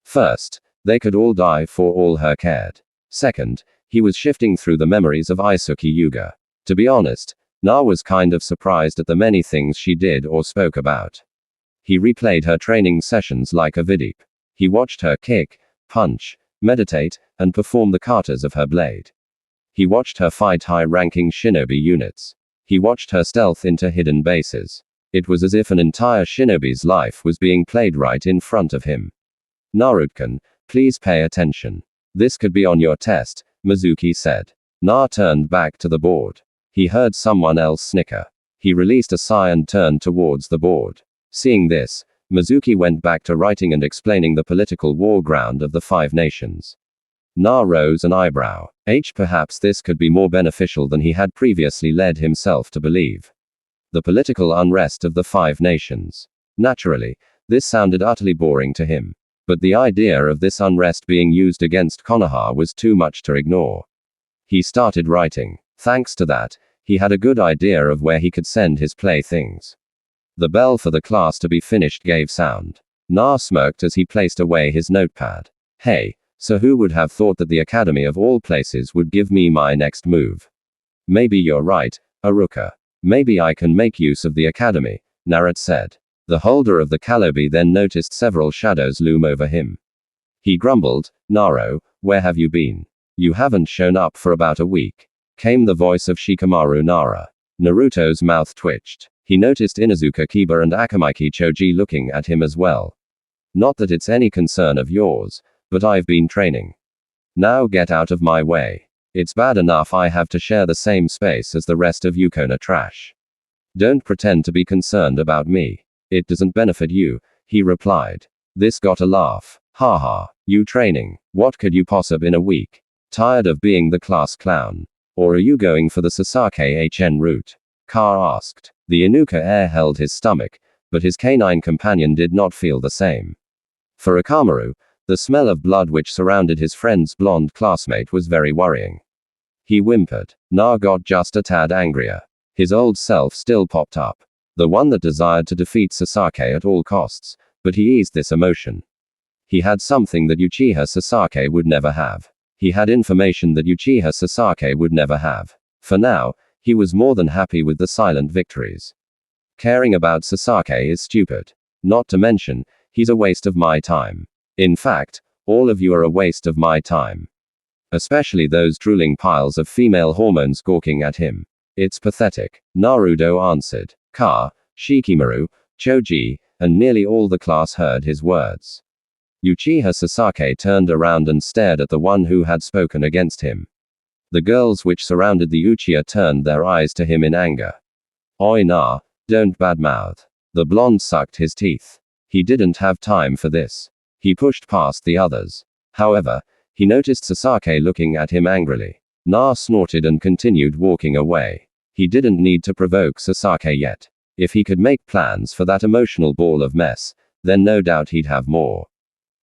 First, they could all die for all her cared. Second, he was shifting through the memories of Isuki Yuga. To be honest, Na was kind of surprised at the many things she did or spoke about. He replayed her training sessions like a vidip. He watched her kick, punch, meditate, and perform the katas of her blade. He watched her fight high-ranking shinobi units. He watched her stealth into hidden bases. It was as if an entire shinobi's life was being played right in front of him. Naruto-kun, please pay attention. This could be on your test, Mizuki said. Na turned back to the board. He heard someone else snicker. He released a sigh and turned towards the board. Seeing this, Mizuki went back to writing and explaining the political war ground of the 5 nations. Na rose an eyebrow. Perhaps this could be more beneficial than he had previously led himself to believe. The political unrest of the 5 nations. Naturally, this sounded utterly boring to him. But the idea of this unrest being used against Konoha was too much to ignore. He started writing. Thanks to that, he had a good idea of where he could send his playthings. The bell for the class to be finished gave sound. Na smirked as he placed away his notepad. Hey, so who would have thought that the academy of all places would give me my next move? Maybe you're right, Aruka. Maybe I can make use of the academy, Naruto said. The holder of the Kalobi then noticed several shadows loom over him. He grumbled, Naro, where have you been? You haven't shown up for about a week. Came the voice of Shikamaru Nara. Naruto's mouth twitched. He noticed Inuzuka Kiba and Akamaiki Choji looking at him as well. Not that it's any concern of yours, but I've been training. Now get out of my way. It's bad enough I have to share the same space as the rest of Yukona trash. Don't pretend to be concerned about me. It doesn't benefit you, he replied. This got a laugh. Haha, you training, what could you possibly in a week? Tired of being the class clown? Or are you going for the Sasake HN route? Ka asked. The Inuka heir held his stomach, but his canine companion did not feel the same. For Akamaru, the smell of blood which surrounded his friend's blonde classmate was very worrying. He whimpered. Na got just a tad angrier. His old self still popped up. The one that desired to defeat Sasake at all costs, but he eased this emotion. He had something that Uchiha Sasake would never have. He had information that Uchiha Sasake would never have. For now, he was more than happy with the silent victories. Caring about Sasake is stupid. Not to mention, he's a waste of my time. In fact, all of you are a waste of my time. Especially those drooling piles of female hormones gawking at him. It's pathetic, Naruto answered. Ka, Shikimaru, Choji, and nearly all the class heard his words. Uchiha Sasake turned around and stared at the one who had spoken against him. The girls which surrounded the Uchiha turned their eyes to him in anger. Oi na, don't badmouth. The blonde sucked his teeth. He didn't have time for this. He pushed past the others. However, he noticed Sasake looking at him angrily. Na snorted and continued walking away. He didn't need to provoke Sasake yet. If he could make plans for that emotional ball of mess, then no doubt he'd have more.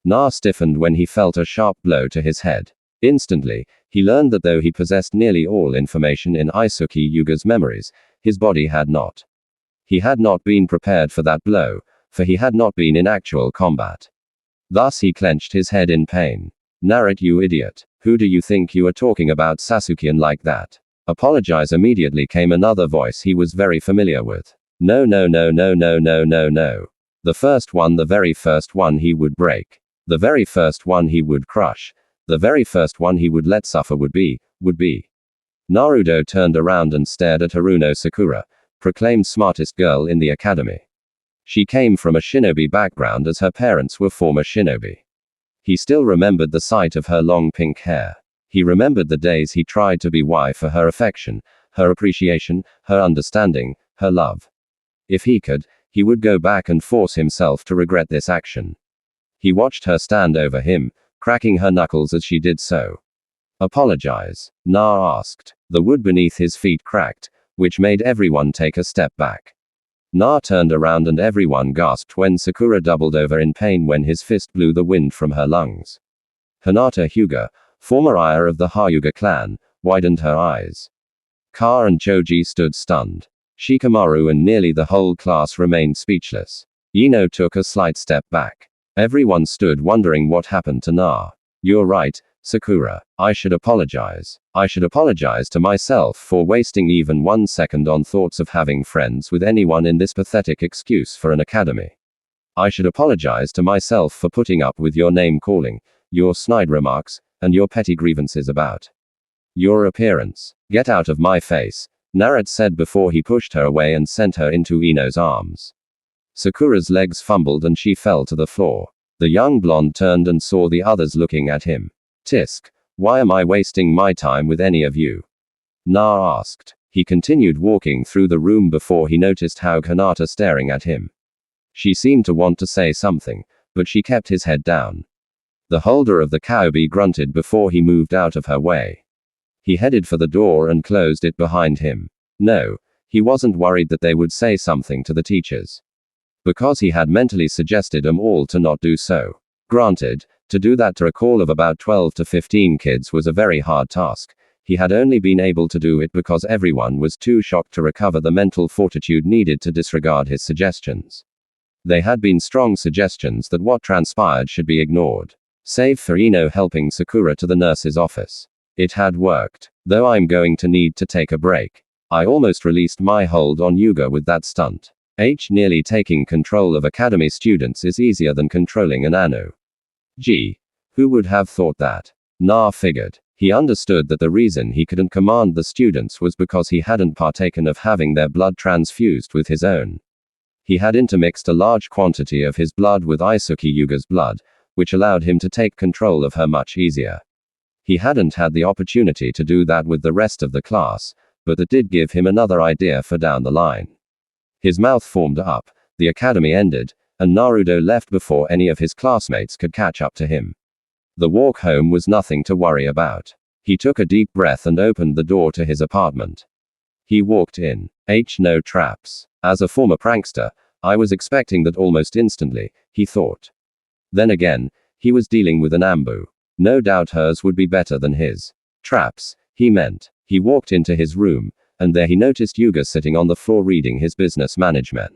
Na stiffened when he felt a sharp blow to his head. Instantly, he learned that though he possessed nearly all information in Isuki Yuga's memories, his body had not. He had not been prepared for that blow, for he had not been in actual combat. Thus he clenched his head in pain. Naruto, you idiot. Who do you think you are talking about, Sasukean, like that? Apologize immediately, came another voice he was very familiar with. No. The first one, the very first one he would break. The very first one he would crush. The very first one he would let suffer would be. Naruto turned around and stared at Haruno Sakura, proclaimed smartest girl in the academy. She came from a shinobi background as her parents were former shinobi. He still remembered the sight of her long pink hair. He remembered the days he tried to be why for her affection, her appreciation, her understanding, her love. If he could, he would go back and force himself to regret this action. He watched her stand over him, cracking her knuckles as she did so. Apologize? Na asked. The wood beneath his feet cracked, which made everyone take a step back. Na turned around and everyone gasped when Sakura doubled over in pain when his fist blew the wind from her lungs. Hinata Hyuga, former Aya of the Hyuga clan, widened her eyes. Ka and Choji stood stunned. Shikamaru and nearly the whole class remained speechless. Ino took a slight step back. Everyone stood wondering what happened to Na. You're right, Sakura. I should apologize. I should apologize to myself for wasting even 1 second on thoughts of having friends with anyone in this pathetic excuse for an academy. I should apologize to myself for putting up with your name calling, your snide remarks, and your petty grievances about your appearance. Get out of my face, Naruto said before he pushed her away and sent her into Ino's arms. Sakura's legs fumbled and she fell to the floor. The young blonde turned and saw the others looking at him. Tisk, why am I wasting my time with any of you? Na asked. He continued walking through the room before he noticed how Hinata staring at him. She seemed to want to say something, but she kept his head down. The holder of the Kyuubi grunted before he moved out of her way. He headed for the door and closed it behind him. No, he wasn't worried that they would say something to the teachers, because he had mentally suggested them all to not do so. Granted, to do that to a call of about 12 to 15 kids was a very hard task. He had only been able to do it because everyone was too shocked to recover the mental fortitude needed to disregard his suggestions. They had been strong suggestions that what transpired should be ignored. Save for Ino helping Sakura to the nurse's office. It had worked. Though I'm going to need to take a break. I almost released my hold on Yuga with that stunt. Nearly taking control of academy students is easier than controlling an Anu. Gee, who would have thought that? Na figured. He understood that the reason he couldn't command the students was because he hadn't partaken of having their blood transfused with his own. He had intermixed a large quantity of his blood with Isuki Yuga's blood, which allowed him to take control of her much easier. He hadn't had the opportunity to do that with the rest of the class, but that did give him another idea for down the line. His mouth formed up, the academy ended, and Naruto left before any of his classmates could catch up to him. The walk home was nothing to worry about. He took a deep breath and opened the door to his apartment. He walked in. No traps. As a former prankster, I was expecting that almost instantly, he thought. Then again, he was dealing with an Ambu. No doubt hers would be better than his. Traps, he meant. He walked into his room, and there he noticed Yuga sitting on the floor reading his business management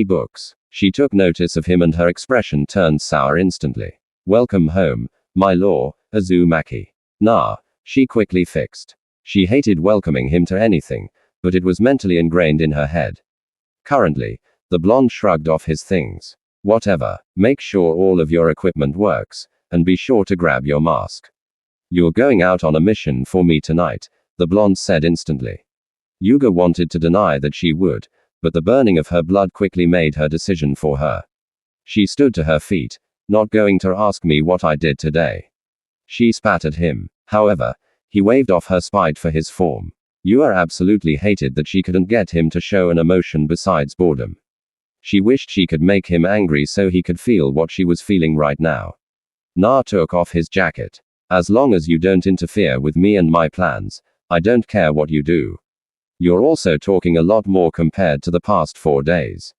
books. She took notice of him and her expression turned sour instantly. Welcome home, my lord, Uzumaki. Nah, she quickly fixed. She hated welcoming him to anything, but it was mentally ingrained in her head. Currently, the blonde shrugged off his things. Whatever, make sure all of your equipment works, and be sure to grab your mask. You're going out on a mission for me tonight, the blonde said instantly. Yuga wanted to deny that she would, but the burning of her blood quickly made her decision for her. She stood to her feet. Not going to ask me what I did today. She spat at him. However, he waved off her spite for his form. Yua absolutely hated that she couldn't get him to show an emotion besides boredom. She wished she could make him angry so he could feel what she was feeling right now. Na took off his jacket. As long as you don't interfere with me and my plans, I don't care what you do. You're also talking a lot more compared to the past 4 days.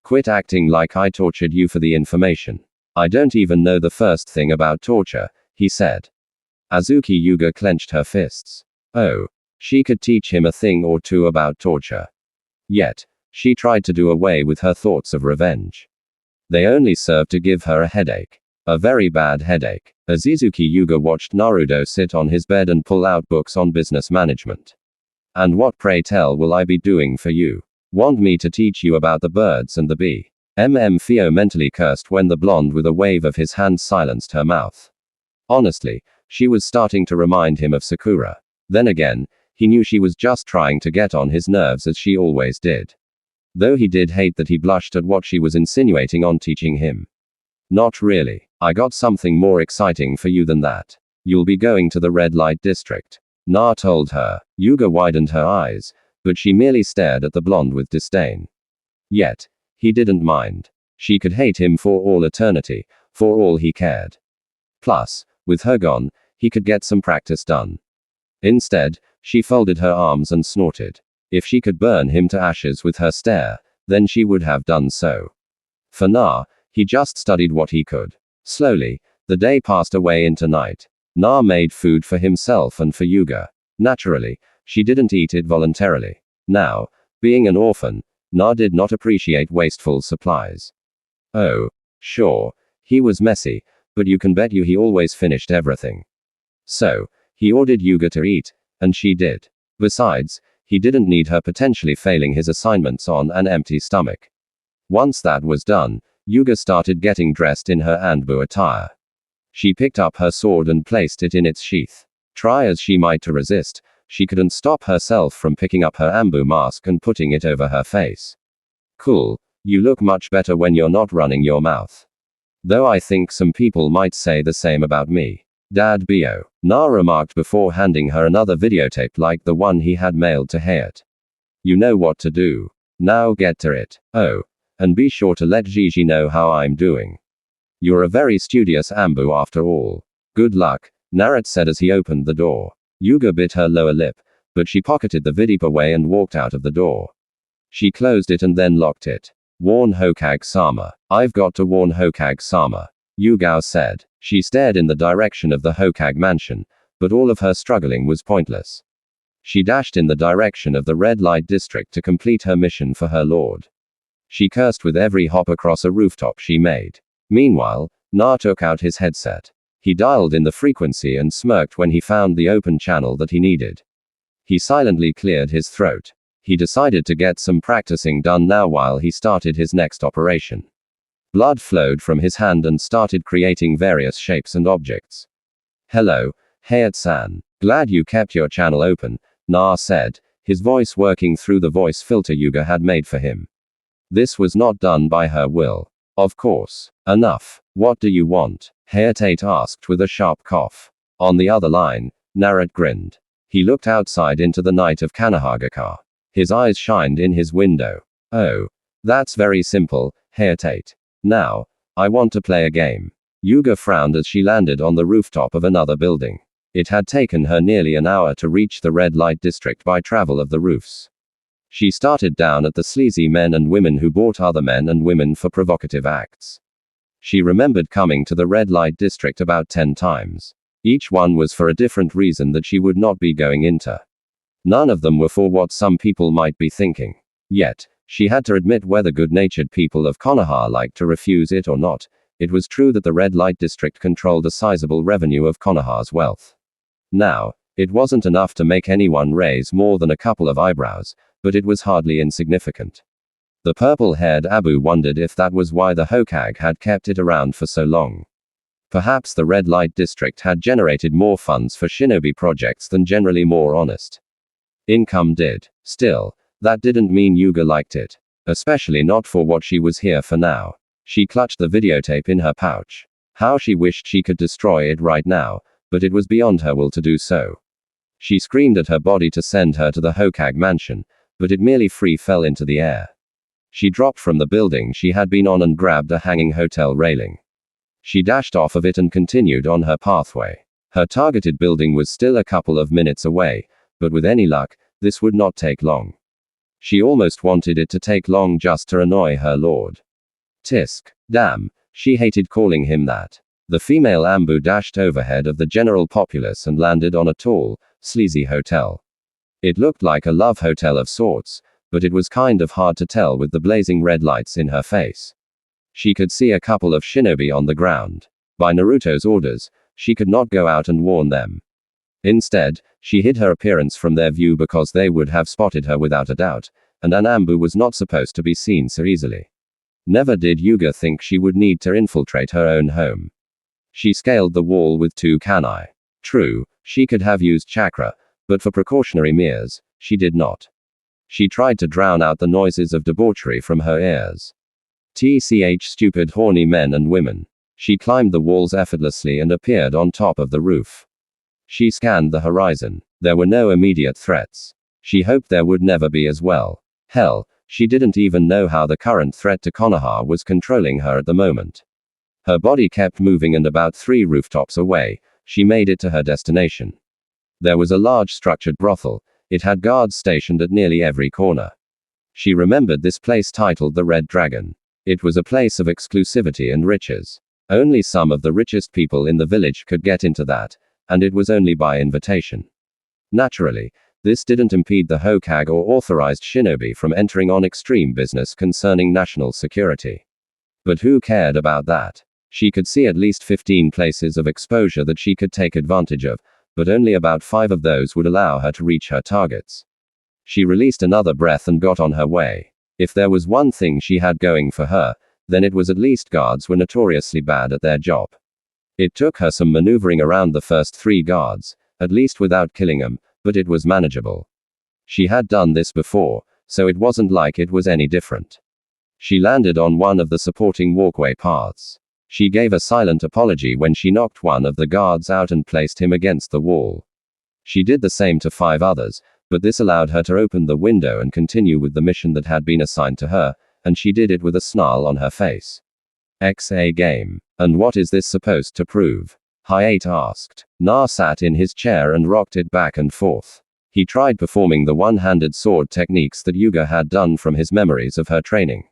Quit acting like I tortured you for the information. I don't even know the first thing about torture, he said. Azuki Yuga clenched her fists. Oh, she could teach him a thing or two about torture. Yet, she tried to do away with her thoughts of revenge. They only served to give her a headache. A very bad headache. Azizuki Yuga watched Naruto sit on his bed and pull out books on business management. And what pray tell will I be doing for you? Want me to teach you about the birds and the bee? Theo mentally cursed when the blonde with a wave of his hand silenced her mouth. Honestly, she was starting to remind him of Sakura. Then again, he knew she was just trying to get on his nerves as she always did. Though he did hate that he blushed at what she was insinuating on teaching him. Not really. I got something more exciting for you than that. You'll be going to the red light district. Na told her. Yuga widened her eyes, but she merely stared at the blonde with disdain. Yet, he didn't mind. She could hate him for all eternity, for all he cared. Plus, with her gone, he could get some practice done. Instead, she folded her arms and snorted. If she could burn him to ashes with her stare, then she would have done so. For Na, he just studied what he could. Slowly, the day passed away into night. Na made food for himself and for Yuga. Naturally, she didn't eat it voluntarily. Now, being an orphan, Na did not appreciate wasteful supplies. Oh, sure, he was messy, but you can bet you he always finished everything. So, he ordered Yuga to eat, and she did. Besides, he didn't need her potentially failing his assignments on an empty stomach. Once that was done, Yuga started getting dressed in her Anbu attire. She picked up her sword and placed it in its sheath. Try as she might to resist, she couldn't stop herself from picking up her Anbu mask and putting it over her face. Cool, you look much better when you're not running your mouth. Though I think some people might say the same about me. Dad Bio, Na remarked before handing her another videotape like the one he had mailed to Hayat. You know what to do. Now get to it. Oh. And be sure to let Gigi know how I'm doing. You're a very studious Anbu after all. Good luck, Naruto said as he opened the door. Yuga bit her lower lip, but she pocketed the vidip away and walked out of the door. She closed it and then locked it. Warn Hokage-sama. I've got to warn Hokage-sama, Yugao said. She stared in the direction of the Hokage mansion, but all of her struggling was pointless. She dashed in the direction of the red light district to complete her mission for her lord. She cursed with every hop across a rooftop she made. Meanwhile, Na took out his headset. He dialed in the frequency and smirked when he found the open channel that he needed. He silently cleared his throat. He decided to get some practicing done now while he started his next operation. Blood flowed from his hand and started creating various shapes and objects. Hello, Hayat-san. Glad you kept your channel open, Na said, his voice working through the voice filter Yuga had made for him. This was not done by her will. Of course. Enough. What do you want? Hayate asked with a sharp cough. On the other line, Naruto grinned. He looked outside into the night of Kanahagaka. His eyes shined in his window. Oh. That's very simple, Hayate. Now, I want to play a game. Yuga frowned as she landed on the rooftop of another building. It had taken her nearly an hour to reach the red light district by travel of the roofs. She started down at the sleazy men and women who bought other men and women for provocative acts. She remembered coming to the red light district about 10 times. Each one was for a different reason that she would not be going into. None of them were for what some people might be thinking. Yet, she had to admit whether good-natured people of Konoha liked to refuse it or not, it was true that the red light district controlled a sizable revenue of Konoha's wealth. Now, it wasn't enough to make anyone raise more than a couple of eyebrows, but it was hardly insignificant. The purple-haired Abu wondered if that was why the Hokage had kept it around for so long. Perhaps the red light district had generated more funds for shinobi projects than generally more honest income did. Still, that didn't mean Yuga liked it. Especially not for what she was here for now. She clutched the videotape in her pouch. How she wished she could destroy it right now, but it was beyond her will to do so. She screamed at her body to send her to the Hokage mansion, but it merely free fell into the air. She dropped from the building she had been on and grabbed a hanging hotel railing. She dashed off of it and continued on her pathway. Her targeted building was still a couple of minutes away, but with any luck, this would not take long. She almost wanted it to take long just to annoy her lord. Tisk. Damn, she hated calling him that. The female Ambu dashed overhead of the general populace and landed on a tall, sleazy hotel. It looked like a love hotel of sorts, but it was kind of hard to tell with the blazing red lights in her face. She could see a couple of shinobi on the ground. By Naruto's orders, she could not go out and warn them. Instead, she hid her appearance from their view because they would have spotted her without a doubt, and an Ambu was not supposed to be seen so easily. Never did Yuga think she would need to infiltrate her own home. She scaled the wall with 2 kanai. True, she could have used chakra, but for precautionary measures, she did not. She tried to drown out the noises of debauchery from her ears. Tch stupid horny men and women. She climbed the walls effortlessly and appeared on top of the roof. She scanned the horizon. There were no immediate threats. She hoped there would never be as well. Hell, she didn't even know how the current threat to Konoha was controlling her at the moment. Her body kept moving, and about 3 rooftops away, she made it to her destination. There was a large structured brothel. It had guards stationed at nearly every corner. She remembered this place, titled the Red Dragon. It was a place of exclusivity and riches. Only some of the richest people in the village could get into that, and it was only by invitation. Naturally, this didn't impede the Hokage or authorized shinobi from entering on extreme business concerning national security. But who cared about that? She could see at least 15 places of exposure that she could take advantage of, but only about 5 of those would allow her to reach her targets. She released another breath and got on her way. If there was one thing she had going for her, then it was at least guards were notoriously bad at their job. It took her some maneuvering around the first 3 guards, at least without killing them, but it was manageable. She had done this before, so it wasn't like it was any different. She landed on one of the supporting walkway paths. She gave a silent apology when she knocked one of the guards out and placed him against the wall. She did the same to 5 others, but this allowed her to open the window and continue with the mission that had been assigned to her, and she did it with a snarl on her face. XA game. And what is this supposed to prove? Hayate asked. Na sat in his chair and rocked it back and forth. He tried performing the one-handed sword techniques that Yuga had done from his memories of her training.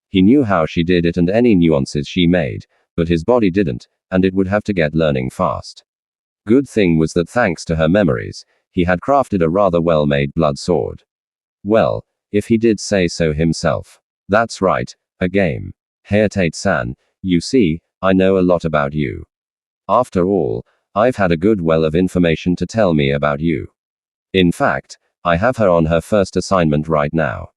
He knew how she did it and any nuances she made, but his body didn't, and it would have to get learning fast. Good thing was that thanks to her memories, he had crafted a rather well-made blood sword. Well, if he did say so himself. That's right, a game. Hayate-san, you see, I know a lot about you. After all, I've had a good well of information to tell me about you. In fact, I have her on her first assignment right now.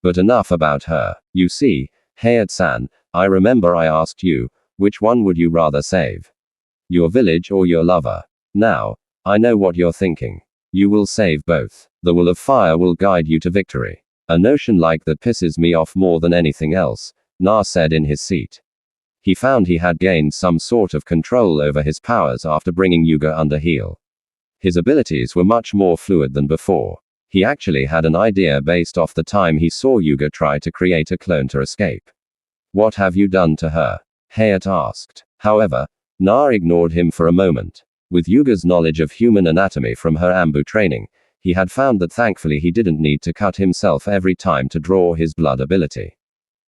But enough about her. You see, Hayate-san, I remember I asked you, which one would you rather save? Your village or your lover? Now, I know what you're thinking. You will save both. The will of fire will guide you to victory. A notion like that pisses me off more than anything else, Na said in his seat. He found he had gained some sort of control over his powers after bringing Yuga under heel. His abilities were much more fluid than before. He actually had an idea based off the time he saw Yuga try to create a clone to escape. What have you done to her? Hayate asked. However, Na ignored him for a moment. With Yuga's knowledge of human anatomy from her Ambu training, he had found that thankfully he didn't need to cut himself every time to draw his blood ability.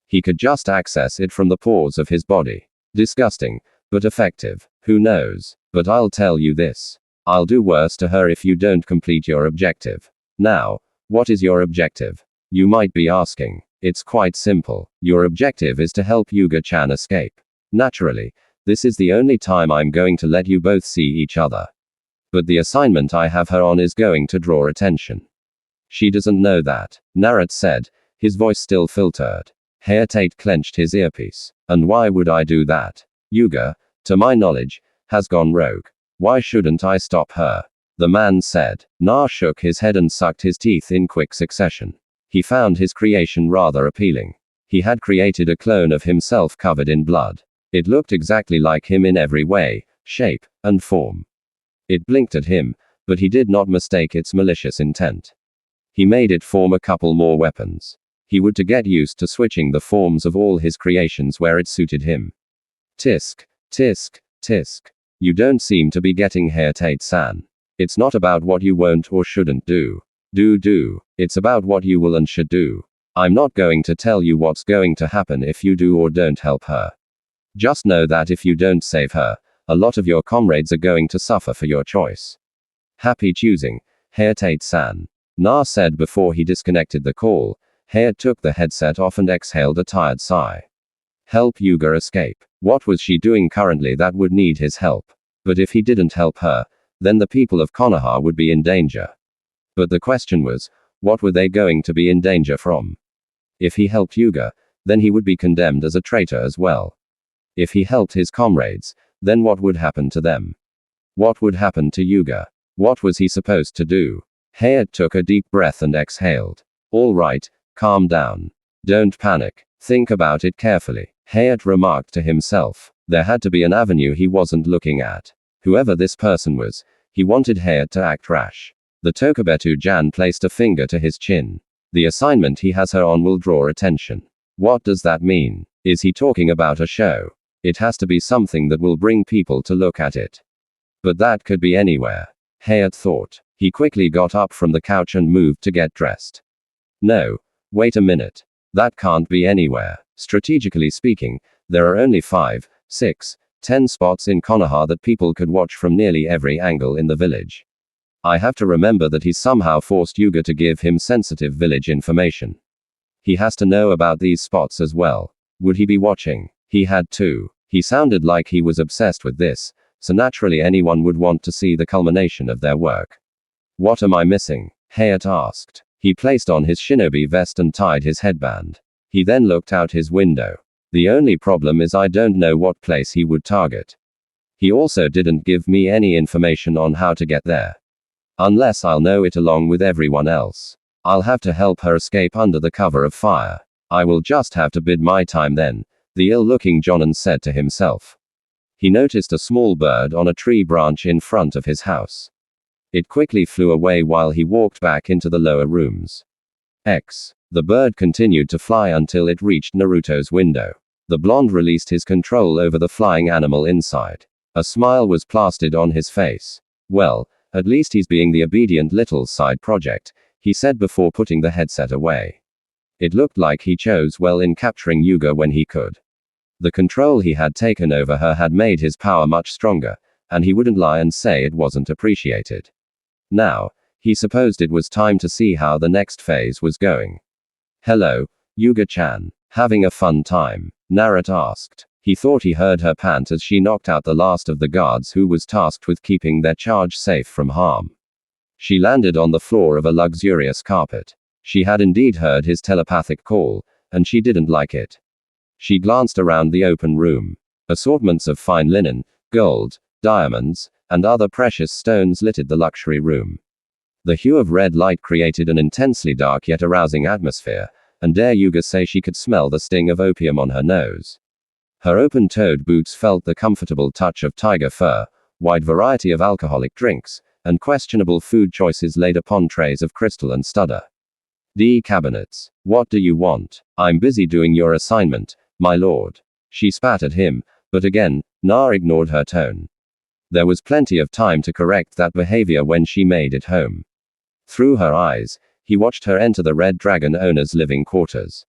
He could just access it from the pores of his body. Disgusting, but effective. Who knows? But I'll tell you this. I'll do worse to her if you don't complete your objective. Now, what is your objective? You might be asking. It's quite simple. Your objective is to help Yuga-chan escape. Naturally, this is the only time I'm going to let you both see each other. But the assignment I have her on is going to draw attention. She doesn't know that, Naruto said, his voice still filtered. Hayate clenched his earpiece. And why would I do that? Yuga, to my knowledge, has gone rogue. Why shouldn't I stop her? The man said. Na shook his head and sucked his teeth in quick succession. He found his creation rather appealing. He had created a clone of himself covered in blood. It looked exactly like him in every way, shape, and form. It blinked at him, but he did not mistake its malicious intent. He made it form a couple more weapons. He would to get used to switching the forms of all his creations where it suited him. Tisk, tisk, tisk. You don't seem to be getting Hayate-san. It's not about what you won't or shouldn't do. Do. It's about what you will and should do. I'm not going to tell you what's going to happen if you do or don't help her. Just know that if you don't save her, a lot of your comrades are going to suffer for your choice. Happy choosing, Hayate-san. Na said before he disconnected the call. Hayate took the headset off and exhaled a tired sigh. Help Yuga escape. What was she doing currently that would need his help? But if he didn't help her, then the people of Konoha would be in danger. But the question was, what were they going to be in danger from? If he helped Yuga, then he would be condemned as a traitor as well. If he helped his comrades, then what would happen to them? What would happen to Yuga? What was he supposed to do? Hayate took a deep breath and exhaled. All right, calm down. Don't panic. Think about it carefully. Hayat remarked to himself. There had to be an avenue he wasn't looking at. Whoever this person was, he wanted Hayat to act rash. The Tokubetu-jan placed a finger to his chin. The assignment he has her on will draw attention. What does that mean? Is he talking about a show? It has to be something that will bring people to look at it. But that could be anywhere. Hayat thought. He quickly got up from the couch and moved to get dressed. No. Wait a minute. That can't be anywhere. Strategically speaking, there are only 5, 6, 10 spots in Konoha that people could watch from nearly every angle in the village. I have to remember that he somehow forced Yuga to give him sensitive village information. He has to know about these spots as well. Would he be watching? He had to. He sounded like he was obsessed with this, so naturally anyone would want to see the culmination of their work. What am I missing? Hayat asked. He placed on his shinobi vest and tied his headband. He then looked out his window. The only problem is I don't know what place he would target. He also didn't give me any information on how to get there. Unless I'll know it along with everyone else. I'll have to help her escape under the cover of fire. I will just have to bide my time then, the ill-looking Jonan said to himself. He noticed a small bird on a tree branch in front of his house. It quickly flew away while he walked back into the lower rooms. The bird continued to fly until it reached Naruto's window. The blonde released his control over the flying animal inside. A smile was plastered on his face. Well, at least he's being the obedient little side project, he said before putting the headset away. It looked like he chose well in capturing Yuga when he could. The control he had taken over her had made his power much stronger, and he wouldn't lie and say it wasn't appreciated. Now, he supposed it was time to see how the next phase was going. Hello, Yuga-chan. Having a fun time? Naruto asked. He thought he heard her pant as she knocked out the last of the guards who was tasked with keeping their charge safe from harm. She landed on the floor of a luxurious carpet. She had indeed heard his telepathic call, and she didn't like it. She glanced around the open room. Assortments of fine linen, gold, diamonds, and other precious stones littered the luxury room. The hue of red light created an intensely dark yet arousing atmosphere, and dare Yuga say she could smell the sting of opium on her nose. Her open-toed boots felt the comfortable touch of tiger fur, wide variety of alcoholic drinks, and questionable food choices laid upon trays of crystal and studded cabinets. What do you want? I'm busy doing your assignment, my lord. She spat at him, but again, Na ignored her tone. There was plenty of time to correct that behavior when she made it home. Through her eyes, he watched her enter the Red Dragon owner's living quarters.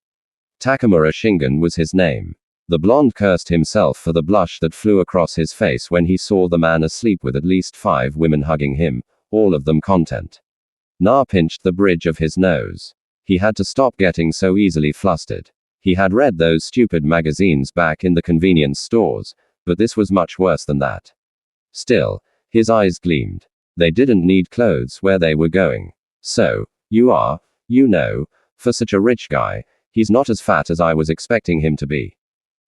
Takamura Shingen was his name. The blonde cursed himself for the blush that flew across his face when he saw the man asleep with at least 5 women hugging him, all of them content. Na pinched the bridge of his nose. He had to stop getting so easily flustered. He had read those stupid magazines back in the convenience stores, but this was much worse than that. Still, his eyes gleamed. They didn't need clothes where they were going. So, you are, for such a rich guy, he's not as fat as I was expecting him to be.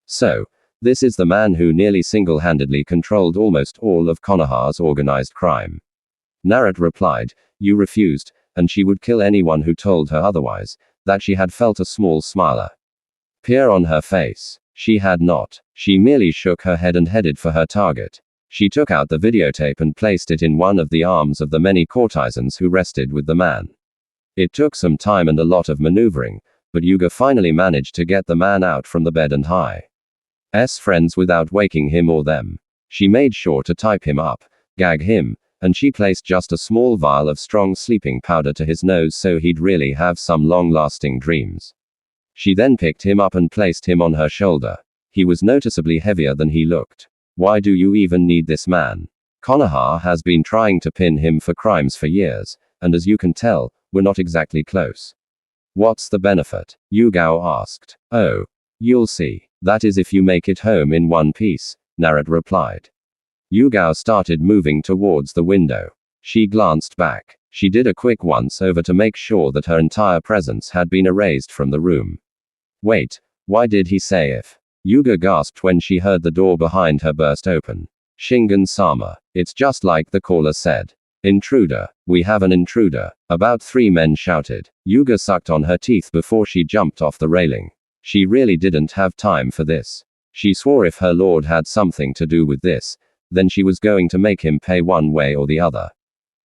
So, this is the man who nearly single-handedly controlled almost all of Konoha's organized crime. Naruto replied, you refused, and she would kill anyone who told her otherwise, that she had felt a small smile appear on her face. She had not. She merely shook her head and headed for her target. She took out the videotape and placed it in one of the arms of the many courtesans who rested with the man. It took some time and a lot of maneuvering, but Yuga finally managed to get the man out from the bed and his friends without waking him or them. She made sure to type him up, gag him, and she placed just a small vial of strong sleeping powder to his nose so he'd really have some long-lasting dreams. She then picked him up and placed him on her shoulder. He was noticeably heavier than he looked. Why do you even need this man? Konoha has been trying to pin him for crimes for years, and as you can tell, we're not exactly close. What's the benefit? Yugao asked. Oh, you'll see. That is if you make it home in one piece, Naruto replied. Yugao started moving towards the window. She glanced back. She did a quick once-over to make sure that her entire presence had been erased from the room. Wait, why did he say if? Yuga gasped when she heard the door behind her burst open. Shingen-sama. It's just like the caller said. Intruder. We have an intruder. About 3 men shouted. Yuga sucked on her teeth before she jumped off the railing. She really didn't have time for this. She swore if her lord had something to do with this, then she was going to make him pay one way or the other.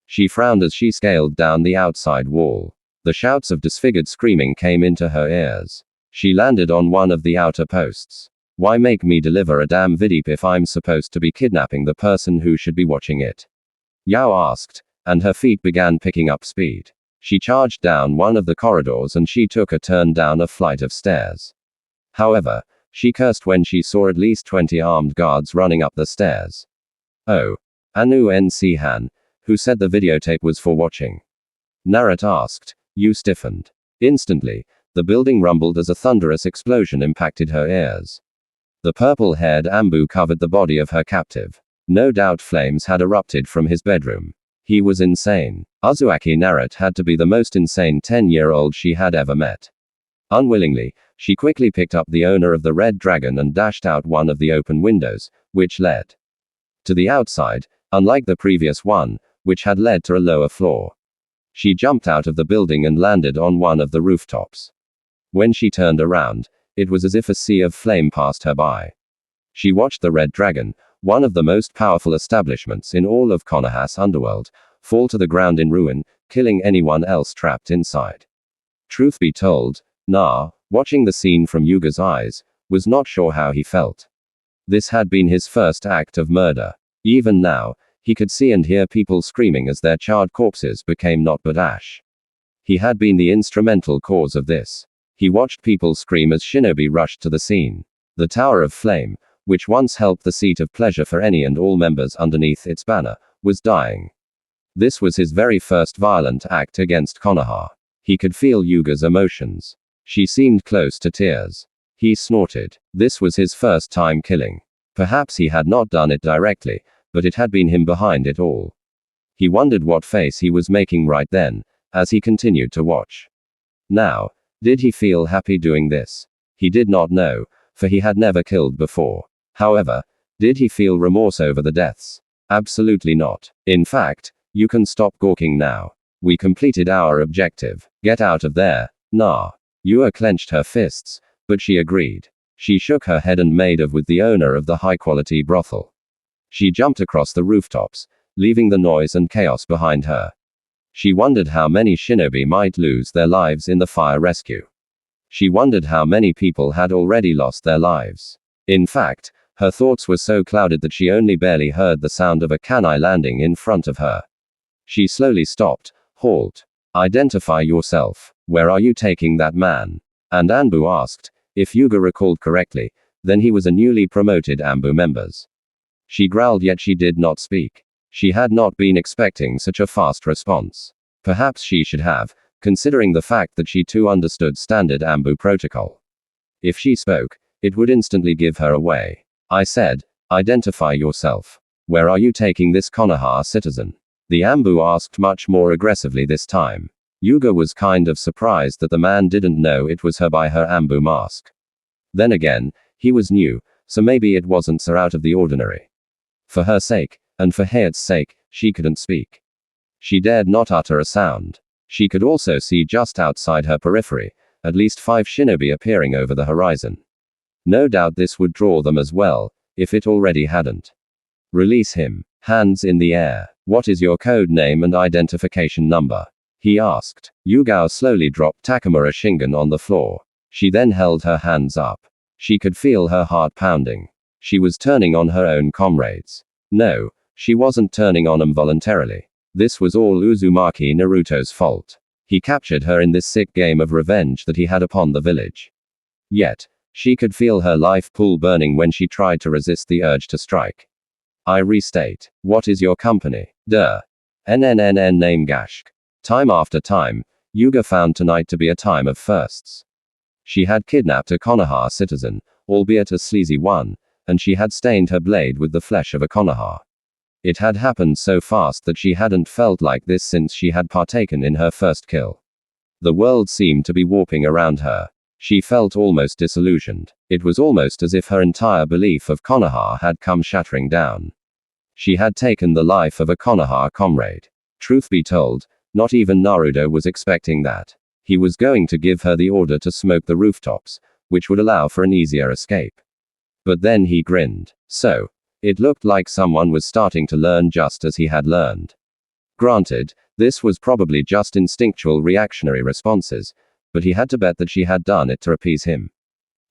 She frowned as she scaled down the outside wall. The shouts of disfigured screaming came into her ears. She landed on one of the outer posts. Why make me deliver a damn video if I'm supposed to be kidnapping the person who should be watching it? Yao asked, and her feet began picking up speed. She charged down one of the corridors and she took a turn down a flight of stairs. However, she cursed when she saw at least 20 armed guards running up the stairs. Oh. Anu NC Han, who said the videotape was for watching? Naruto asked. You stiffened. Instantly, the building rumbled as a thunderous explosion impacted her ears. The purple-haired Ambu covered the body of her captive. No doubt flames had erupted from his bedroom. He was insane. Uzumaki Naruto had to be the most insane 10-year-old she had ever met. Unwillingly, she quickly picked up the owner of the red dragon and dashed out one of the open windows, which led to the outside, unlike the previous one, which had led to a lower floor. She jumped out of the building and landed on one of the rooftops. When she turned around, it was as if a sea of flame passed her by. She watched the red dragon, one of the most powerful establishments in all of Konoha's underworld, fall to the ground in ruin, killing anyone else trapped inside. Truth be told, watching the scene from Yuga's eyes, was not sure how he felt. This had been his first act of murder. Even now, he could see and hear people screaming as their charred corpses became naught but ash. He had been the instrumental cause of this. He watched people scream as Shinobi rushed to the scene. The Tower of Flame, which once held the seat of pleasure for any and all members underneath its banner, was dying. This was his very first violent act against Konoha. He could feel Yuga's emotions. She seemed close to tears. He snorted. This was his first time killing. Perhaps he had not done it directly, but it had been him behind it all. He wondered what face he was making right then, as he continued to watch. Now, did he feel happy doing this? He did not know, for he had never killed before. However, did he feel remorse over the deaths? Absolutely not. In fact, you can stop gawking now. We completed our objective. Get out of there, nah. Yua clenched her fists, but she agreed. She shook her head and made off with the owner of the high-quality brothel. She jumped across the rooftops, leaving the noise and chaos behind her. She wondered how many shinobi might lose their lives in the fire rescue. She wondered how many people had already lost their lives. In fact, her thoughts were so clouded that she only barely heard the sound of a kanai landing in front of her. She slowly stopped. Halt. Identify yourself. Where are you taking that man? And Anbu asked. If Yuga recalled correctly, then he was a newly promoted Anbu members. She growled, yet she did not speak. She had not been expecting such a fast response. Perhaps she should have, considering the fact that she too understood standard Anbu protocol. If she spoke, it would instantly give her away. I said, identify yourself. Where are you taking this Konoha citizen? The Anbu asked much more aggressively this time. Yuga was kind of surprised that the man didn't know it was her by her Anbu mask. Then again, he was new, so maybe it wasn't so out of the ordinary. For her sake, and for Heiat's sake, she couldn't speak. She dared not utter a sound. She could also see just outside her periphery, at least 5 shinobi appearing over the horizon. No doubt this would draw them as well, if it already hadn't. Release him. Hands in the air. What is your code name and identification number? He asked. Yugao slowly dropped Takamura Shingen on the floor. She then held her hands up. She could feel her heart pounding. She was turning on her own comrades. No, she wasn't turning on them voluntarily. This was all Uzumaki Naruto's fault. He captured her in this sick game of revenge that he had upon the village. Yet, she could feel her life pool burning when she tried to resist the urge to strike. I restate. What is your company? NNNN name Gashk. Time after time, Yuga found tonight to be a time of firsts. She had kidnapped a Konoha citizen, albeit a sleazy one, and she had stained her blade with the flesh of a Konoha. It had happened so fast that she hadn't felt like this since she had partaken in her first kill. The world seemed to be warping around her. She felt almost disillusioned. It was almost as if her entire belief of Konoha had come shattering down. She had taken the life of a Konoha comrade. Truth be told, not even Naruto was expecting that. He was going to give her the order to smoke the rooftops, which would allow for an easier escape. But then he grinned. So, it looked like someone was starting to learn just as he had learned. Granted, this was probably just instinctual reactionary responses, but he had to bet that she had done it to appease him.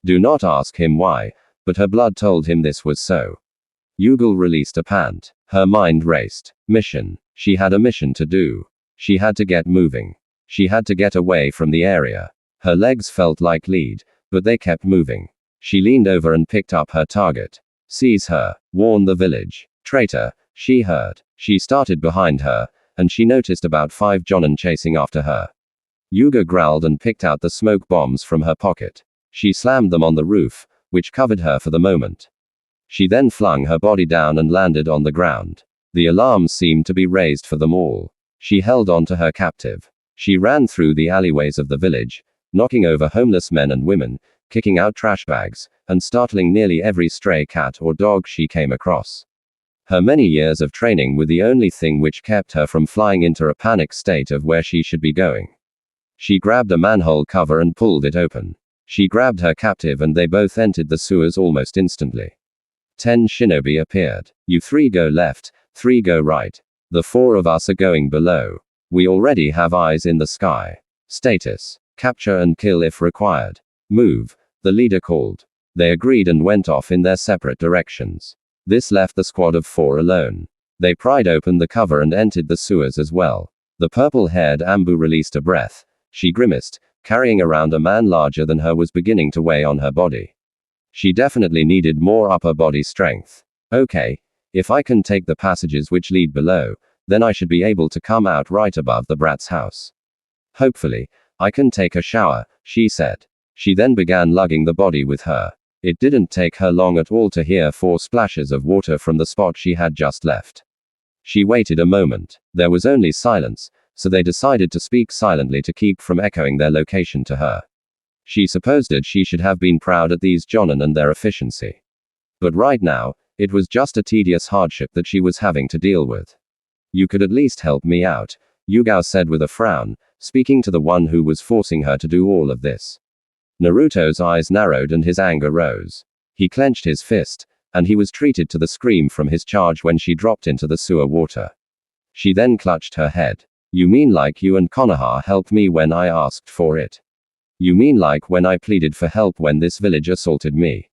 Do not ask him why, but her blood told him this was so. Yugal released a pant. Her mind raced. Mission. She had a mission to do. She had to get moving. She had to get away from the area. Her legs felt like lead, but they kept moving. She leaned over and picked up her target. Seize her. Warn the village. Traitor, she heard. She started behind her, and she noticed about 5 jonin chasing after her. Yuga growled and picked out the smoke bombs from her pocket. She slammed them on the roof, which covered her for the moment. She then flung her body down and landed on the ground. The alarms seemed to be raised for them all. She held on to her captive. She ran through the alleyways of the village, knocking over homeless men and women, kicking out trash bags, and startling nearly every stray cat or dog she came across. Her many years of training were the only thing which kept her from flying into a panic state of where she should be going. She grabbed a manhole cover and pulled it open. She grabbed her captive and they both entered the sewers almost instantly. 10 shinobi appeared. You 3 go left, 3 go right. The 4 of us are going below. We already have eyes in the sky. Status. Capture and kill if required. Move, the leader called. They agreed and went off in their separate directions. This left the squad of 4 alone. They pried open the cover and entered the sewers as well. The purple-haired Ambu released a breath. She grimaced. Carrying around a man larger than her was beginning to weigh on her body. She definitely needed more upper body strength. Okay, if I can take the passages which lead below, then I should be able to come out right above the brat's house. Hopefully, I can take a shower, she said. She then began lugging the body with her. It didn't take her long at all to hear 4 splashes of water from the spot she had just left. She waited a moment. There was only silence, so they decided to speak silently to keep from echoing their location to her. She supposed that she should have been proud at these jonin and their efficiency. But right now, it was just a tedious hardship that she was having to deal with. You could at least help me out, Yugao said with a frown, speaking to the one who was forcing her to do all of this. Naruto's eyes narrowed and his anger rose. He clenched his fist, and he was treated to the scream from his charge when she dropped into the sewer water. She then clutched her head. You mean like you and Konoha helped me when I asked for it? You mean like when I pleaded for help when this village assaulted me?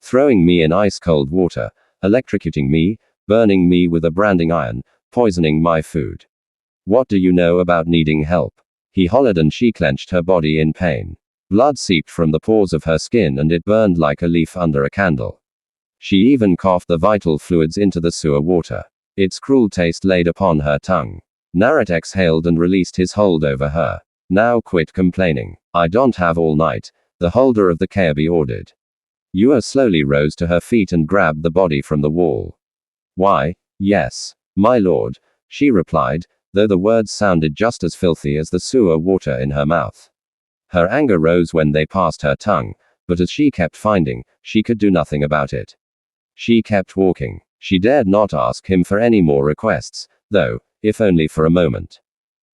Throwing me in ice-cold water, electrocuting me, burning me with a branding iron, poisoning my food. What do you know about needing help? He hollered and she clenched her body in pain. Blood seeped from the pores of her skin and it burned like a leaf under a candle. She even coughed the vital fluids into the sewer water. Its cruel taste laid upon her tongue. Naruto exhaled and released his hold over her. Now quit complaining. I don't have all night, the holder of the Kyuubi ordered. Yua slowly rose to her feet and grabbed the body from the wall. Why, yes, my lord, she replied, though the words sounded just as filthy as the sewer water in her mouth. Her anger rose when they passed her tongue, but as she kept finding, she could do nothing about it. She kept walking. She dared not ask him for any more requests, though, if only for a moment.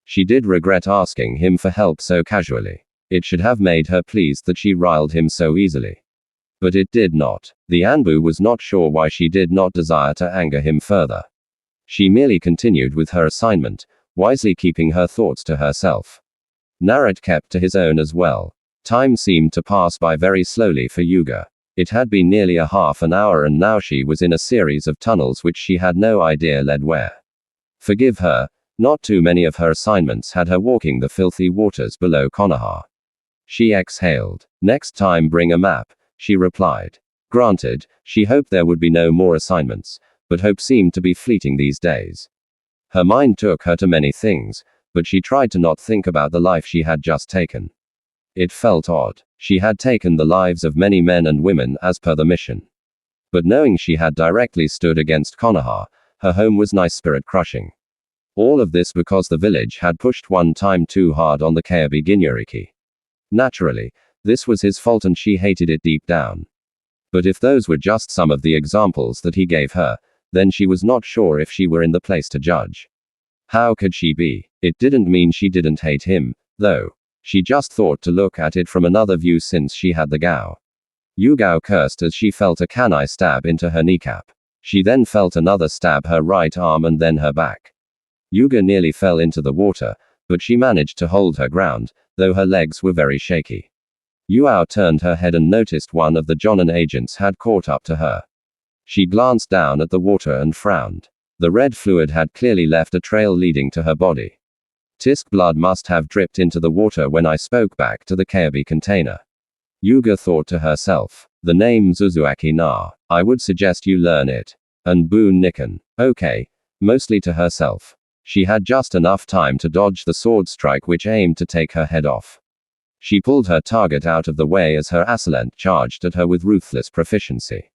She did regret asking him for help so casually. It should have made her pleased that she riled him so easily. But it did not. The Anbu was not sure why she did not desire to anger him further. She merely continued with her assignment, wisely keeping her thoughts to herself. Naruto kept to his own as well. Time seemed to pass by very slowly for Yuga. It had been nearly a half an hour and now she was in a series of tunnels which she had no idea led where. Forgive her, not too many of her assignments had her walking the filthy waters below Konoha. She exhaled. Next time bring a map, she replied. Granted, she hoped there would be no more assignments, but hope seemed to be fleeting these days. Her mind took her to many things, but she tried to not think about the life she had just taken. It felt odd. She had taken the lives of many men and women as per the mission. But knowing she had directly stood against Konoha, her home was nice spirit crushing. All of this because the village had pushed one time too hard on the Kyuubi Ginuriki. Naturally, this was his fault and she hated it deep down. But if those were just some of the examples that he gave her, then she was not sure if she were in the place to judge. How could she be? It didn't mean she didn't hate him, though. She just thought to look at it from another view since she had the Gao. Yugao cursed as she felt a kunai stab into her kneecap. She then felt another stab her right arm and then her back. Yuga nearly fell into the water, but she managed to hold her ground, though her legs were very shaky. Yuao turned her head and noticed one of the Jonin agents had caught up to her. She glanced down at the water and frowned. The red fluid had clearly left a trail leading to her body. Tisk blood must have dripped into the water when I spoke back to the Kayabi container. Yuga thought to herself, the name Zuzuaki Na, I would suggest you learn it. And Bu Nikan. Okay. Mostly to herself. She had just enough time to dodge the sword strike which aimed to take her head off. She pulled her target out of the way as her assailant charged at her with ruthless proficiency.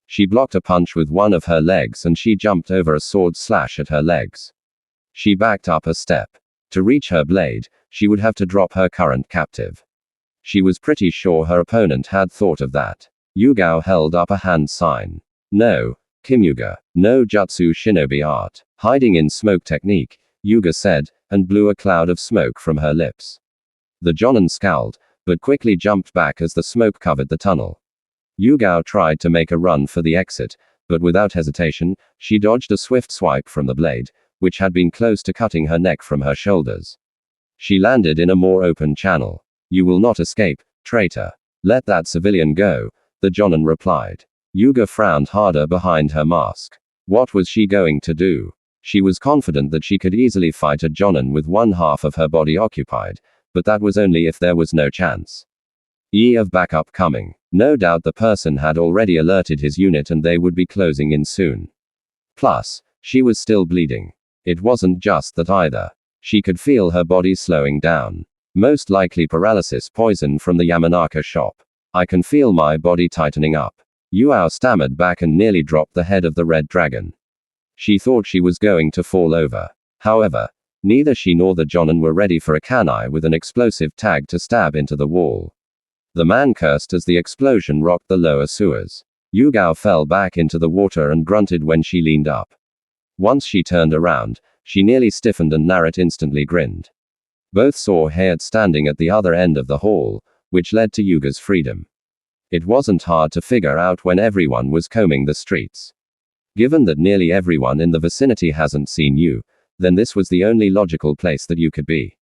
She blocked a punch with one of her legs and she jumped over a sword slash at her legs. She backed up a step. To reach her blade, she would have to drop her current captive. She was pretty sure her opponent had thought of that. Yugao held up a hand sign. No, Kimuga. No jutsu shinobi art. Hiding in smoke technique, Yuga said, and blew a cloud of smoke from her lips. The Jonin scowled, but quickly jumped back as the smoke covered the tunnel. Yugao tried to make a run for the exit, but without hesitation, she dodged a swift swipe from the blade, which had been close to cutting her neck from her shoulders. She landed in a more open channel. You will not escape, traitor. Let that civilian go, the Jonin replied. Yuga frowned harder behind her mask. What was she going to do? She was confident that she could easily fight a Jonin with one half of her body occupied, but that was only if there was no chance. Of backup coming. No doubt the person had already alerted his unit and they would be closing in soon. Plus, she was still bleeding. It wasn't just that either. She could feel her body slowing down. Most likely paralysis poison from the Yamanaka shop. I can feel my body tightening up. Yuao stammered back and nearly dropped the head of the red dragon. She thought she was going to fall over. However, neither she nor the Jonin were ready for a kunai with an explosive tag to stab into the wall. The man cursed as the explosion rocked the lower sewers. Yugao fell back into the water and grunted when she leaned up. Once she turned around, she nearly stiffened and Naruto instantly grinned. Both saw Hayat standing at the other end of the hall, which led to Yuga's freedom. It wasn't hard to figure out when everyone was combing the streets. Given that nearly everyone in the vicinity hasn't seen you, then this was the only logical place that you could be.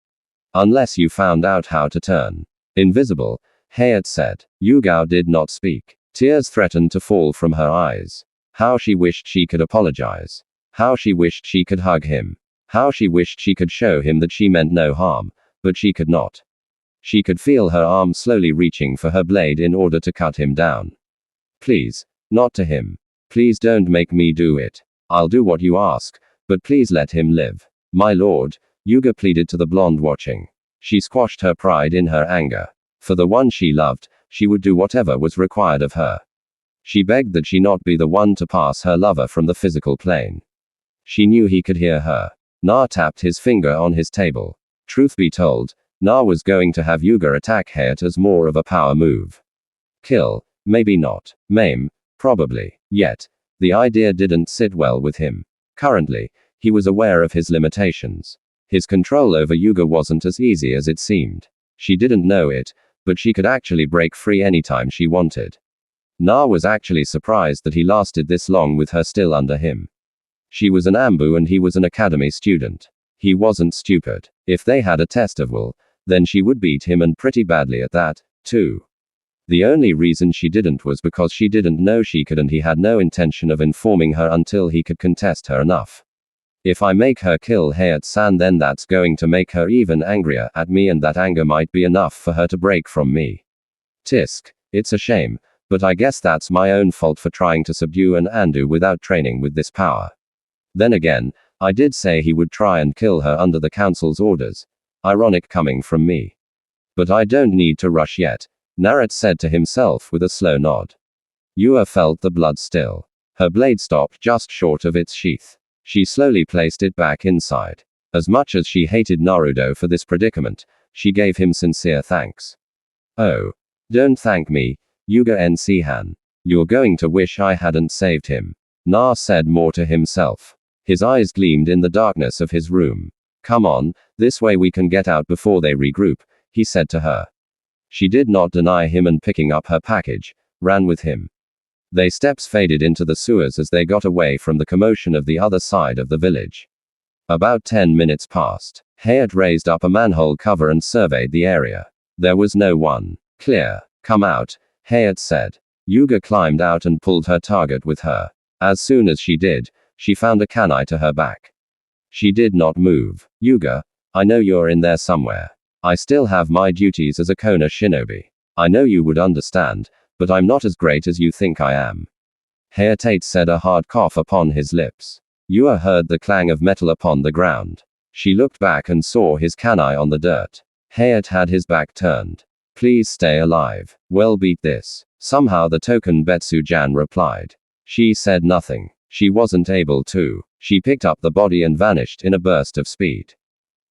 Unless you found out how to turn invisible, Hayat said. Yugao did not speak. Tears threatened to fall from her eyes. How she wished she could apologize. How she wished she could hug him. How she wished she could show him that she meant no harm, but she could not. She could feel her arm slowly reaching for her blade in order to cut him down. Please, not to him. Please don't make me do it. I'll do what you ask, but please let him live. My lord, Yuga pleaded to the blonde watching. She squashed her pride in her anger. For the one she loved, she would do whatever was required of her. She begged that she not be the one to pass her lover from the physical plane. She knew he could hear her. Na tapped his finger on his table. Truth be told, Na was going to have Yuga attack Hayat as more of a power move. Kill, maybe not. Maim, probably. Yet, the idea didn't sit well with him. Currently, he was aware of his limitations. His control over Yuga wasn't as easy as it seemed. She didn't know it, but she could actually break free anytime she wanted. Na was actually surprised that he lasted this long with her still under him. She was an Ambu and he was an academy student. He wasn't stupid. If they had a test of will, then she would beat him and pretty badly at that, too. The only reason she didn't was because she didn't know she could and he had no intention of informing her until he could contest her enough. If I make her kill Hayat-san, then that's going to make her even angrier at me and that anger might be enough for her to break from me. Tisk, it's a shame, but I guess that's my own fault for trying to subdue an Andu without training with this power. Then again, I did say he would try and kill her under the council's orders. Ironic coming from me. But I don't need to rush yet, Naruto said to himself with a slow nod. Yua felt the blood still. Her blade stopped just short of its sheath. She slowly placed it back inside. As much as she hated Naruto for this predicament, she gave him sincere thanks. Oh. Don't thank me, Yuga NC-han. You're going to wish I hadn't saved him. Na said more to himself. His eyes gleamed in the darkness of his room. Come on, this way we can get out before they regroup, he said to her. She did not deny him and picking up her package, ran with him. Their steps faded into the sewers as they got away from the commotion of the other side of the village. About 10 minutes passed. Hayat raised up a manhole cover and surveyed the area. There was no one. Clear. Come out, Hayat said. Yuga climbed out and pulled her target with her. As soon as she did, she found a kunai to her back. She did not move. Yuga, I know you're in there somewhere. I still have my duties as a Konoha shinobi. I know you would understand, but I'm not as great as you think I am. Hayate said, a hard cough upon his lips. Yuga heard the clang of metal upon the ground. She looked back and saw his kunai on the dirt. Hayate had his back turned. Please stay alive. Well, beat this. Somehow the token Betsu-jan replied. She said nothing. She wasn't able to. She picked up the body and vanished in a burst of speed.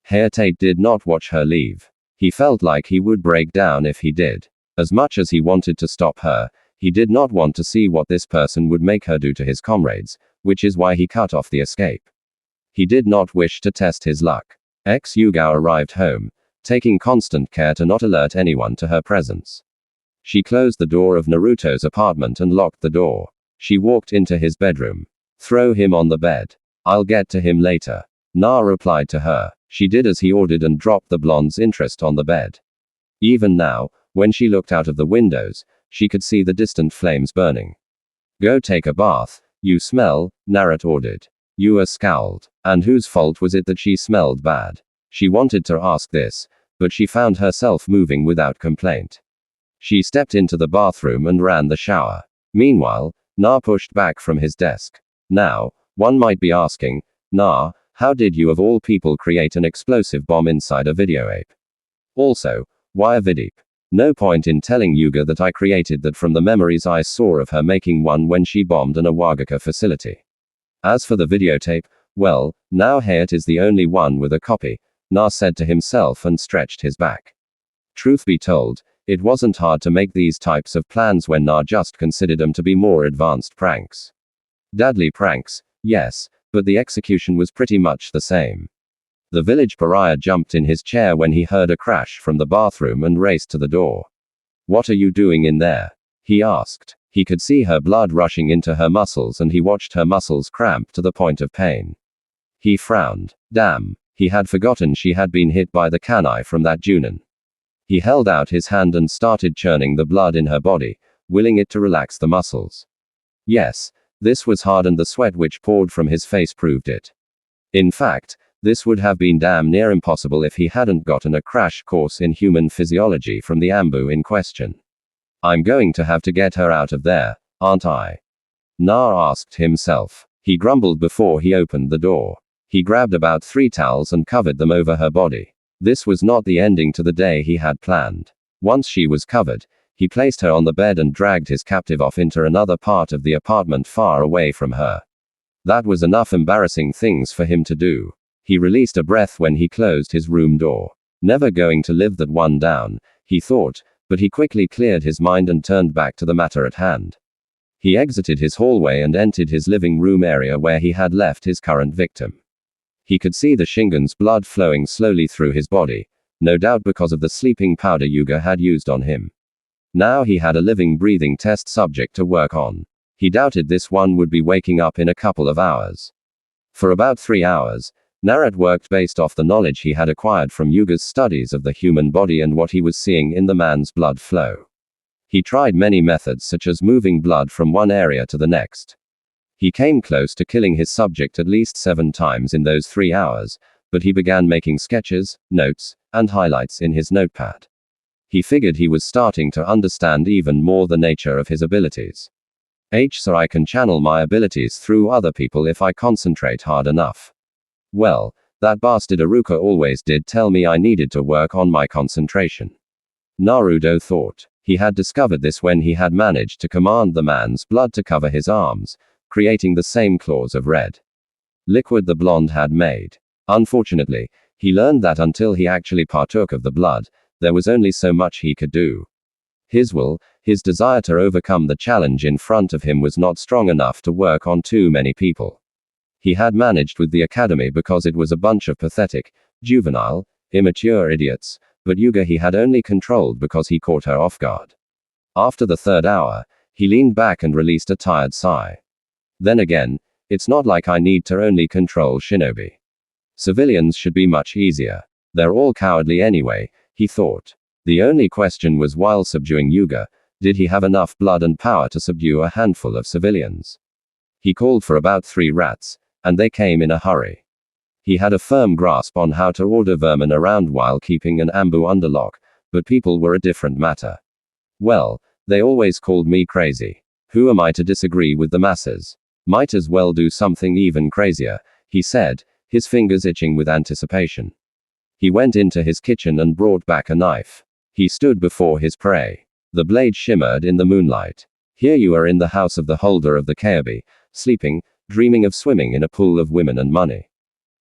Hayate did not watch her leave. He felt like he would break down if he did. As much as he wanted to stop her, he did not want to see what this person would make her do to his comrades, which is why he cut off the escape. He did not wish to test his luck. Yuga arrived home, taking constant care to not alert anyone to her presence. She closed the door of Naruto's apartment and locked the door. She walked into his bedroom. Throw him on the bed. I'll get to him later. Na replied to her. She did as he ordered and dropped the blonde's interest on the bed. Even now, when she looked out of the windows, she could see the distant flames burning. Go take a bath, you smell, Naruto ordered. Yuga scowled. And whose fault was it that she smelled bad? She wanted to ask this, but she found herself moving without complaint. She stepped into the bathroom and ran the shower. Meanwhile, Na pushed back from his desk. Now, one might be asking, Na, how did you of all people create an explosive bomb inside a video ape? Also, why a vidape? No point in telling Yuga that I created that from the memories I saw of her making one when she bombed an Awagaka facility. As for the videotape, well, now Hayat is the only one with a copy, Na said to himself and stretched his back. Truth be told, it wasn't hard to make these types of plans when Na just considered them to be more advanced pranks. Deadly pranks, yes, but the execution was pretty much the same. The village pariah jumped in his chair when he heard a crash from the bathroom and raced to the door. What are you doing in there? He asked. He could see her blood rushing into her muscles and he watched her muscles cramp to the point of pain. He frowned. Damn, he had forgotten she had been hit by the kunai from that Junin. He held out his hand and started churning the blood in her body, willing it to relax the muscles. Yes, this was hard and the sweat which poured from his face proved it. In fact, this would have been damn near impossible if he hadn't gotten a crash course in human physiology from the Ambu in question. I'm going to have to get her out of there, aren't I? Na asked himself. He grumbled before he opened the door. He grabbed about 3 towels and covered them over her body. This was not the ending to the day he had planned. Once she was covered, he placed her on the bed and dragged his captive off into another part of the apartment far away from her. That was enough embarrassing things for him to do. He released a breath when he closed his room door. Never going to live that one down, he thought, but he quickly cleared his mind and turned back to the matter at hand. He exited his hallway and entered his living room area where he had left his current victim. He could see the Shingen's blood flowing slowly through his body, no doubt because of the sleeping powder Yuga had used on him. Now he had a living breathing test subject to work on. He doubted this one would be waking up in a couple of hours. For about 3 hours, Naruto worked based off the knowledge he had acquired from Yuga's studies of the human body and what he was seeing in the man's blood flow. He tried many methods such as moving blood from one area to the next. He came close to killing his subject at least 7 times in those 3 hours, but he began making sketches, notes, and highlights in his notepad. He figured he was starting to understand even more the nature of his abilities. So I can channel my abilities through other people if I concentrate hard enough. Well, that bastard Iruka always did tell me I needed to work on my concentration. Naruto thought. He had discovered this when he had managed to command the man's blood to cover his arms, creating the same claws of red liquid the blonde had made. Unfortunately, he learned that until he actually partook of the blood, there was only so much he could do. His will, his desire to overcome the challenge in front of him was not strong enough to work on too many people. He had managed with the academy because it was a bunch of pathetic, juvenile, immature idiots, but Yuga he had only controlled because he caught her off guard. After the third hour, he leaned back and released a tired sigh. Then again, it's not like I need to only control Shinobi. Civilians should be much easier. They're all cowardly anyway, he thought. The only question was, while subduing Yuga, did he have enough blood and power to subdue a handful of civilians? He called for about 3 rats, and they came in a hurry. He had a firm grasp on how to order vermin around while keeping an ambu under lock, but people were a different matter. Well, they always called me crazy. Who am I to disagree with the masses? Might as well do something even crazier, he said, his fingers itching with anticipation. He went into his kitchen and brought back a knife. He stood before his prey. The blade shimmered in the moonlight. Here you are in the house of the holder of the Kyubi, sleeping, dreaming of swimming in a pool of women and money.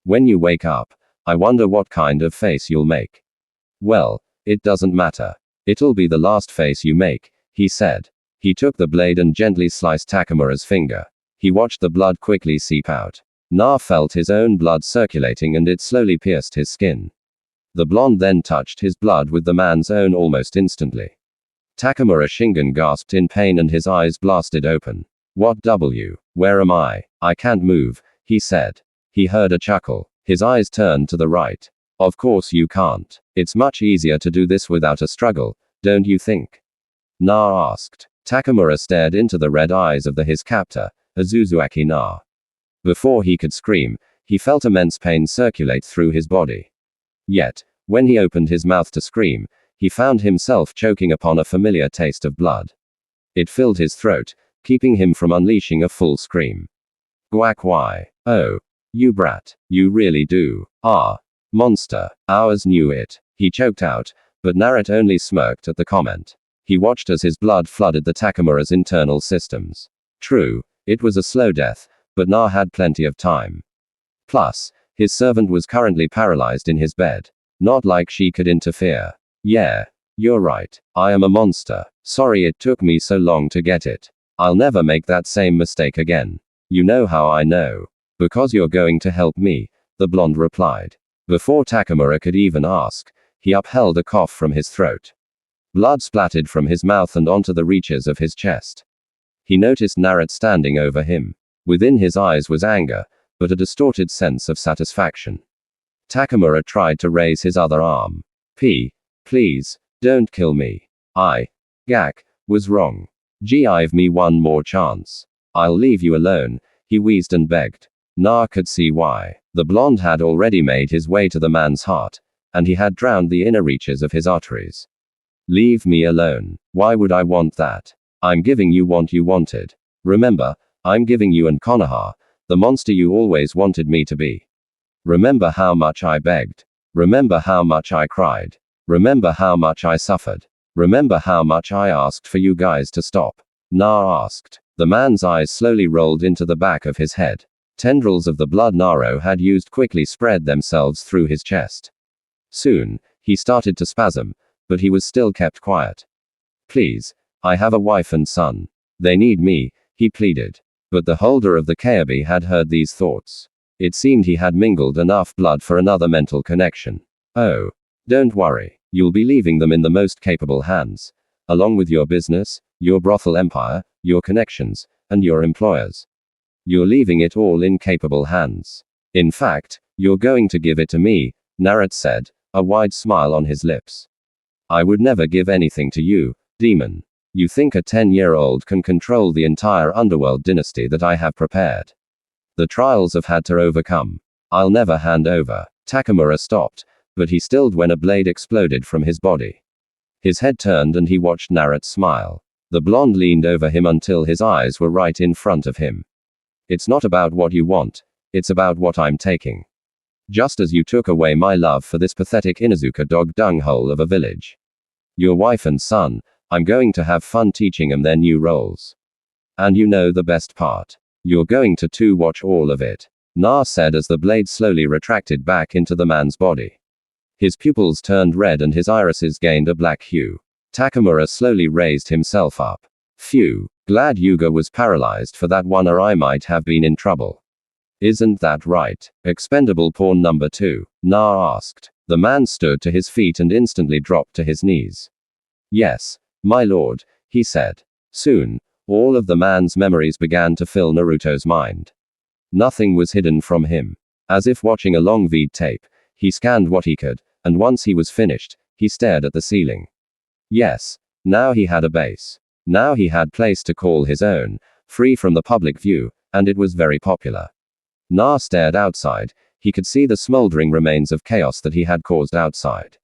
When you wake up, I wonder what kind of face you'll make. Well, it doesn't matter. It'll be the last face you make, he said. He took the blade and gently sliced Takamura's finger. He watched the blood quickly seep out. Na felt his own blood circulating and it slowly pierced his skin. The blonde then touched his blood with the man's own almost instantly. Takamura Shingen gasped in pain and his eyes blasted open. What W? Where am I? I can't move, he said. He heard a chuckle. His eyes turned to the right. Of course you can't. It's much easier to do this without a struggle, don't you think? Na asked. Takamura stared into the red eyes of his captor, Azuzuaki Na. Before he could scream, he felt immense pain circulate through his body. Yet, when he opened his mouth to scream, he found himself choking upon a familiar taste of blood. It filled his throat, keeping him from unleashing a full scream. Guac why? Oh. You brat. You really do. Ah. Monster. Ours knew it. He choked out, but Naruto only smirked at the comment. He watched as his blood flooded the Takamura's internal systems. True, it was a slow death, but Na had plenty of time. Plus, his servant was currently paralyzed in his bed. Not like she could interfere. Yeah, you're right. I am a monster. Sorry it took me so long to get it. I'll never make that same mistake again. You know how I know. Because you're going to help me, the blonde replied. Before Takamura could even ask, he upheld a cough from his throat. Blood splattered from his mouth and onto the reaches of his chest. He noticed Naruto standing over him. Within his eyes was anger, but a distorted sense of satisfaction. Takamura tried to raise his other arm. Please, don't kill me. Was wrong. Give me one more chance. I'll leave you alone, he wheezed and begged. Na could see why. The blonde had already made his way to the man's heart, and he had drowned the inner reaches of his arteries. Leave me alone. Why would I want that? I'm giving you what you wanted. Remember, I'm giving you and Konoha, the monster you always wanted me to be. Remember how much I begged. Remember how much I cried. Remember how much I suffered. Remember how much I asked for you guys to stop. Na asked. The man's eyes slowly rolled into the back of his head. Tendrils of the blood Naruto had used quickly spread themselves through his chest. Soon, he started to spasm, but he was still kept quiet. Please, I have a wife and son. They need me, he pleaded. But the holder of the Kyubi had heard these thoughts. It seemed he had mingled enough blood for another mental connection. Oh. Don't worry, you'll be leaving them in the most capable hands. Along with your business, your brothel empire, your connections, and your employers. You're leaving it all in capable hands. In fact, you're going to give it to me, Naruto said, a wide smile on his lips. I would never give anything to you, demon. You think a 10-year-old can control the entire underworld dynasty that I have prepared? The trials I've had to overcome. I'll never hand over. Takamura stopped, but he stilled when a blade exploded from his body. His head turned and he watched Naruto smile. The blonde leaned over him until his eyes were right in front of him. It's not about what you want, it's about what I'm taking. Just as you took away my love for this pathetic Inuzuka dog dunghole of a village. Your wife and son, I'm going to have fun teaching them their new roles. And you know the best part. You're going to watch all of it. Na said as the blade slowly retracted back into the man's body. His pupils turned red and his irises gained a black hue. Takamura slowly raised himself up. Phew. Glad Yuga was paralyzed for that one or I might have been in trouble. Isn't that right? Expendable pawn number 2, Na asked. The man stood to his feet and instantly dropped to his knees. Yes, my lord, he said. Soon, all of the man's memories began to fill Naruto's mind. Nothing was hidden from him. As if watching a long tape, he scanned what he could, and once he was finished, he stared at the ceiling. Yes, now he had a base. Now he had place to call his own, free from the public view, and it was very popular. Na stared outside. He could see the smoldering remains of chaos that he had caused outside.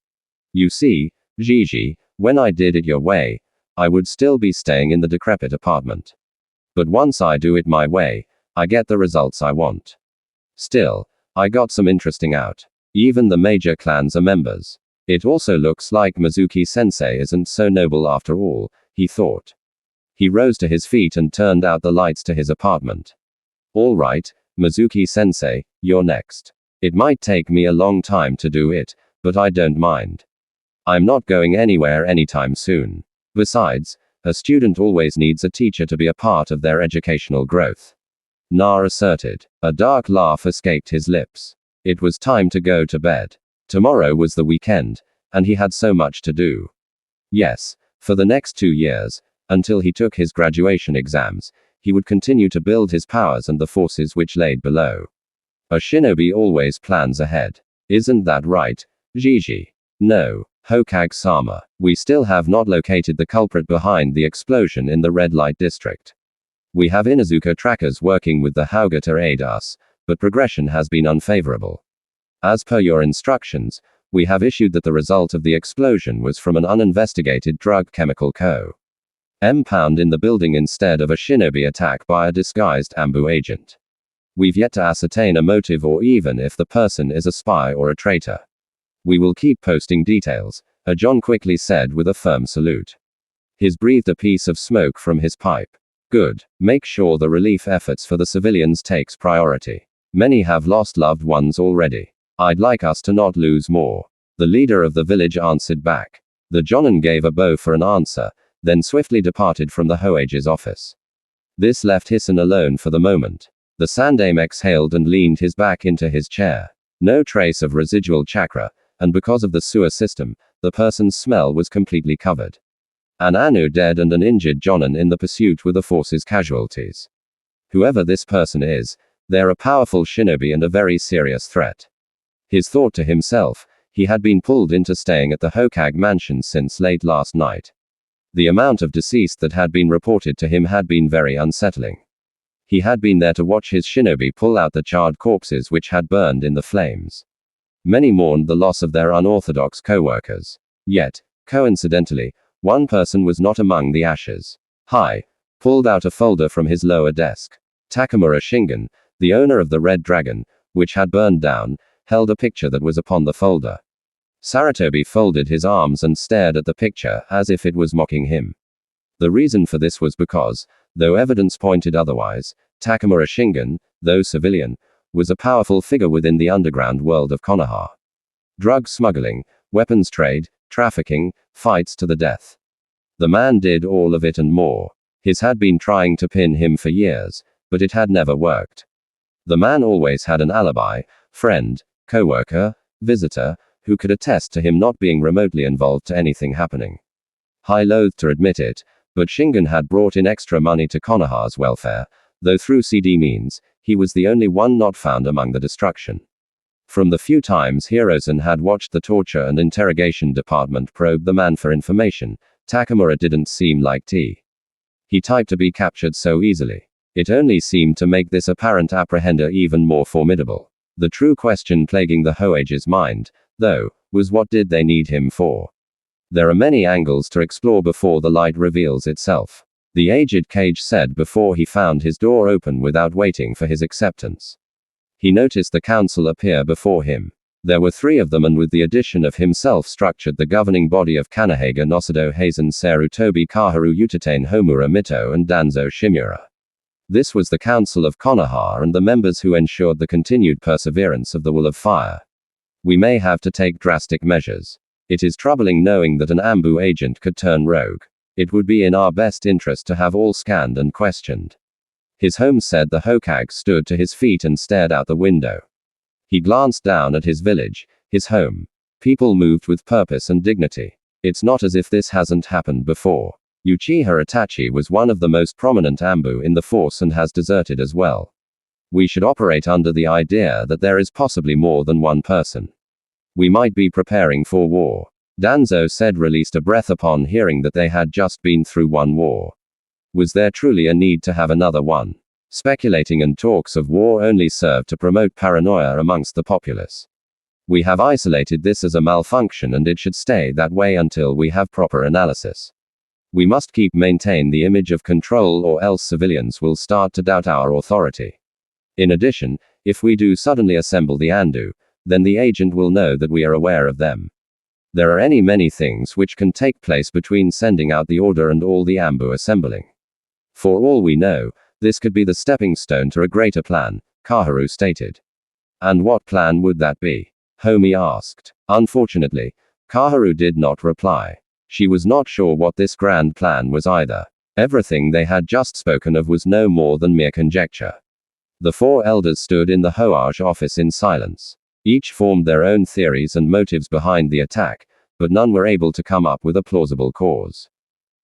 You see, Gigi, when I did it your way, I would still be staying in the decrepit apartment. But once I do it my way, I get the results I want. Still, I got some interesting out. Even the major clans are members. It also looks like Mizuki-sensei isn't so noble after all, he thought. He rose to his feet and turned out the lights to his apartment. All right, Mizuki-sensei, you're next. It might take me a long time to do it, but I don't mind. I'm not going anywhere anytime soon. Besides, a student always needs a teacher to be a part of their educational growth. Na asserted. A dark laugh escaped his lips. It was time to go to bed. Tomorrow was the weekend, and he had so much to do. Yes, for the next 2 years, until he took his graduation exams, he would continue to build his powers and the forces which laid below. A shinobi always plans ahead. Isn't that right, Gigi? No, Hokage-sama. We still have not located the culprit behind the explosion in the red light district. We have Inuzuka trackers working with the Hauga to aid us, but progression has been unfavorable. As per your instructions, we have issued that the result of the explosion was from an uninvestigated drug chemical co-impound in the building instead of a shinobi attack by a disguised Ambu agent. We've yet to ascertain a motive or even if the person is a spy or a traitor. We will keep posting details, John quickly said with a firm salute. He breathed a piece of smoke from his pipe. Good. Make sure the relief efforts for the civilians takes priority. Many have lost loved ones already. I'd like us to not lose more. The leader of the village answered back. The Jonin gave a bow for an answer, then swiftly departed from the Hoage's office. This left Hisan alone for the moment. The Sandame exhaled and leaned his back into his chair. No trace of residual chakra, and because of the sewer system, the person's smell was completely covered. An Anu dead and an injured Jonin in the pursuit were the force's casualties. Whoever this person is, they're a powerful shinobi and a very serious threat. His thought to himself, he had been pulled into staying at the Hokage mansion since late last night. The amount of deceased that had been reported to him had been very unsettling. He had been there to watch his shinobi pull out the charred corpses which had burned in the flames. Many mourned the loss of their unorthodox co-workers. Yet, coincidentally, one person was not among the ashes. Hai pulled out a folder from his lower desk. Takamura Shingen, the owner of the Red Dragon, which had burned down, held a picture that was upon the folder. Saratobi folded his arms and stared at the picture as if it was mocking him. The reason for this was because, though evidence pointed otherwise, Takamura Shingen, though civilian, was a powerful figure within the underground world of Konoha. Drug smuggling, weapons trade, trafficking, fights to the death. The man did all of it and more. His had been trying to pin him for years, but it had never worked. The man always had an alibi, friend, co-worker, visitor, who could attest to him not being remotely involved to anything happening. Hai loathed to admit it, but Shingen had brought in extra money to Konoha's welfare, though through CD means, he was the only one not found among the destruction. From the few times Hirosen had watched the torture and interrogation department probe the man for information, Takamura didn't seem like he type to be captured so easily. It only seemed to make this apparent apprehender even more formidable. The true question plaguing the Hoage's mind, though, was what did they need him for? There are many angles to explore before the light reveals itself. The aged Cage said before he found his door open without waiting for his acceptance. He noticed the council appear before him. There were 3 of them, and with the addition of himself structured the governing body of Kanehage Nosado Heizen Seru Tobi Kaharu Utatane Homura Mito and Danzo Shimura. This was the Council of Konoha and the members who ensured the continued perseverance of the Will of Fire. We may have to take drastic measures. It is troubling knowing that an Ambu agent could turn rogue. It would be in our best interest to have all scanned and questioned. His home said. The Hokage stood to his feet and stared out the window. He glanced down at his village, his home. People moved with purpose and dignity. It's not as if this hasn't happened before. Uchiha Itachi was one of the most prominent Anbu in the force and has deserted as well. We should operate under the idea that there is possibly more than one person. We might be preparing for war. Danzo said, released a breath upon hearing that they had just been through one war. Was there truly a need to have another one? Speculating and talks of war only serve to promote paranoia amongst the populace. We have isolated this as a malfunction and it should stay that way until we have proper analysis. We must maintain the image of control, or else civilians will start to doubt our authority. In addition, if we do suddenly assemble the Andu, then the agent will know that we are aware of them. There are many things which can take place between sending out the order and all the Anbu assembling. For all we know, this could be the stepping stone to a greater plan, Kaharu stated. And what plan would that be? Homie asked. Unfortunately, Kaharu did not reply. She was not sure what this grand plan was either. Everything they had just spoken of was no more than mere conjecture. The four elders stood in the Hoage office in silence. Each formed their own theories and motives behind the attack, but none were able to come up with a plausible cause.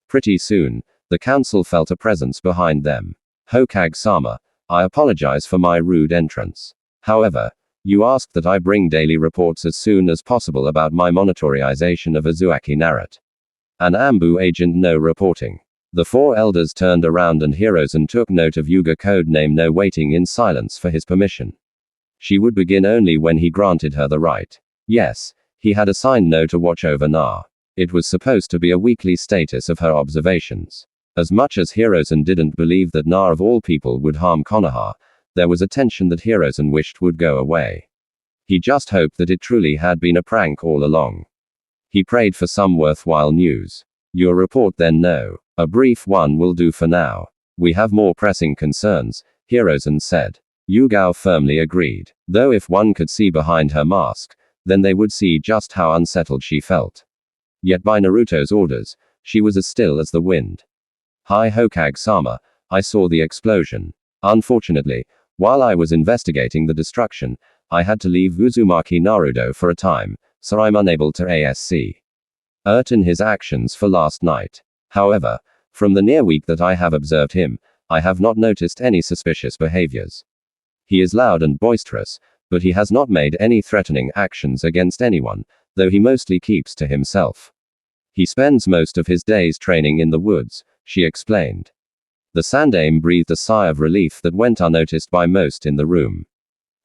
Pretty soon, the council felt a presence behind them. Hokage-sama, I apologize for my rude entrance. However, you asked that I bring daily reports as soon as possible about my monitorization of Uzumaki Naruto. An Anbu agent no reporting. The four elders turned around and Hirozen took note of Yuga code name No, waiting in silence for his permission. She would begin only when he granted her the right. Yes, he had assigned No to watch over Na. It was supposed to be a weekly status of her observations. As much as Hirozen didn't believe that Na of all people would harm Konoha, there was a tension that Hirozen wished would go away. He just hoped that it truly had been a prank all along. He prayed for some worthwhile news. Your report then? No. A brief one will do for now. We have more pressing concerns, Hirozen said. Yugao firmly agreed. Though if one could see behind her mask, then they would see just how unsettled she felt. Yet by Naruto's orders, she was as still as the wind. Hi Hokage-sama, I saw the explosion. Unfortunately, while I was investigating the destruction, I had to leave Uzumaki Naruto for a time, so I'm unable to ascertain his actions for last night. However, from the near week that I have observed him, I have not noticed any suspicious behaviors. He is loud and boisterous, but he has not made any threatening actions against anyone, though he mostly keeps to himself. He spends most of his days training in the woods, she explained. The Sandaime breathed a sigh of relief that went unnoticed by most in the room.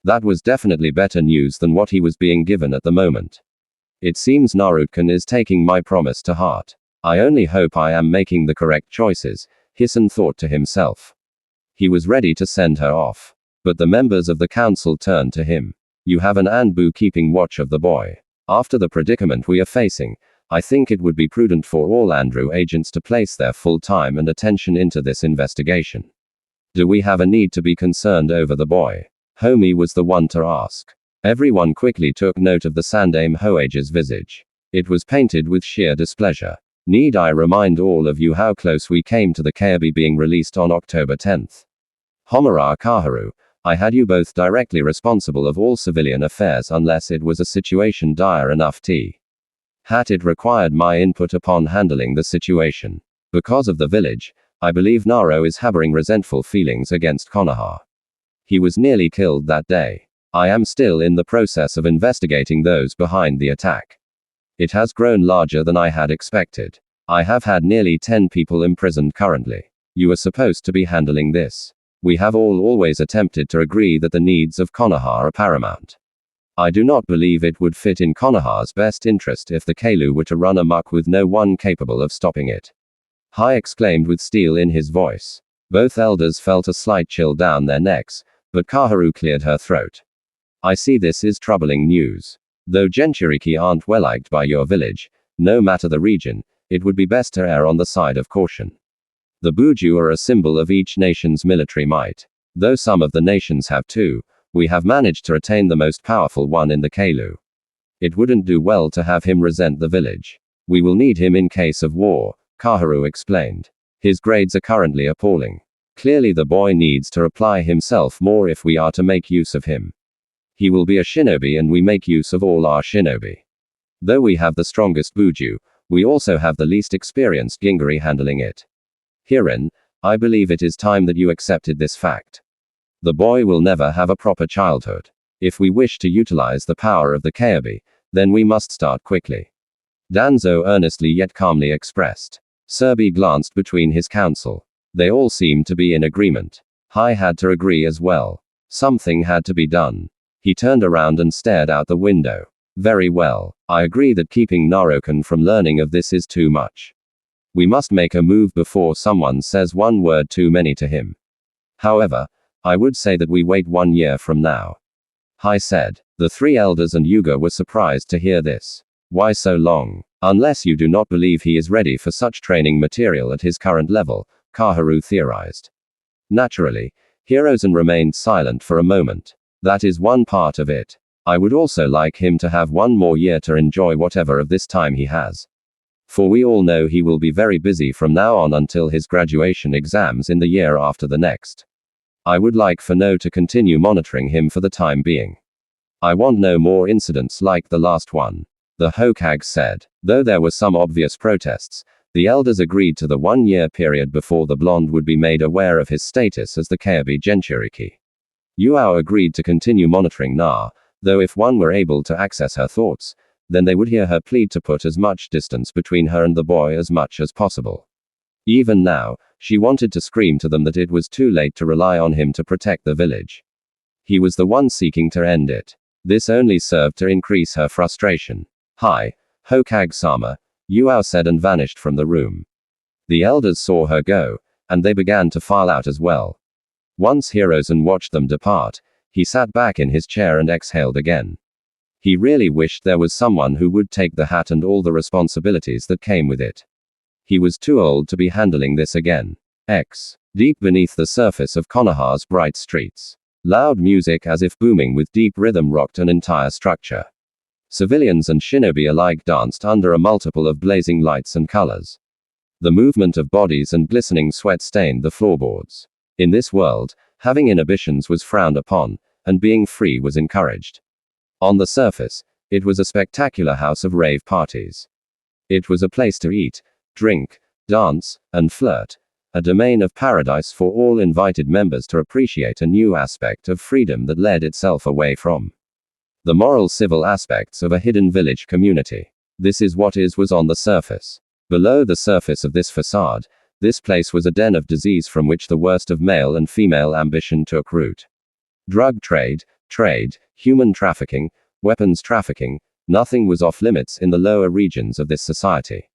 That was definitely better news than what he was being given at the moment. It seems Naruto is taking my promise to heart. I only hope I am making the correct choices, Hisan thought to himself. He was ready to send her off. But the members of the council turned to him. You have an Anbu keeping watch of the boy. After the predicament we are facing, I think it would be prudent for all Andrew agents to place their full time and attention into this investigation. Do we have a need to be concerned over the boy? Homie was the one to ask. Everyone quickly took note of the Sandaime Hoage's visage. It was painted with sheer displeasure. Need I remind all of you how close we came to the Kyuubi being released on October 10th? Homura Kaharu, I had you both directly responsible of all civilian affairs unless it was a situation dire enough it required my input upon handling the situation. Because of the village, I believe Naro is harboring resentful feelings against Konoha. He was nearly killed that day. I am still in the process of investigating those behind the attack. It has grown larger than I had expected. I have had nearly 10 people imprisoned currently. You are supposed to be handling this. We have always attempted to agree that the needs of Konoha are paramount. I do not believe it would fit in Konoha's best interest if the Keilu were to run amok with no one capable of stopping it. Hai exclaimed with steel in his voice. Both elders felt a slight chill down their necks, but Kaharu cleared her throat. I see this is troubling news. Though Jinchuriki aren't well liked by your village, no matter the region, it would be best to err on the side of caution. The Buju are a symbol of each nation's military might. Though some of the nations have too, we have managed to retain the most powerful one in the Keilu. It wouldn't do well to have him resent the village. We will need him in case of war, Kaharu explained. His grades are currently appalling. Clearly the boy needs to apply himself more if we are to make use of him. He will be a shinobi and we make use of all our shinobi. Though we have the strongest buju, we also have the least experienced gingari handling it. Herein, I believe it is time that you accepted this fact. The boy will never have a proper childhood. If we wish to utilize the power of the Kyuubi, then we must start quickly. Danzo earnestly yet calmly expressed. Serbi glanced between his council. They all seemed to be in agreement. Hai had to agree as well. Something had to be done. He turned around and stared out the window. Very well. I agree that keeping Naruto from learning of this is too much. We must make a move before someone says one word too many to him. However, I would say that we wait 1 year from now. Hai said. The three elders and Yuga were surprised to hear this. Why so long? Unless you do not believe he is ready for such training material at his current level, Kaharu theorized. Naturally, Hirozen remained silent for a moment. That is one part of it. I would also like him to have 1 more year to enjoy whatever of this time he has. For we all know he will be very busy from now on until his graduation exams in the year after the next. I would like for No to continue monitoring him for the time being. I want no more incidents like the last one. The Hokage said. Though there were some obvious protests, the elders agreed to the 1 year period before the blonde would be made aware of his status as the Kyuubi Jinchuriki. Yuao agreed to continue monitoring Na, though if one were able to access her thoughts, then they would hear her plead to put as much distance between her and the boy as much as possible. Even now, she wanted to scream to them that it was too late to rely on him to protect the village. He was the one seeking to end it. This only served to increase her frustration. Hi, Hokage-sama, Yuao said and vanished from the room. The elders saw her go, and they began to file out as well. Once Hirozen watched them depart, he sat back in his chair and exhaled again. He really wished there was someone who would take the hat and all the responsibilities that came with it. He was too old to be handling this again. Deep beneath the surface of Konoha's bright streets. Loud music as if booming with deep rhythm rocked an entire structure. Civilians and shinobi alike danced under a multiple of blazing lights and colors. The movement of bodies and glistening sweat stained the floorboards. In this world, having inhibitions was frowned upon, and being free was encouraged. On the surface, it was a spectacular house of rave parties. It was a place to eat, drink, dance, and flirt, a domain of paradise for all invited members to appreciate a new aspect of freedom that led itself away from the moral civil aspects of a hidden village community. This is what was on the surface. Below the surface of this facade, this place was a den of disease from which the worst of male and female ambition took root. Drug trade, human trafficking, weapons trafficking, nothing was off limits in the lower regions of this society.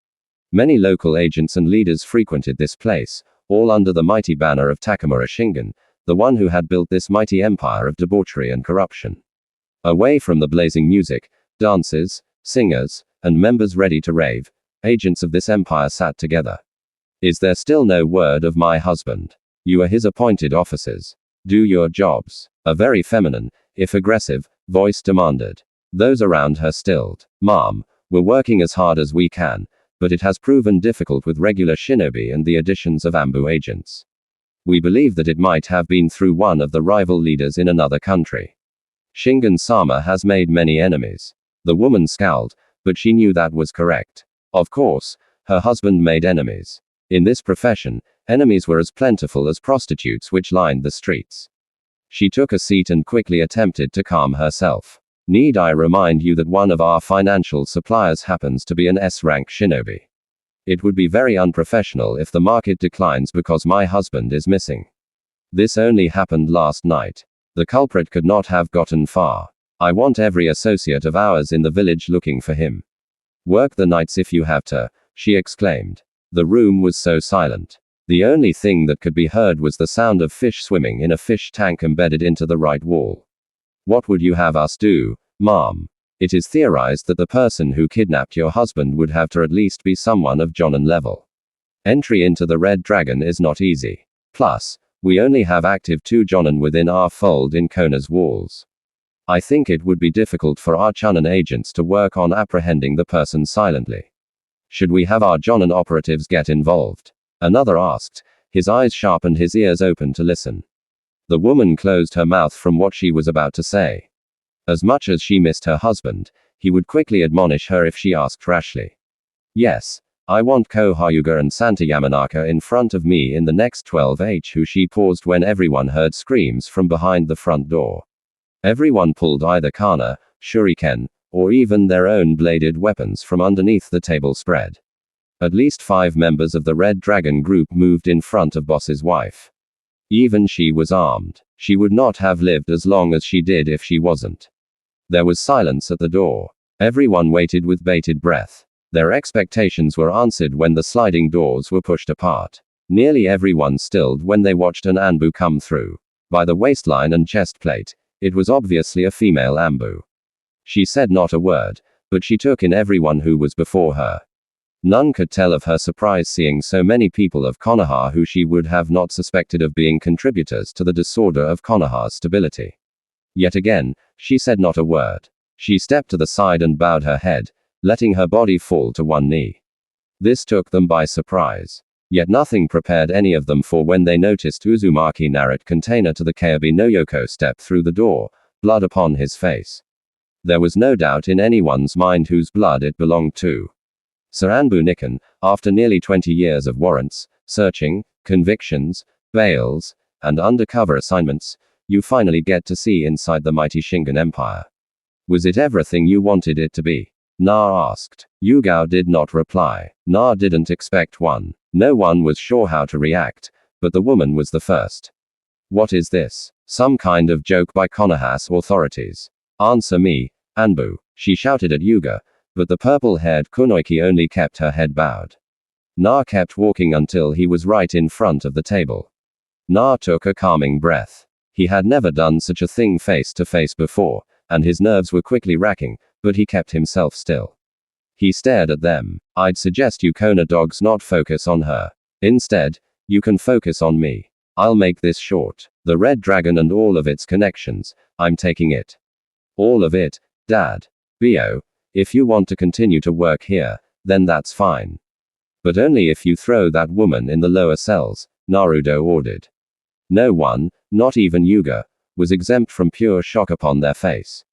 Many local agents and leaders frequented this place, all under the mighty banner of Takamura Shingen, the one who had built this mighty empire of debauchery and corruption. Away from the blazing music, dances, singers, and members ready to rave, agents of this empire sat together. Is there still no word of my husband? You are his appointed officers. Do your jobs. A very feminine, if aggressive, voice demanded. Those around her stilled. Ma'am, we're working as hard as we can, but it has proven difficult with regular shinobi and the additions of ambu agents. We believe that it might have been through one of the rival leaders in another country. Shingen-sama has made many enemies. The woman scowled, but she knew that was correct. Of course, her husband made enemies. In this profession, enemies were as plentiful as prostitutes which lined the streets. She took a seat and quickly attempted to calm herself. Need I remind you that one of our financial suppliers happens to be an S-rank shinobi? It would be very unprofessional if the market declines because my husband is missing. This only happened last night. The culprit could not have gotten far. I want every associate of ours in the village looking for him. Work the nights if you have to, she exclaimed. The room was so silent. The only thing that could be heard was the sound of fish swimming in a fish tank embedded into the right wall. What would you have us do, ma'am? It is theorized that the person who kidnapped your husband would have to at least be someone of Jonin level. Entry into the Red Dragon is not easy. Plus, we only have active 2 Jonin within our fold in Kona's walls. I think it would be difficult for our Chunin agents to work on apprehending the person silently. Should we have our Jonin operatives get involved? Another asked. his eyes sharp and his ears open to listen. The woman closed her mouth from what she was about to say. As much as she missed her husband, he would quickly admonish her if she asked rashly. Yes, I want Ko Hyuga and Santa Yamanaka in front of me in the next 12h. She paused when everyone heard screams from behind the front door. Everyone pulled either kana, shuriken, or even their own bladed weapons from underneath the table spread. At least 5 members of the Red Dragon group moved in front of boss's wife. Even she was armed. She would not have lived as long as she did if she wasn't. There was silence at the door. Everyone waited with bated breath. Their expectations were answered when the sliding doors were pushed apart. Nearly everyone stilled when they watched an Anbu come through. By the waistline and chest plate, it was obviously a female Anbu. She said not a word, but she took in everyone who was before her. None could tell of her surprise seeing so many people of Konoha who she would have not suspected of being contributors to the disorder of Konoha's stability. Yet again, she said not a word. She stepped to the side and bowed her head, letting her body fall to one knee. This took them by surprise. Yet nothing prepared any of them for when they noticed Uzumaki narrate container to the Keibi no Yoko step through the door, blood upon his face. There was no doubt in anyone's mind whose blood it belonged to. Sir Anbu Nikan, after nearly 20 years of warrants, searching, convictions, bails, and undercover assignments, you finally get to see inside the mighty Shingon Empire. Was it everything you wanted it to be? Na asked. Yugao did not reply. Na didn't expect one. No one was sure how to react, but the woman was the first. What is this? Some kind of joke by Konoha's authorities? Answer me, Anbu, she shouted at Yuga, but the purple-haired Kunoiki only kept her head bowed. Na kept walking until he was right in front of the table. Na took a calming breath. He had never done such a thing face to face before, and his nerves were quickly racking, but he kept himself still. He stared at them. I'd suggest you Kona dogs not focus on her. Instead, you can focus on me. I'll make this short. The Red Dragon and all of its connections, I'm taking it. All of it, Dad. Bio, if you want to continue to work here, then that's fine. But only if you throw that woman in the lower cells, Naruto ordered. No one, not even Yuga, was exempt from pure shock upon their face.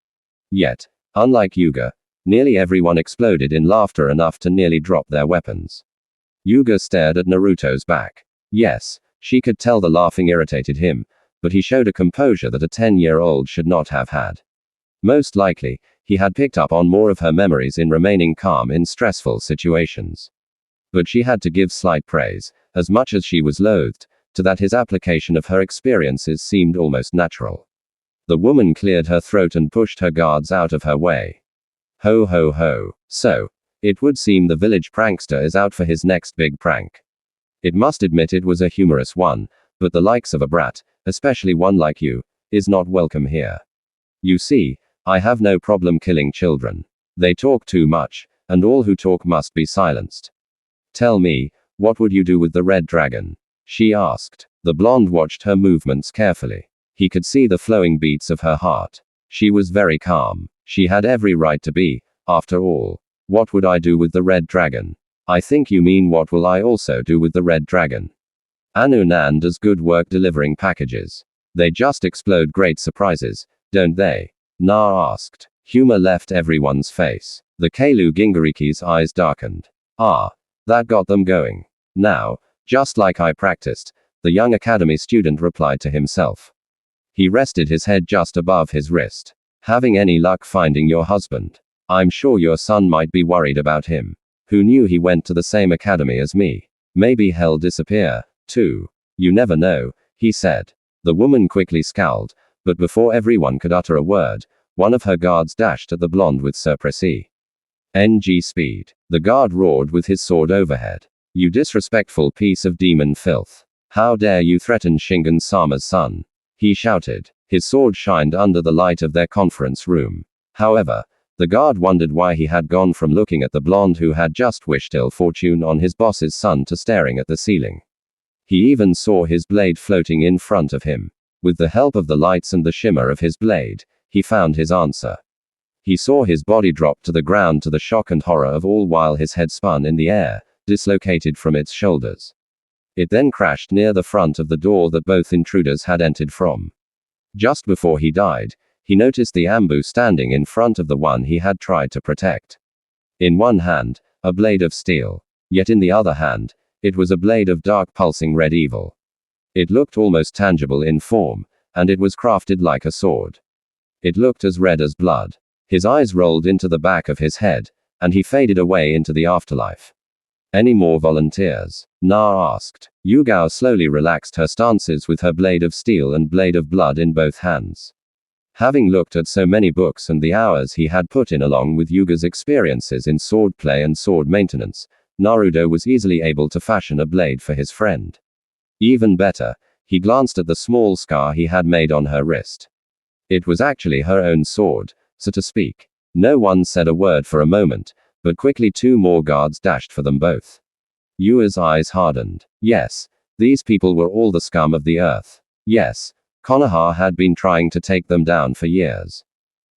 Yet, unlike Yuga, nearly everyone exploded in laughter enough to nearly drop their weapons. Yuga stared at Naruto's back. Yes, she could tell the laughing irritated him, but he showed a composure that a 10-year-old should not have had. Most likely, he had picked up on more of her memories in remaining calm in stressful situations. But she had to give slight praise, as much as she was loathed, to that his application of her experiences seemed almost natural. The woman cleared her throat and pushed her guards out of her way. Ho ho ho. So, it would seem the village prankster is out for his next big prank. It must admit it was a humorous one, but the likes of a brat, especially one like you, is not welcome here. You see, I have no problem killing children. They talk too much, and all who talk must be silenced. Tell me, what would you do with the Red Dragon? She asked. The blonde watched her movements carefully. He could see the flowing beats of her heart. She was very calm. She had every right to be, after all. What would I do with the Red Dragon? I think you mean what will I also do with the Red Dragon? Anu Nan does good work delivering packages. They just explode great surprises, don't they? Na asked. Humor left everyone's face. The Keilu Gingariki's eyes darkened. Ah, that got them going. Now, just like I practiced, the young academy student replied to himself. He rested his head just above his wrist. Having any luck finding your husband? I'm sure your son might be worried about him. Who knew he went to the same academy as me? Maybe he'll disappear, too. You never know, he said. The woman quickly scowled, but before everyone could utter a word, one of her guards dashed at the blonde with surprise. NG speed. The guard roared with his sword overhead. You disrespectful piece of demon filth. How dare you threaten Shingon-sama's son? He shouted. His sword shined under the light of their conference room. However, the guard wondered why he had gone from looking at the blonde who had just wished ill fortune on his boss's son to staring at the ceiling. He even saw his blade floating in front of him. With the help of the lights and the shimmer of his blade, he found his answer. He saw his body drop to the ground to the shock and horror of all while his head spun in the air, dislocated from its shoulders. It then crashed near the front of the door that both intruders had entered from. Just before he died, he noticed the Ambu standing in front of the one he had tried to protect. In one hand, a blade of steel. Yet in the other hand, it was a blade of dark pulsing red evil. It looked almost tangible in form, and it was crafted like a sword. It looked as red as blood. His eyes rolled into the back of his head, and he faded away into the afterlife. Any more volunteers? Na asked. Yugao slowly relaxed her stances with her blade of steel and blade of blood in both hands. Having looked at so many books and the hours he had put in along with Yuga's experiences in swordplay and sword maintenance, Naruto was easily able to fashion a blade for his friend. Even better, he glanced at the small scar he had made on her wrist. It was actually her own sword, so to speak. No one said a word for a moment, but quickly 2 more guards dashed for them both. Yua's eyes hardened. Yes, these people were all the scum of the earth. Yes, Konoha had been trying to take them down for years.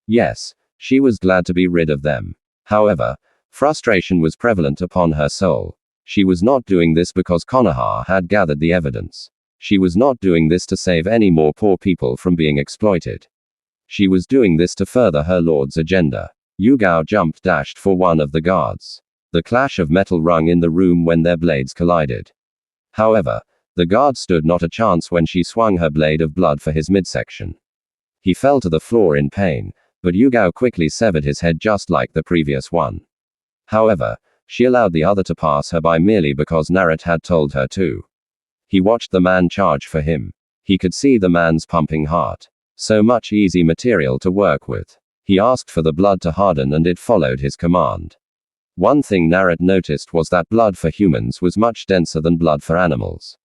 Yes, she was glad to be rid of them. However, frustration was prevalent upon her soul. She was not doing this because Konoha had gathered the evidence. She was not doing this to save any more poor people from being exploited. She was doing this to further her lord's agenda. Yugao dashed for one of the guards. The clash of metal rung in the room when their blades collided. However, the guard stood not a chance when she swung her blade of blood for his midsection. He fell to the floor in pain, but Yugao quickly severed his head just like the previous one. However, she allowed the other to pass her by merely because Naruto had told her to. He watched the man charge for him. He could see the man's pumping heart. So much easy material to work with. He asked for the blood to harden and it followed his command. One thing Naruto noticed was that blood for humans was much denser than blood for animals.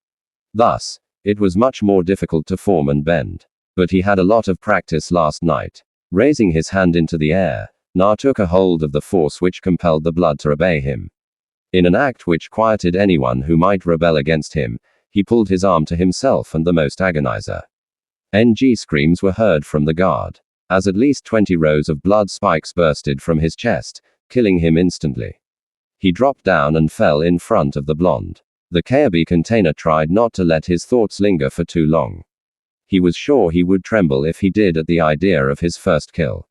Thus, it was much more difficult to form and bend. But he had a lot of practice last night. Raising his hand into the air, Na took a hold of the force which compelled the blood to obey him. In an act which quieted anyone who might rebel against him, he pulled his arm to himself and the most agonizer. NG screams were heard from the guard, as at least 20 rows of blood spikes bursted from his chest, killing him instantly. He dropped down and fell in front of the blonde. The Kayabi container tried not to let his thoughts linger for too long. He was sure he would tremble if he did at the idea of his first kill.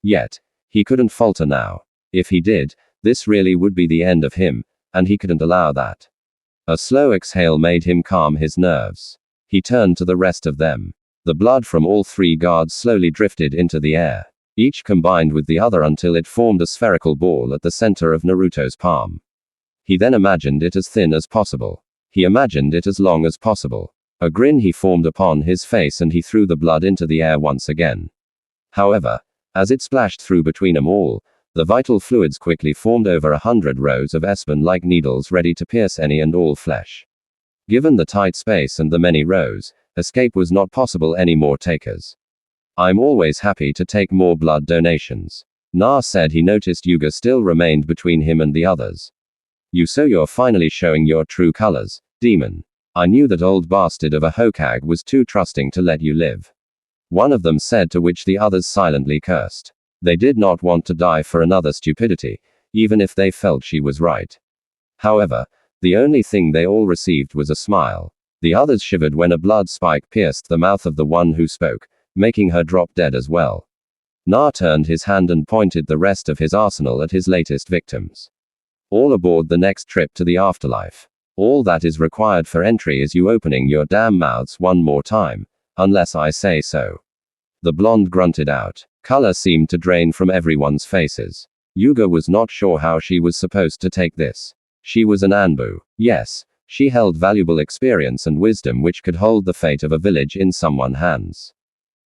Yet, he couldn't falter now. If he did, this really would be the end of him, and he couldn't allow that. A slow exhale made him calm his nerves. He turned to the rest of them. The blood from all 3 guards slowly drifted into the air. Each combined with the other until it formed a spherical ball at the center of Naruto's palm. He then imagined it as thin as possible. He imagined it as long as possible. A grin he formed upon his face and he threw the blood into the air once again. However, as it splashed through between them all, the vital fluids quickly formed over 100 rows of Espen-like needles ready to pierce any and all flesh. Given the tight space and the many rows, escape was not possible anymore. Takers. I'm always happy to take more blood donations. Na said he noticed Yuga still remained between him and the others. So you're finally showing your true colors, demon. I knew that old bastard of a Hokage was too trusting to let you live. One of them said, to which the others silently cursed. They did not want to die for another stupidity, even if they felt she was right. However, the only thing they all received was a smile. The others shivered when a blood spike pierced the mouth of the one who spoke, making her drop dead as well. Na turned his hand and pointed the rest of his arsenal at his latest victims. All aboard the next trip to the afterlife. All that is required for entry is you opening your damn mouths one more time, unless I say so. The blonde grunted out. Color seemed to drain from everyone's faces. Yuga was not sure how she was supposed to take this. She was an Anbu. Yes, she held valuable experience and wisdom which could hold the fate of a village in someone's hands.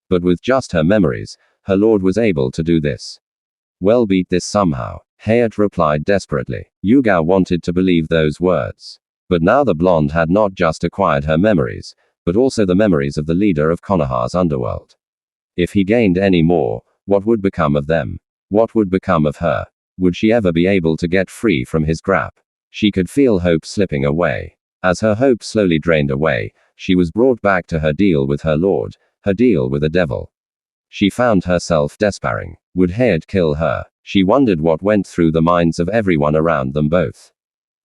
But with just her memories, her lord was able to do this. Well, beat this somehow, Hayat replied desperately. Yuga wanted to believe those words. But now the blonde had not just acquired her memories, but also the memories of the leader of Konoha's underworld. If he gained any more, what would become of them? What would become of her? Would she ever be able to get free from his grasp? She could feel hope slipping away. As her hope slowly drained away, she was brought back to her deal with her lord, her deal with the devil. She found herself despairing. Would Hayat kill her? She wondered what went through the minds of everyone around them both.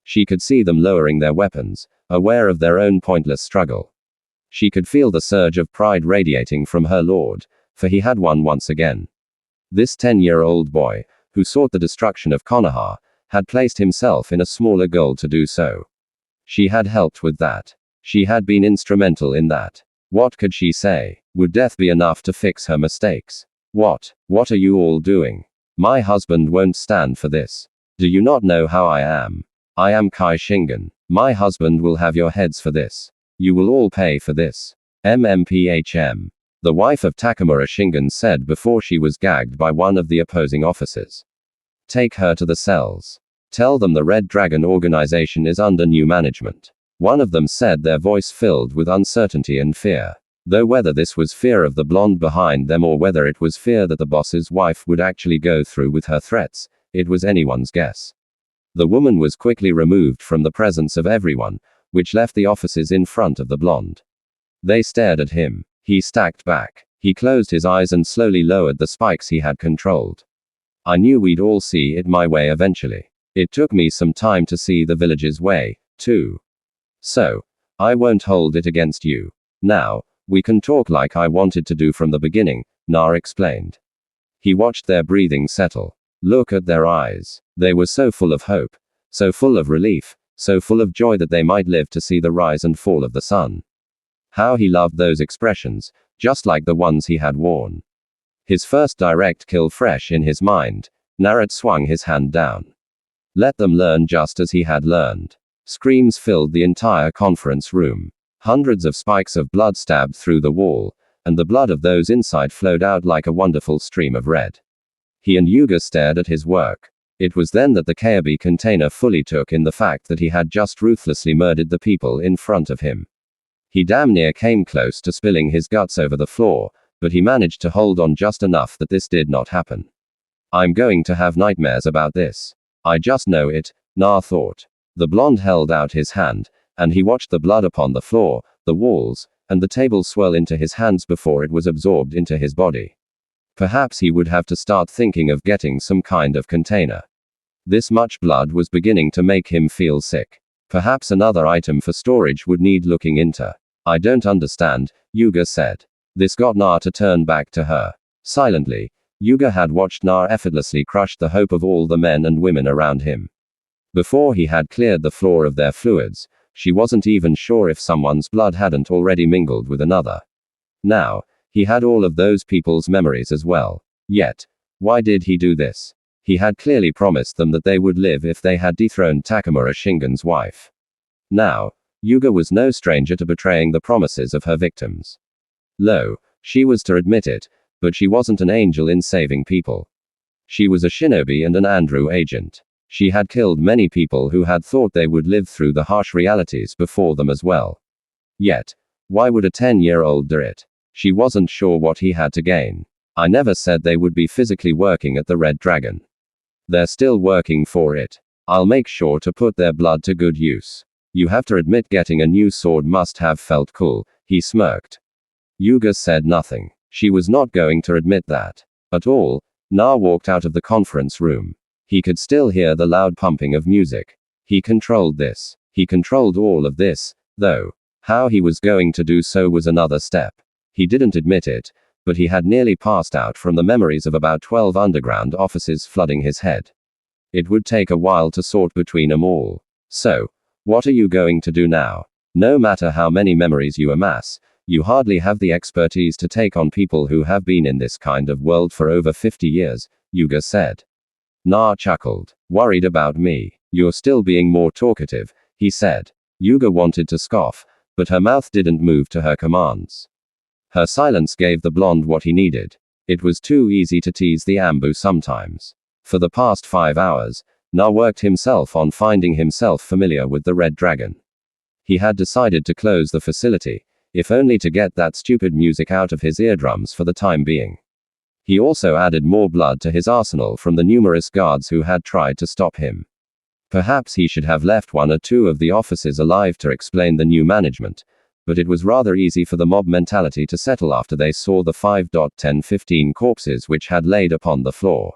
She could see them lowering their weapons, aware of their own pointless struggle. She could feel the surge of pride radiating from her lord, for he had won once again. This 10-year-old boy, who sought the destruction of Konoha, had placed himself in a smaller goal to do so. She had helped with that. She had been instrumental in that. What could she say? Would death be enough to fix her mistakes? What are you all doing? My husband won't stand for this. Do you not know how I am? I am Kai Shingen. My husband will have your heads for this. You will all pay for this. MMPHM. The wife of Takamura Shingen said before she was gagged by one of the opposing officers. Take her to the cells. Tell them the Red Dragon organization is under new management. One of them said, their voice filled with uncertainty and fear. Though whether this was fear of the blonde behind them or whether it was fear that the boss's wife would actually go through with her threats, it was anyone's guess. The woman was quickly removed from the presence of everyone, which left the officers in front of the blonde. They stared at him. He stacked back. He closed his eyes and slowly lowered the spikes he had controlled. I knew we'd all see it my way eventually. It took me some time to see the village's way, too. So, I won't hold it against you. Now, we can talk like I wanted to do from the beginning, Na explained. He watched their breathing settle. Look at their eyes. They were so full of hope, so full of relief, so full of joy that they might live to see the rise and fall of the sun. How he loved those expressions, just like the ones he had worn. His first direct kill fresh in his mind, Naruto swung his hand down. Let them learn just as he had learned. Screams filled the entire conference room. Hundreds of spikes of blood stabbed through the wall, and the blood of those inside flowed out like a wonderful stream of red. He and Yuga stared at his work. It was then that the Kayabi container fully took in the fact that he had just ruthlessly murdered the people in front of him. He damn near came close to spilling his guts over the floor, but he managed to hold on just enough that this did not happen. I'm going to have nightmares about this. I just know it, Na thought. The blonde held out his hand, and he watched the blood upon the floor, the walls, and the table swirl into his hands before it was absorbed into his body. Perhaps he would have to start thinking of getting some kind of container. This much blood was beginning to make him feel sick. Perhaps another item for storage would need looking into. I don't understand, Yuga said. This got Na to turn back to her. Silently, Yuga had watched Na effortlessly crush the hope of all the men and women around him. Before he had cleared the floor of their fluids, she wasn't even sure if someone's blood hadn't already mingled with another. Now, he had all of those people's memories as well. Yet, why did he do this? He had clearly promised them that they would live if they had dethroned Takamura Shingen's wife. Now, Yuga was no stranger to betraying the promises of her victims. Lo, she was to admit it, but she wasn't an angel in saving people. She was a shinobi and an Andrew agent. She had killed many people who had thought they would live through the harsh realities before them as well. Yet, why would a 10-year-old do it? She wasn't sure what he had to gain. I never said they would be physically working at the Red Dragon. They're still working for it. I'll make sure to put their blood to good use. You have to admit getting a new sword must have felt cool, he smirked. Yuga said nothing. She was not going to admit that. At all. Na walked out of the conference room. He could still hear the loud pumping of music. He controlled this. He controlled all of this, though. How he was going to do so was another step. He didn't admit it, but he had nearly passed out from the memories of about 12 underground offices flooding his head. It would take a while to sort between them all. So, what are you going to do now? No matter how many memories you amass, you hardly have the expertise to take on people who have been in this kind of world for over 50 years, Yuga said. Na chuckled. Worried about me? You're still being more talkative, he said. Yuga wanted to scoff, but her mouth didn't move to her commands. Her silence gave the blonde what he needed. It was too easy to tease the Ambu sometimes. For the past 5 hours, Na worked himself on finding himself familiar with the Red Dragon. He had decided to close the facility, if only to get that stupid music out of his eardrums for the time being. He also added more blood to his arsenal from the numerous guards who had tried to stop him. Perhaps he should have left 1 or 2 of the officers alive to explain the new management, but it was rather easy for the mob mentality to settle after they saw the 5-10-15 corpses which had laid upon the floor.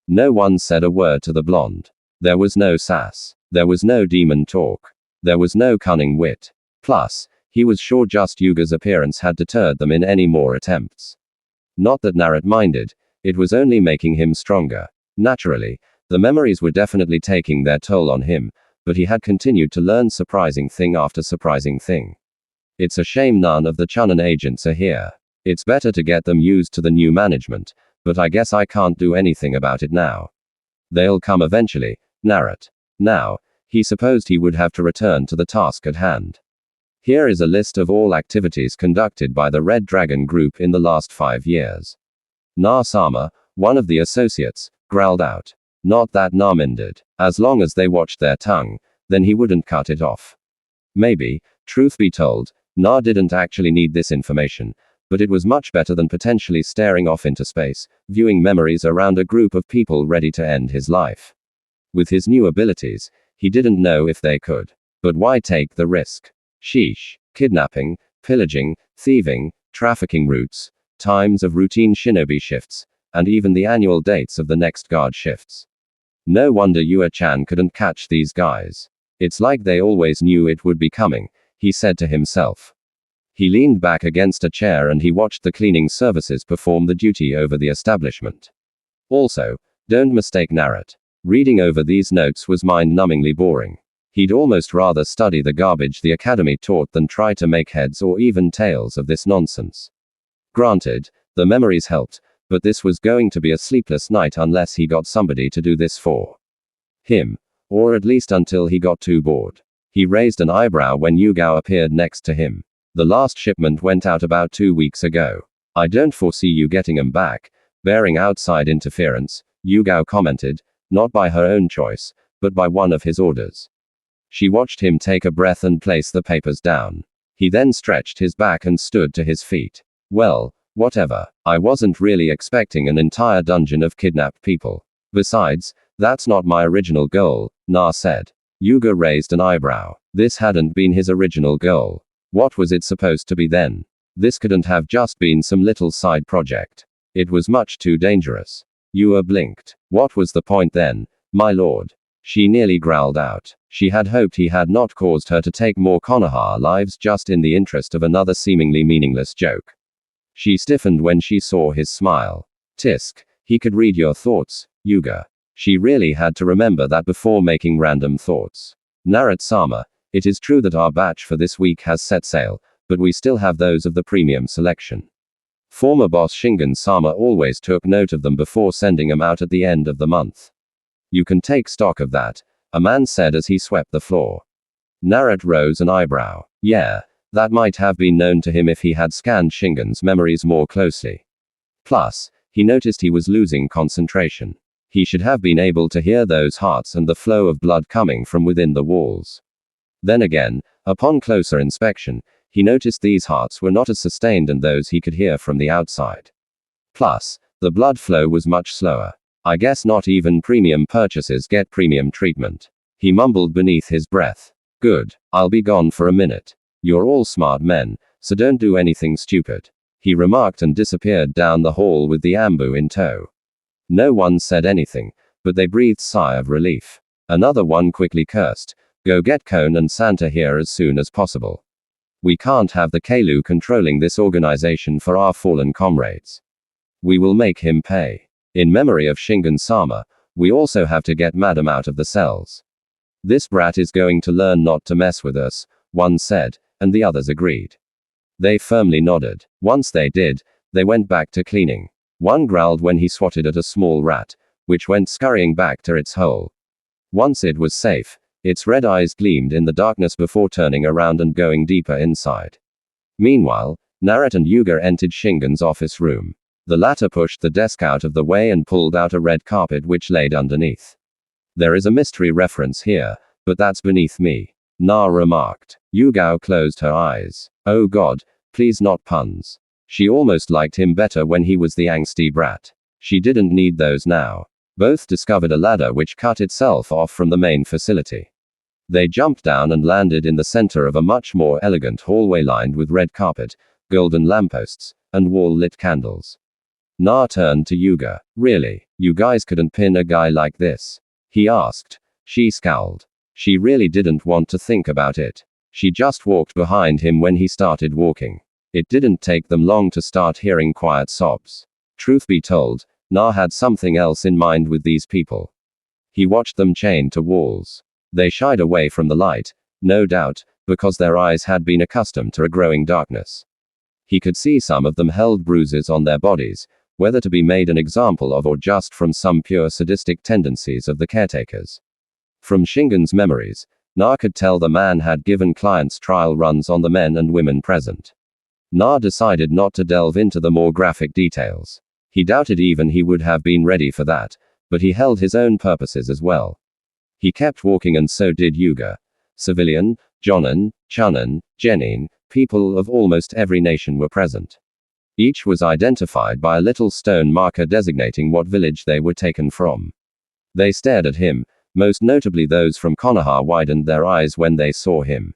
No one said a word to the blonde. There was no sass. There was no demon talk. There was no cunning wit. Plus, he was sure just Yuga's appearance had deterred them in any more attempts. Not that Naruto minded, it was only making him stronger. Naturally, the memories were definitely taking their toll on him, but he had continued to learn surprising thing after surprising thing. It's a shame none of the Chunin agents are here. It's better to get them used to the new management, but I guess I can't do anything about it now. They'll come eventually, Naruto. Now, he supposed he would have to return to the task at hand. Here is a list of all activities conducted by the Red Dragon Group in the last 5 years. Na-sama, one of the associates, growled out. Not that Namin did. As long as they watched their tongue, then he wouldn't cut it off. Maybe, truth be told, Na didn't actually need this information, but it was much better than potentially staring off into space, viewing memories around a group of people ready to end his life. With his new abilities, he didn't know if they could. But why take the risk? Sheesh. Kidnapping, pillaging, thieving, trafficking routes, times of routine shinobi shifts, and even the annual dates of the next guard shifts. No wonder Yua-chan couldn't catch these guys. It's like they always knew it would be coming, he said to himself. He leaned back against a chair and he watched the cleaning services perform the duty over the establishment. Also, don't mistake Naruto. Reading over these notes was mind-numbingly boring. He'd almost rather study the garbage the academy taught than try to make heads or even tails of this nonsense. Granted, the memories helped, but this was going to be a sleepless night unless he got somebody to do this for him. Or at least until he got too bored. He raised an eyebrow when Yugao appeared next to him. The last shipment went out about 2 weeks ago. I don't foresee you getting 'em back, bearing outside interference, Yugao commented, not by her own choice, but by one of his orders. She watched him take a breath and place the papers down. He then stretched his back and stood to his feet. Well, whatever. I wasn't really expecting an entire dungeon of kidnapped people. Besides, that's not my original goal, Na said. Yuga raised an eyebrow. This hadn't been his original goal. What was it supposed to be then? This couldn't have just been some little side project. It was much too dangerous. Yua blinked. What was the point then, my lord? She nearly growled out. She had hoped he had not caused her to take more Konoha lives just in the interest of another seemingly meaningless joke. She stiffened when she saw his smile. Tisk, he could read your thoughts, Yuga. She really had to remember that before making random thoughts. Naruto-sama, it is true that our batch for this week has set sail, but we still have those of the premium selection. Former boss Shingen-sama always took note of them before sending them out at the end of the month. You can take stock of that, a man said as he swept the floor. Naruto rose an eyebrow. Yeah, that might have been known to him if he had scanned Shingen's memories more closely. Plus, he noticed he was losing concentration. He should have been able to hear those hearts and the flow of blood coming from within the walls. Then again, upon closer inspection, he noticed these hearts were not as sustained as those he could hear from the outside. Plus, the blood flow was much slower. I guess not even premium purchases get premium treatment. He mumbled beneath his breath. Good, I'll be gone for a minute. You're all smart men, so don't do anything stupid. He remarked and disappeared down the hall with the Ambu in tow. No one said anything, but they breathed a sigh of relief. Another one quickly cursed. Go get Cone and Santa here as soon as possible. We can't have the Keilu controlling this organization for our fallen comrades. We will make him pay. In memory of Shingen-sama, we also have to get Madam out of the cells. This brat is going to learn not to mess with us, one said, and the others agreed. They firmly nodded. Once they did, they went back to cleaning. One growled when he swatted at a small rat, which went scurrying back to its hole. Once it was safe, its red eyes gleamed in the darkness before turning around and going deeper inside. Meanwhile, Naruto and Yuga entered Shingen's office room. The latter pushed the desk out of the way and pulled out a red carpet which laid underneath. There is a mystery reference here, but that's beneath me, Na remarked. Yugao closed her eyes. Oh god, please not puns. She almost liked him better when he was the angsty brat. She didn't need those now. Both discovered a ladder which cut itself off from the main facility. They jumped down and landed in the center of a much more elegant hallway lined with red carpet, golden lampposts, and wall-lit candles. Na turned to Yuga. Really, you guys couldn't pin a guy like this? He asked. She scowled. She really didn't want to think about it. She just walked behind him when he started walking. It didn't take them long to start hearing quiet sobs. Truth be told, Na had something else in mind with these people. He watched them chained to walls. They shied away from the light, no doubt, because their eyes had been accustomed to a growing darkness. He could see some of them held bruises on their bodies, whether to be made an example of or just from some pure sadistic tendencies of the caretakers. From Shingen's memories, Na could tell the man had given clients trial runs on the men and women present. Na decided not to delve into the more graphic details. He doubted even he would have been ready for that, but he held his own purposes as well. He kept walking and so did Yuga. Civilian, Jonin, Chunin, Genin, people of almost every nation were present. Each was identified by a little stone marker designating what village they were taken from. They stared at him, most notably those from Konoha widened their eyes when they saw him.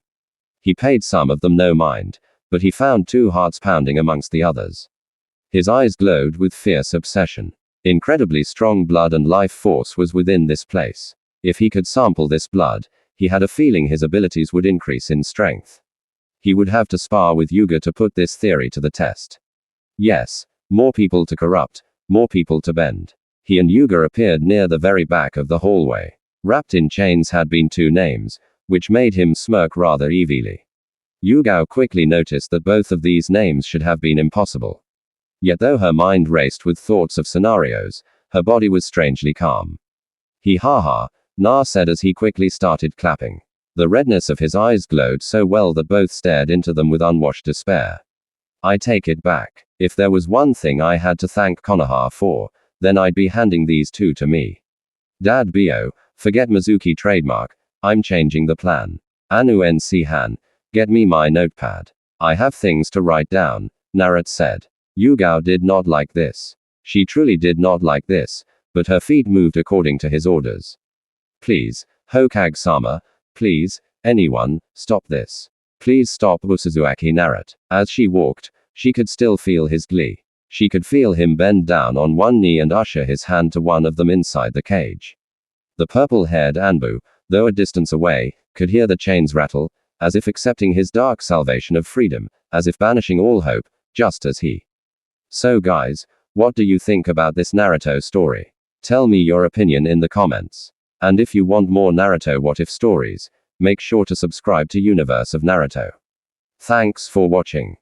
He paid some of them no mind, but he found two hearts pounding amongst the others. His eyes glowed with fierce obsession. Incredibly strong blood and life force was within this place. If he could sample this blood, he had a feeling his abilities would increase in strength. He would have to spar with Yuga to put this theory to the test. Yes, more people to corrupt, more people to bend. He and Yuga appeared near the very back of the hallway. Wrapped in chains had been two names, which made him smirk rather evilly. Yugao quickly noticed that both of these names should have been impossible. Yet though her mind raced with thoughts of scenarios, her body was strangely calm. Ha, Na said as he quickly started clapping. The redness of his eyes glowed so well that both stared into them with unwashed despair. I take it back. If there was one thing I had to thank Konoha for, then I'd be handing these two to me. Dad Bio, forget Mizuki trademark, I'm changing the plan. Anu NC Han, get me my notepad. I have things to write down, Naruto said. Yugao did not like this. She truly did not like this, but her feet moved according to his orders. Please, Hokage-sama, please, anyone, stop this. Please stop Usuzuaki Naruto. As she walked, she could still feel his glee. She could feel him bend down on one knee and usher his hand to one of them inside the cage. The purple-haired Anbu, though a distance away, could hear the chains rattle, as if accepting his dark salvation of freedom, as if banishing all hope, just as he. So guys, what do you think about this Naruto story? Tell me your opinion in the comments. And if you want more Naruto what if stories, make sure to subscribe to Universe of Naruto. Thanks for watching.